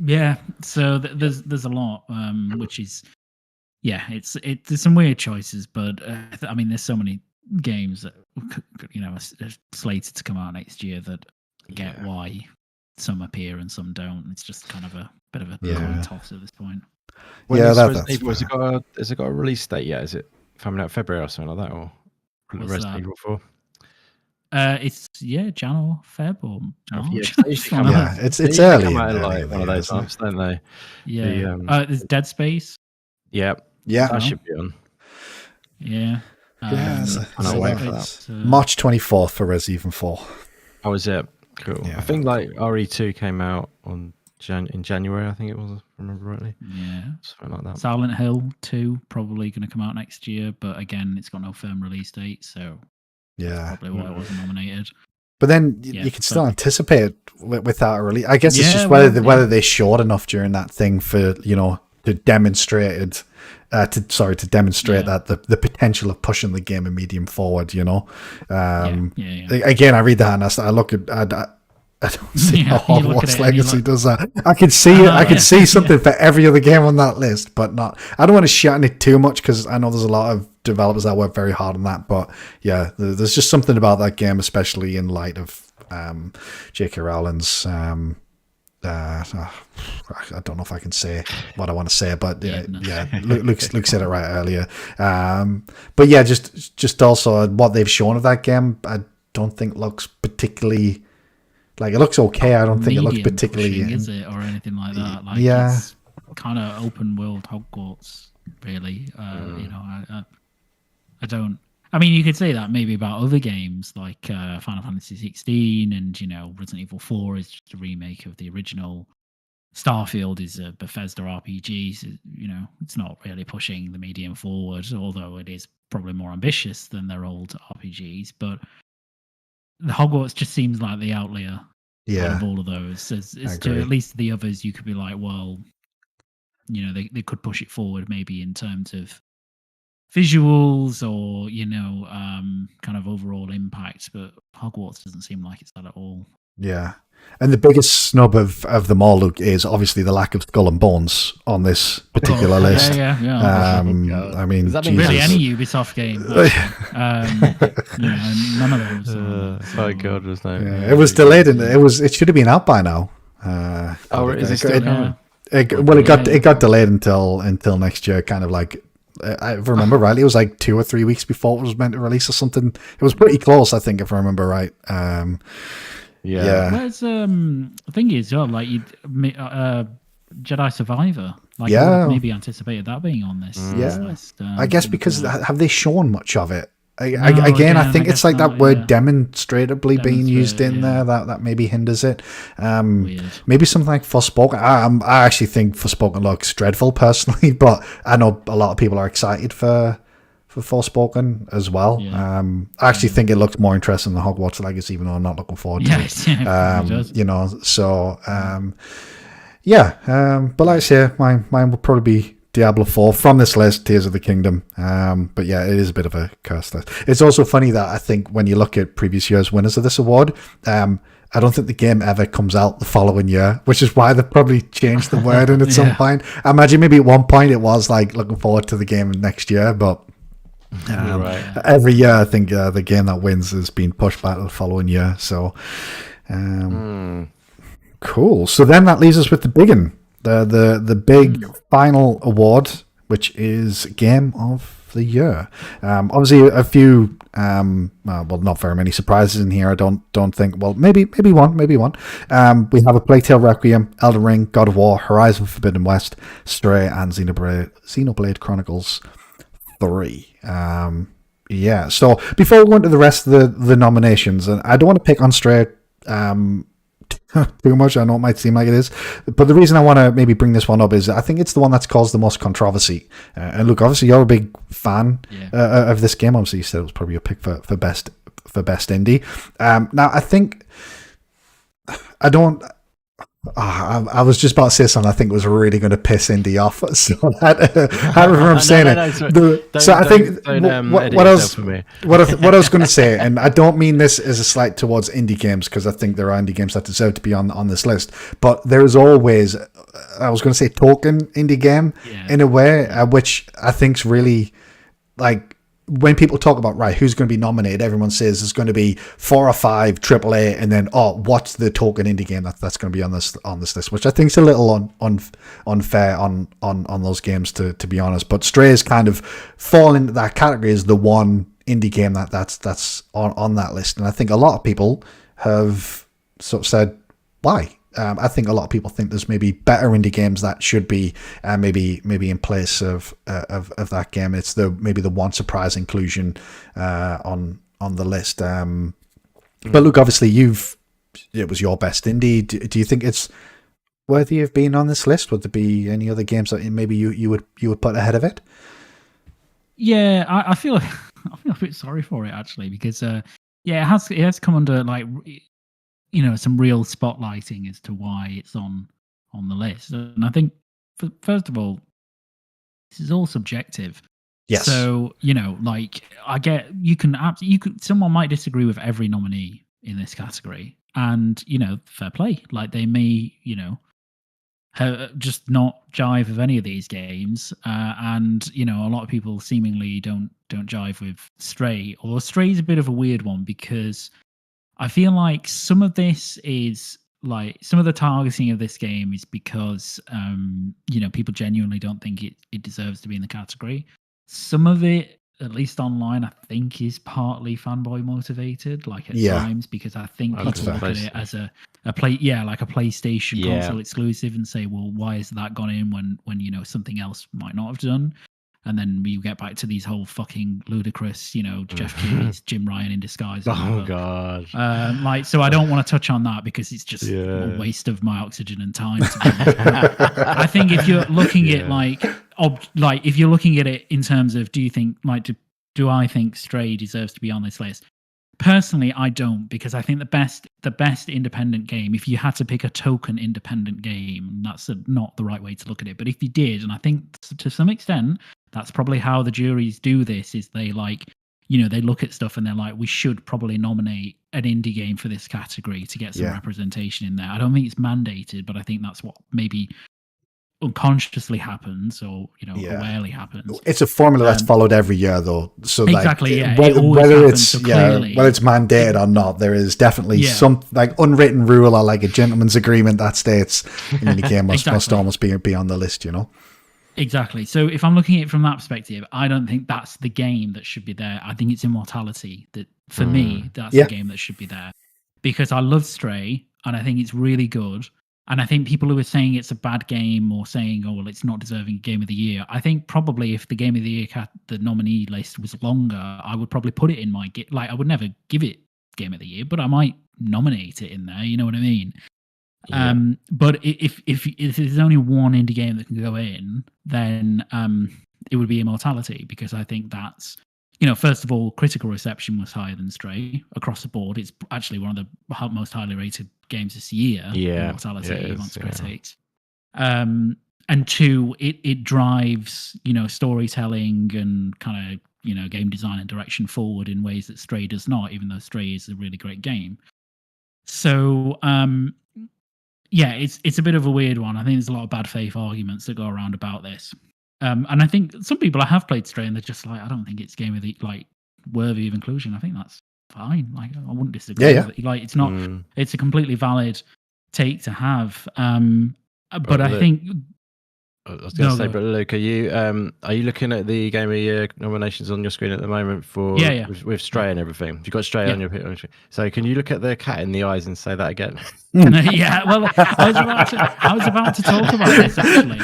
Yeah. So there's a lot, which is. Yeah, there's some weird choices, but I mean, there's so many games that are slated to come out next year that I get why some appear and some don't. It's just kind of a bit of a coin toss at this point. Has it got a release date yet? Is it coming out February or something like that, or Resident Evil 4? It's Jan or Feb or March. It's early. Come out like one of those months, don't they? Yeah. There's Dead Space. Yeah. That should be on. Yeah. I'll wait for that. March 24th for Resident Evil 4. Oh, is it? Cool. Yeah. I think RE2 came out in January, I think it was, if I remember rightly. Yeah. Something like that. Silent Hill 2 probably going to come out next year, but again, it's got no firm release date, so that's probably why it wasn't nominated. But then you can still anticipate without a release. I guess it's just whether they showed enough during that thing for, to demonstrate it. To demonstrate that the potential of pushing the game and medium forward, Again, I read that and I look at I don't see how Hogwarts Legacy does that. I could see it. I could see something for every other game on that list, but not. I don't want to shit on it too much because I know there's a lot of developers that work very hard on that. But yeah, there's just something about that game, especially in light of J.K. Rowling's. I don't know if I can say what I want to say, but Luke said it right earlier. But yeah, just also what they've shown of that game, I don't think looks particularly it looks okay. I don't think it looks particularly pushing, is it, or anything like that. It's kind of open world Hogwarts, really. I don't. I mean, you could say that maybe about other games like Final Fantasy 16 and, Resident Evil 4 is just a remake of the original. Starfield is a Bethesda RPG. So, it's not really pushing the medium forward, although it is probably more ambitious than their old RPGs. But the Hogwarts just seems like the outlier out of all of those. As to at least the others, you could be like, well, they could push it forward maybe in terms of visuals or kind of overall impact, but Hogwarts doesn't seem like it's that at all. Yeah, and the biggest snub of them all, Luke, is obviously the lack of Skull and Bones on this particular list. Yeah. I mean, is that really any Ubisoft game? None of those. My God, was no. It was delayed, and it should have been out by now. Is it still coming? It got delayed until next year, kind of like. I remember rightly, it was like 2 or 3 weeks before it was meant to release or something. It was pretty close, I think, if I remember right. Where's the thing is, Jedi Survivor. Maybe anticipated that being on this list. I guess because have they shown much of it? I think it's like that word demonstratably being used in there that maybe hinders it. Maybe something like Forspoken. I actually think Forspoken looks dreadful personally, but I know a lot of people are excited for Forspoken as well. I actually think it looks more interesting than Hogwarts Legacy, even though I'm not looking forward to it. But like I say, mine will probably be Diablo 4 from this list, Tears of the Kingdom. But yeah, it is a bit of a cursed list. It's also funny that I think when you look at previous year's winners of this award, I don't think the game ever comes out the following year, which is why they've probably changed the wording at some point. I imagine maybe at one point it was like looking forward to the game next year, but every year I think the game that wins has been pushed back to the following year. So cool. So then that leaves us with the big one. The big final award, which is Game of the Year. Obviously, a few Well, not very many surprises in here. I don't think. Well, maybe one. We have a Plague Tale Requiem, Elden Ring, God of War, Horizon Forbidden West, Stray, and Xenoblade Chronicles 3. Yeah. So before we go into the rest of the nominations, and I don't want to pick on Stray too much. I know it might seem like it is, but the reason I want to maybe bring this one up is I think it's the one that's caused the most controversy. And look, obviously you're a big fan of this game. Obviously you said it was probably your pick for best indie. Now I think I was just about to say something I think was really going to piss Indy off. So I remember I'm saying it. So I think what I was going to say, and I don't mean this as a slight towards indie games because I think there are indie games that deserve to be on this list, but there is always, I was going to say, token indie game in a way, which I think's really like. When people talk about who's going to be nominated, everyone says there's going to be 4 or 5 AAA, and then what's the token indie game that's going to be on this list, which I think is a little unfair on those games to be honest. But Stray has kind of fall into that category as the one indie game that's on that list, and I think a lot of people have sort of said why. I think a lot of people think there's maybe better indie games that should be maybe in place of that game. It's maybe the one surprise inclusion on the list. But look, obviously it was your best indie. Do you think it's worthy of being on this list? Would there be any other games that maybe you would put ahead of it? Yeah, I feel a bit sorry for it actually because it has come under like. Some real spotlighting as to why it's on the list. And I think, first of all, this is all subjective. Yes. So, I get, someone might disagree with every nominee in this category. And, fair play. Like, they may, just not jive with any of these games. And, a lot of people seemingly don't jive with Stray. Although Stray is a bit of a weird one because I feel like some of this is like some of the targeting of this game is because people genuinely don't think it deserves to be in the category. Some of it, at least online, I think is partly fanboy motivated, like at times, because I think people look at it as a PlayStation console exclusive and say, well, why has that gone in when something else might not have done? And then we get back to these whole fucking ludicrous, Jeff Keighley's Jim Ryan in disguise. Oh god! So I don't want to touch on that because it's just a waste of my oxygen and time. To be honest. I think if you're looking at if you're looking at it in terms of, do you think do I think Stray deserves to be on this list? Personally, I don't, because I think the best independent game, if you had to pick a token independent game, that's not the right way to look at it. But if you did, and I think to some extent, that's probably how the juries do this, is they they look at stuff and they're like, we should probably nominate an indie game for this category to get some representation in there. I don't think it's mandated, but I think that's what maybe unconsciously happens or awarely happens. It's a formula that's followed every year though, so exactly, whether it's mandated or not, there is definitely some like unwritten rule or like a gentleman's agreement that states an indie game must almost be on the list. Exactly. So if I'm looking at it from that perspective, I don't think that's the game that should be there. I think it's Immortality that, for me, that's the game that should be there, because I love Stray and I think it's really good. And I think people who are saying it's a bad game or saying, oh, well, it's not deserving Game of the Year, I think probably if the Game of the Year, the nominee list was longer, I would probably put it in my... I would never give it Game of the Year, but I might nominate it in there, you know what I mean? Yeah. But if there's only one indie game that can go in, then it would be Immortality, because I think that's... first of all, critical reception was higher than Stray across the board. It's actually one of the most highly rated games this year. Immortality amongst critics. And two, it drives storytelling and kind of game design and direction forward in ways that Stray does not, even though Stray is a really great game. So it's a bit of a weird one. I think there's a lot of bad faith arguments that go around about this. And I think some people have played Stray and they're just like, I don't think it's game of the worthy of inclusion. I think that's fine. Like, I wouldn't disagree with it. Like, it's not. It's a completely valid take to have. But I think I was going to say, go. but Luke, are you looking at the Game of the Year nominations on your screen at the moment for Yeah. with Stray and everything? You've got Stray on your screen. So can you look at the cat in the eyes and say that again? Yeah, well, I was about to talk about this actually,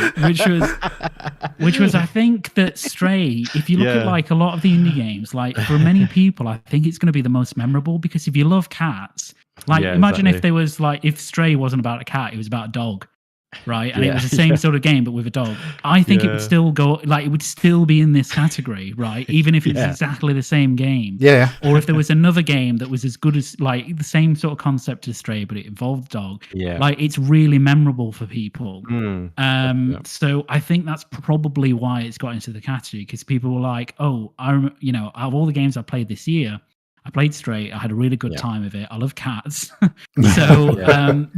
which was I think that Stray, if you look at like a lot of the indie games, like for many people, I think it's going to be the most memorable because if you love cats, like imagine if there was like if Stray wasn't about a cat, it was about a dog. Right, and it was the same sort of game but with a dog. I think it would still go like it would still be in this category, right? Even if it's exactly the same game. Yeah. Or if there was another game that was as good as like the same sort of concept as Stray, but it involved dog. Yeah. Like it's really memorable for people. Mm. So I think that's probably why it's got into the category because people were like, oh, out of all the games I played this year, I played Stray. I had a really good time of it. I love cats, so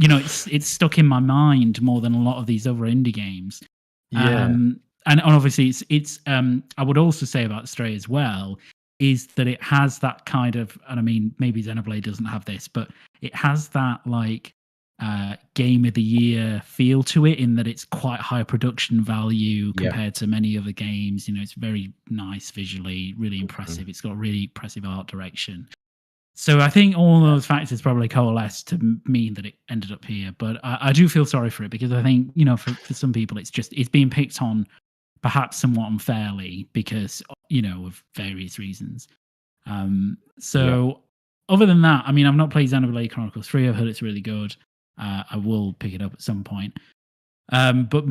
it's stuck in my mind more than a lot of these other indie games. And obviously, it's. I would also say about Stray as well is that it has that kind of, and I mean, maybe Xenoblade doesn't have this, but it has that like game of the year feel to it in that it's quite high production value compared to many other games. It's very nice visually, really impressive. It's got really impressive art direction. So I think all those factors probably coalesce to mean that it ended up here. But I do feel sorry for it because I think, for some people, it's being picked on perhaps somewhat unfairly because, of various reasons. Other than that, I mean, I've not played Xenoblade Chronicles 3. I've heard it's really good. I will pick it up at some point. But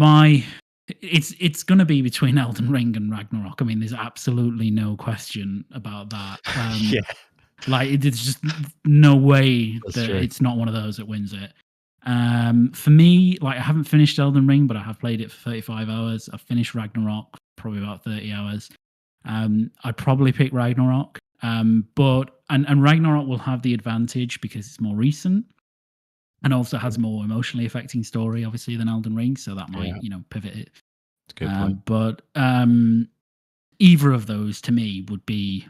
it's going to be between Elden Ring and Ragnarok. I mean, there's absolutely no question about that. Like, there's just no way it's not one of those that wins it. For me, like, I haven't finished Elden Ring, but I have played it for 35 hours. I've finished Ragnarok, probably about 30 hours. I'd probably pick Ragnarok. But Ragnarok will have the advantage because it's more recent. And also has a more emotionally affecting story, obviously, than Elden Ring, so that might, pivot it. That's a good point. But either of those, to me, would be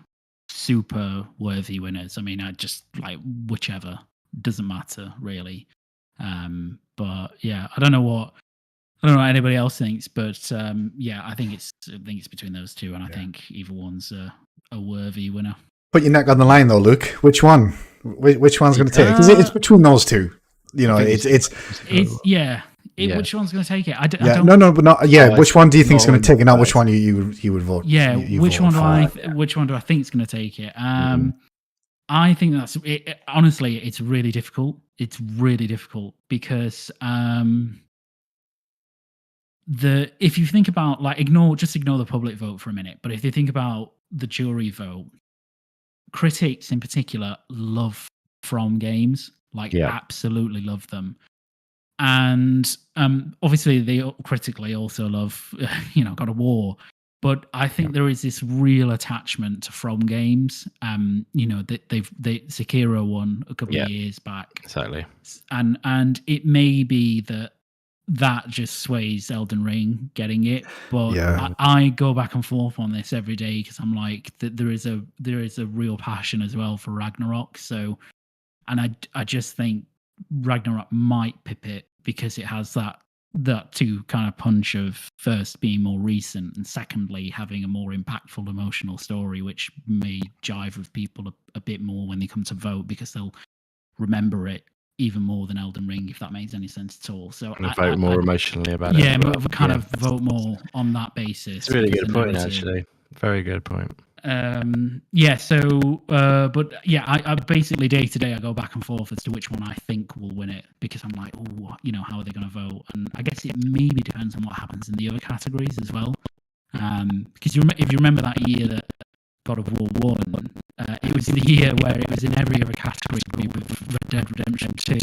super worthy winners. I mean, I just like whichever, doesn't matter really. But yeah, I don't know what anybody else thinks, but I think it's between those two, and I think either one's a worthy winner. Put your neck on the line, though, Luke. Which one? Which one's going to take? It's between those two. Which one's going to take it? I don't. No, but not. Yeah, which one do you think is going to take it? Not which one you would vote. Yeah, which one do I think is going to take it? I think that's it. Honestly, it's really difficult. It's really difficult because if you think about like ignore the public vote for a minute, but if you think about the jury vote, critics in particular love From games. Absolutely love them. And obviously they critically also love, God of War. But I think there is this real attachment to From games. Sekiro won a couple of years back. Exactly. And it may be that just sways Elden Ring getting it. But I go back and forth on this every day because I'm like, there is a real passion as well for Ragnarok. So, and I just think Ragnarok might pip it because it has that two kind of punch of first being more recent and secondly having a more impactful emotional story, which may jive with people a bit more when they come to vote because they'll remember it even more than Elden Ring, if that makes any sense at all. So I vote more emotionally about it. Yeah, kind of vote more on that basis. It's a really good point, actually. Very good point. I basically day to day I go back and forth as to which one I think will win it because I'm like, how are they going to vote? And I guess it maybe depends on what happens in the other categories as well. Because if you remember that year that God of War won, it was the year where it was in every other category with Red Dead Redemption 2.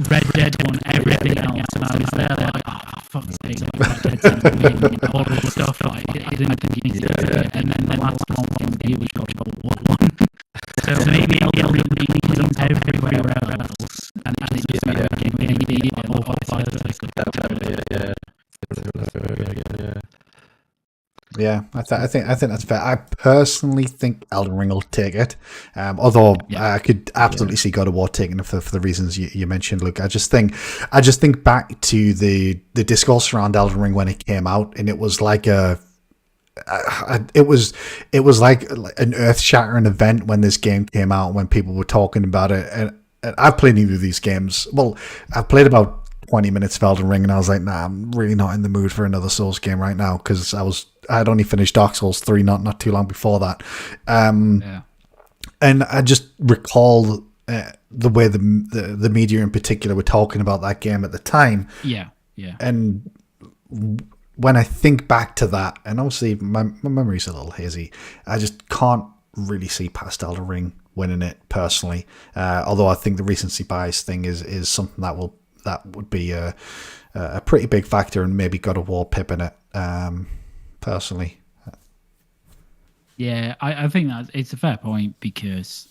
Red Dead won everything else, and I was there like, oh, fuck's sake, Red Dead's going to win, all of the stuff. Like, I didn't think it needed to do it. And then the last one in the year was God of War 1. So maybe Elden Ring wins everywhere else, and it's just maybe all vice versa. Yeah. Yeah, I think that's fair. I personally think Elden Ring will take it, although I could absolutely see God of War taking it for the reasons you mentioned, Luke. I just think back to the discourse around Elden Ring when it came out, and it was like it was like an earth shattering event when this game came out, when people were talking about it. And I've played neither of these games. Well, I've played about 20 minutes of Elden Ring, and I was like, nah, I'm really not in the mood for another Souls game right now, because I had only finished Dark Souls 3 not too long before that. And I just recall the way the media in particular were talking about that game at the time. Yeah. And when I think back to that, and obviously my memory's a little hazy, I just can't really see past Elden Ring winning it personally. Although I think the recency bias thing is something that would be a pretty big factor, and maybe God of War pipping it personally. Yeah, I think that it's a fair point, because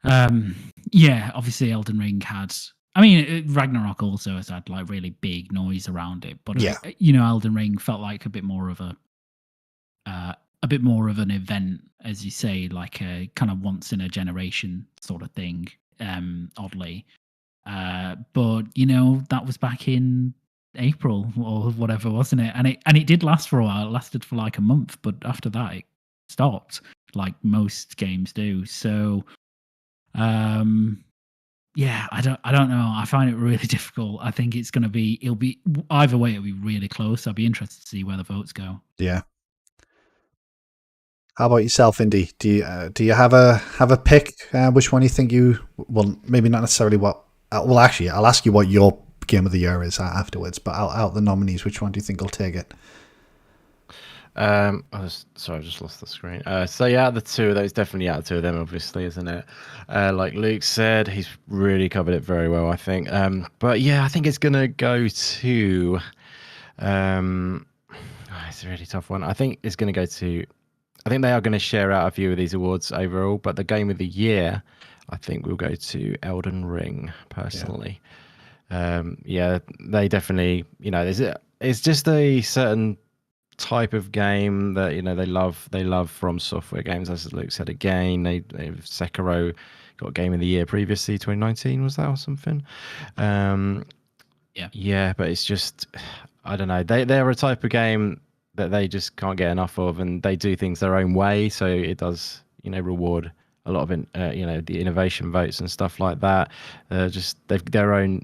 obviously Elden Ring had, I mean, Ragnarok also has had like really big noise around it, but Elden Ring felt like a bit more of an event, as you say, like a kind of once in a generation sort of thing, oddly. But that was back in April or whatever, wasn't it? And it did last for a while. It lasted for like a month, but after that it stopped, like most games do. So I don't know. I find it really difficult. I think it'll be either way, it'll be really close. I'll be interested to see where the votes go. Yeah. How about yourself, Indy? Do you have a pick? Which one you think well, maybe not necessarily what. Well, actually, I'll ask you what your game of the year is afterwards. But out the nominees, which one do you think will take it? I just lost the screen. So yeah, the two of those, definitely out of two of them, obviously, isn't it? Like Luke said, he's really covered it very well, I think. But yeah, I think it's gonna go to. It's a really tough one. I think it's gonna go to. I think they are going to share out a few of these awards overall, but the game of the year, I think, will go to Elden Ring personally. They definitely, it's just a certain type of game that they love from software games. As Luke said again, they Sekiro got game of the year previously, 2019 was that or something. But it's just, I don't know, they're a type of game that they just can't get enough of, and they do things their own way, so it does reward a lot of the innovation votes and stuff like that. They're their own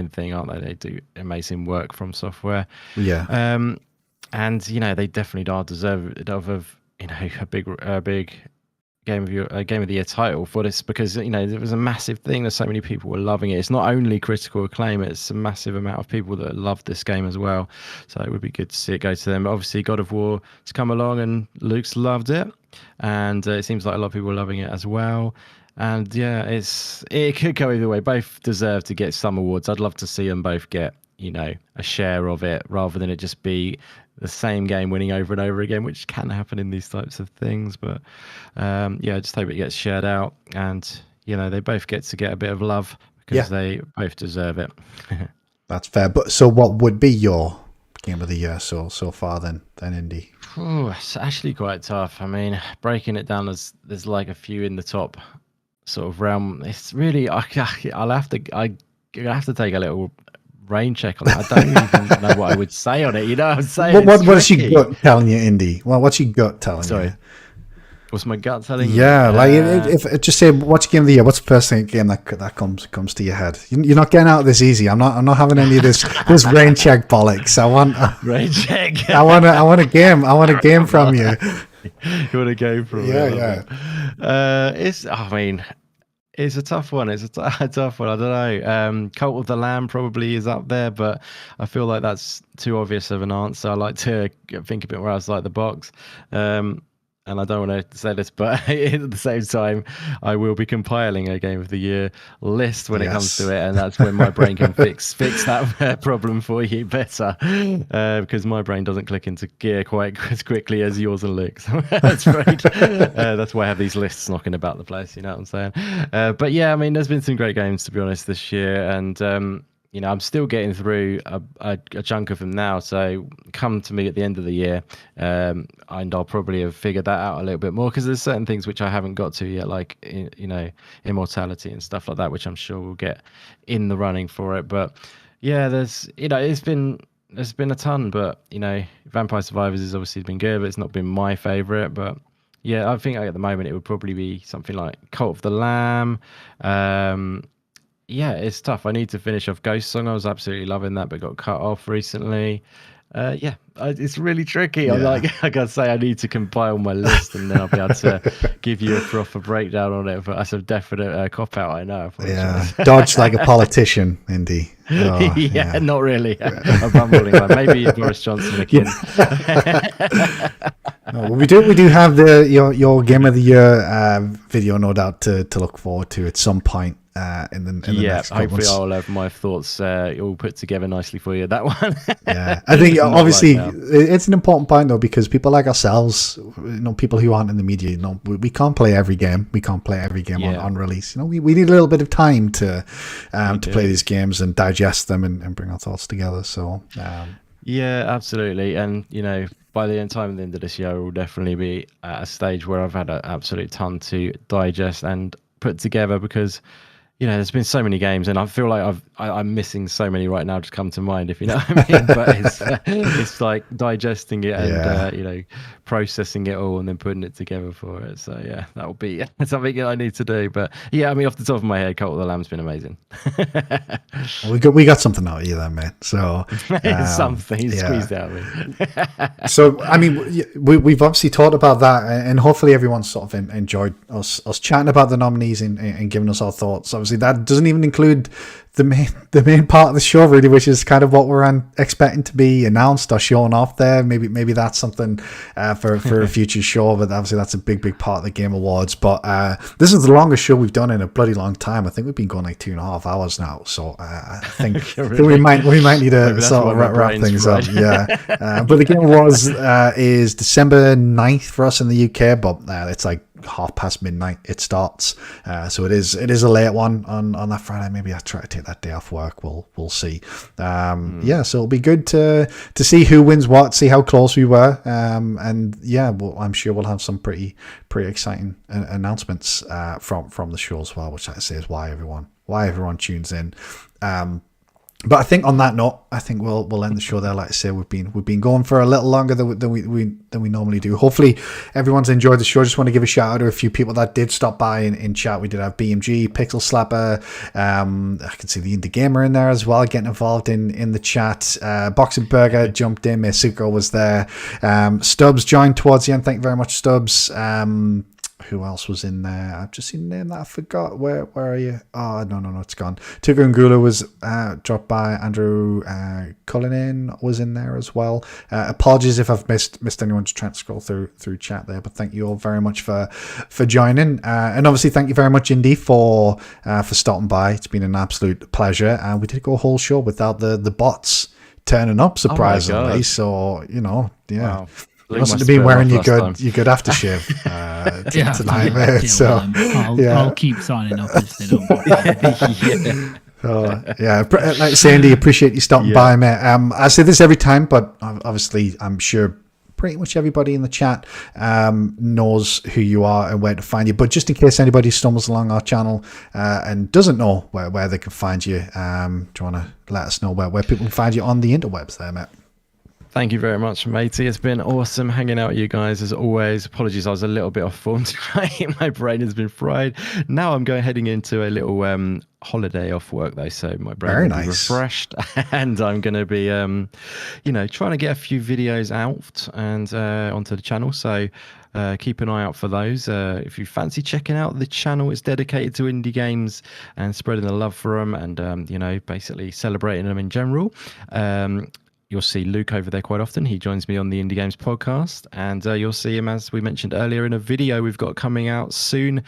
thing, aren't they? They do amazing work from software. And they definitely are deserved of a big game of the year title for this, because it was a massive thing. There's so many people were loving it. It's not only critical acclaim, it's a massive amount of people that love this game as well, so it would be good to see it go to them. But obviously God of War has come along and Luke's loved it, and it seems like a lot of people are loving it as well. And it could go either way. Both deserve to get some awards. I'd love to see them both get a share of it, rather than it just be the same game winning over and over again, which can happen in these types of things. But I just hope it gets shared out, and they both get a bit of love, because they both deserve it. That's fair. But so what would be your game of the year so far then Indy? It's actually quite tough. I mean, breaking it down, there's like a few in the top sort of realm. It's really, I'll have to take a little rain check on that. I don't even know what I would say on it. I'm saying what's your gut telling you, Indy? Well, what's your gut telling you? What's my gut telling you? Yeah, like if just say what's your game of the year? What's the first game that comes to your head? You're not getting out of this easy. I'm not having any of this rain check bollocks. I want rain check. I want a game. I want a game from you. You want a game from me? Yeah. It's a tough one. It's a tough one. I don't know. Cult of the Lamb probably is up there, but I feel like that's too obvious of an answer. I like to think a bit more outside the box. And I don't want to say this, but at the same time, I will be compiling a Game of the Year list when it comes to it, and that's when my brain can fix that problem for you better, because my brain doesn't click into gear quite as quickly as yours and Luke's. That's right. That's why I have these lists knocking about the place. You know what I'm saying? But yeah, I mean, there's been some great games, to be honest, this year, and I'm still getting through a chunk of them now. So come to me at the end of the year, and I'll probably have figured that out a little bit more, because there's certain things which I haven't got to yet, like immortality and stuff like that, which I'm sure we'll get in the running for it. But yeah, there's been a ton, but Vampire Survivors has obviously been good, but it's not been my favorite. But yeah, I think at the moment it would probably be something like Cult of the Lamb. Yeah, it's tough. I need to finish off Ghost Song. I was absolutely loving that, but got cut off recently. It's really tricky. I'm like, I gotta say, I need to compile my list, and then I'll be able to give you a proper breakdown on it. But that's a definite cop out. I know. Dodge like a politician, Indy. Oh, not really. I'm bumbling. Maybe Boris Johnson again. We do have your Game of the Year video, no doubt, to look forward to at some point. In the next couple hopefully I'll have my thoughts all put together nicely for you. That one. I think obviously it's an important point though, because people like ourselves, people who aren't in the media, we can't play every game. We can't play every game on release. We need a little bit of time to play these games and digest them and bring our thoughts together. So yeah, absolutely. And by the end of this year, we'll definitely be at a stage where I've had an absolute ton to digest and put together, because there's been so many games, and I feel like I'm missing so many right now, just come to mind, if you know what I mean. But it's like digesting it and processing it all and then putting it together for it. So yeah, that will be something that I need to do. But yeah, I mean, off the top of my head, Cult of the Lamb's been amazing. we got something out of you then, mate. So something squeezed out of me. So I mean, we've obviously talked about that, and hopefully everyone's sort of enjoyed us chatting about the nominees and giving us our thoughts. Obviously, that doesn't even include the main part of the show, really, which is kind of what we're expecting to be announced or shown off there. Maybe that's something for a future show, but obviously that's a big part of the Game Awards. But this is the longest show we've done in a bloody long time. I think we've been going like 2.5 hours now, so I think we might need to sort of wrap things up. But the Game Awards is December 9th for us in the UK, but it's like midnight it starts, so it is a late one on that Friday. Maybe I try to take that day off work. We'll see. So it'll be good to see who wins what, see how close we were, and I'm sure we'll have some pretty exciting announcements from the show as well, which I say is why everyone tunes in. But I think on that note, I think we'll end the show there. Like I say, we've been going for a little longer than we normally do. Hopefully, everyone's enjoyed the show. Just want to give a shout out to a few people that did stop by in chat. We did have BMG, Pixel Slapper. I can see the Indie Gamer in there as well, getting involved in the chat. Boxing Burger jumped in. Mesuko was there. Stubbs joined towards the end. Thank you very much, Stubbs. Who else was in there? I've just seen a name that I forgot. Where are you? Oh, no, it's gone. Tuka Ngula was dropped by. Andrew Cullinan was in there as well. Apologies if I've missed anyone, just trying to scroll through chat there. But thank you all very much for joining. And obviously, thank you very much, Indy, for stopping by. It's been an absolute pleasure. And we did go a whole show without the bots turning up, surprisingly. So, Wow. You mustn't have been wearing your good aftershave tonight, mate. So I'll keep signing up if they don't. Like Sandy, appreciate you stopping by, mate. I say this every time, but obviously I'm sure pretty much everybody in the chat knows who you are and where to find you. But just in case anybody stumbles along our channel and doesn't know where they can find you, do you want to let us know where people can find you on the interwebs there, mate? Thank you very much, matey. It's been awesome hanging out with you guys as always. Apologies, I was a little bit off form tonight. My brain has been fried. Now I'm heading into a little holiday off work though, so my brain will be refreshed, and I'm going to be, trying to get a few videos out and onto the channel. So keep an eye out for those. If you fancy checking out the channel, it's dedicated to indie games and spreading the love for them, and basically celebrating them in general. You'll see Luke over there quite often. He joins me on the Indie Games podcast, and you'll see him, as we mentioned earlier, in a video we've got coming out soon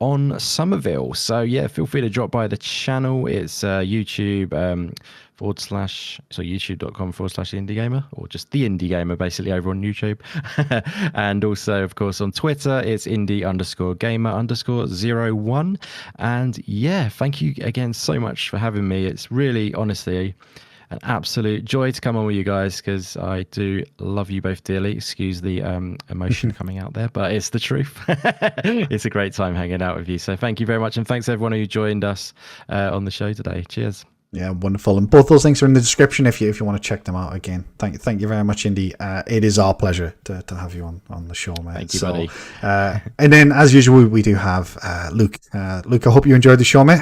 on Somerville. So yeah, feel free to drop by the channel. It's YouTube youtube.com/indie gamer, or just the indie gamer basically over on YouTube. And also, of course, on Twitter, it's indie_gamer_01. And yeah, thank you again so much for having me. It's really, honestly, an absolute joy to come on with you guys, because I do love you both dearly. Excuse the emotion coming out there, but it's the truth. It's a great time hanging out with you. So thank you very much. And thanks everyone who joined us on the show today. Cheers. Yeah, wonderful. And both those links are in the description if you want to check them out again. Thank you very much, Indy. It is our pleasure to have you on the show, mate. Thank you, buddy. And then, as usual, we do have Luke. Luke, I hope you enjoyed the show, mate.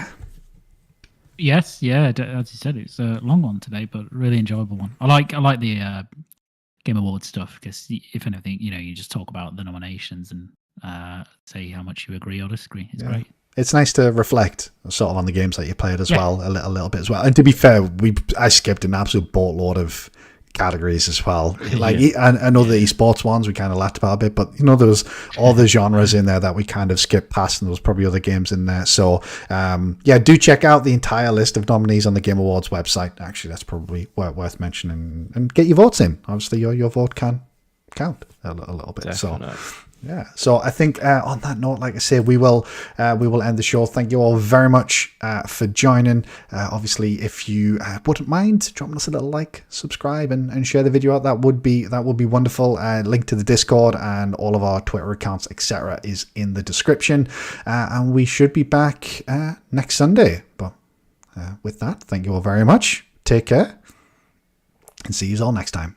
Yes, yeah. As you said, it's a long one today, but really enjoyable one. I like the Game Awards stuff, because if anything, you just talk about the nominations and say how much you agree or disagree. It's great. It's nice to reflect sort of on the games that you played as well, a little bit as well. And to be fair, I skipped an absolute boatload of categories as well. I know the esports ones we kind of laughed about a bit, but there was all the genres in there that we kind of skipped past, and there was probably other games in there. So do check out the entire list of nominees on the Game Awards website. Actually, that's probably worth mentioning, and get your votes in. Obviously, your vote can count a little bit. Definitely. So so I think on that note, like I say, we will end the show. Thank you all very much for joining. Obviously, if you wouldn't mind dropping us a little like, subscribe, and share the video out, that would be wonderful. Link to the Discord and all of our Twitter accounts, etc., is in the description. And we should be back next Sunday. But with that, thank you all very much. Take care, and see you all next time.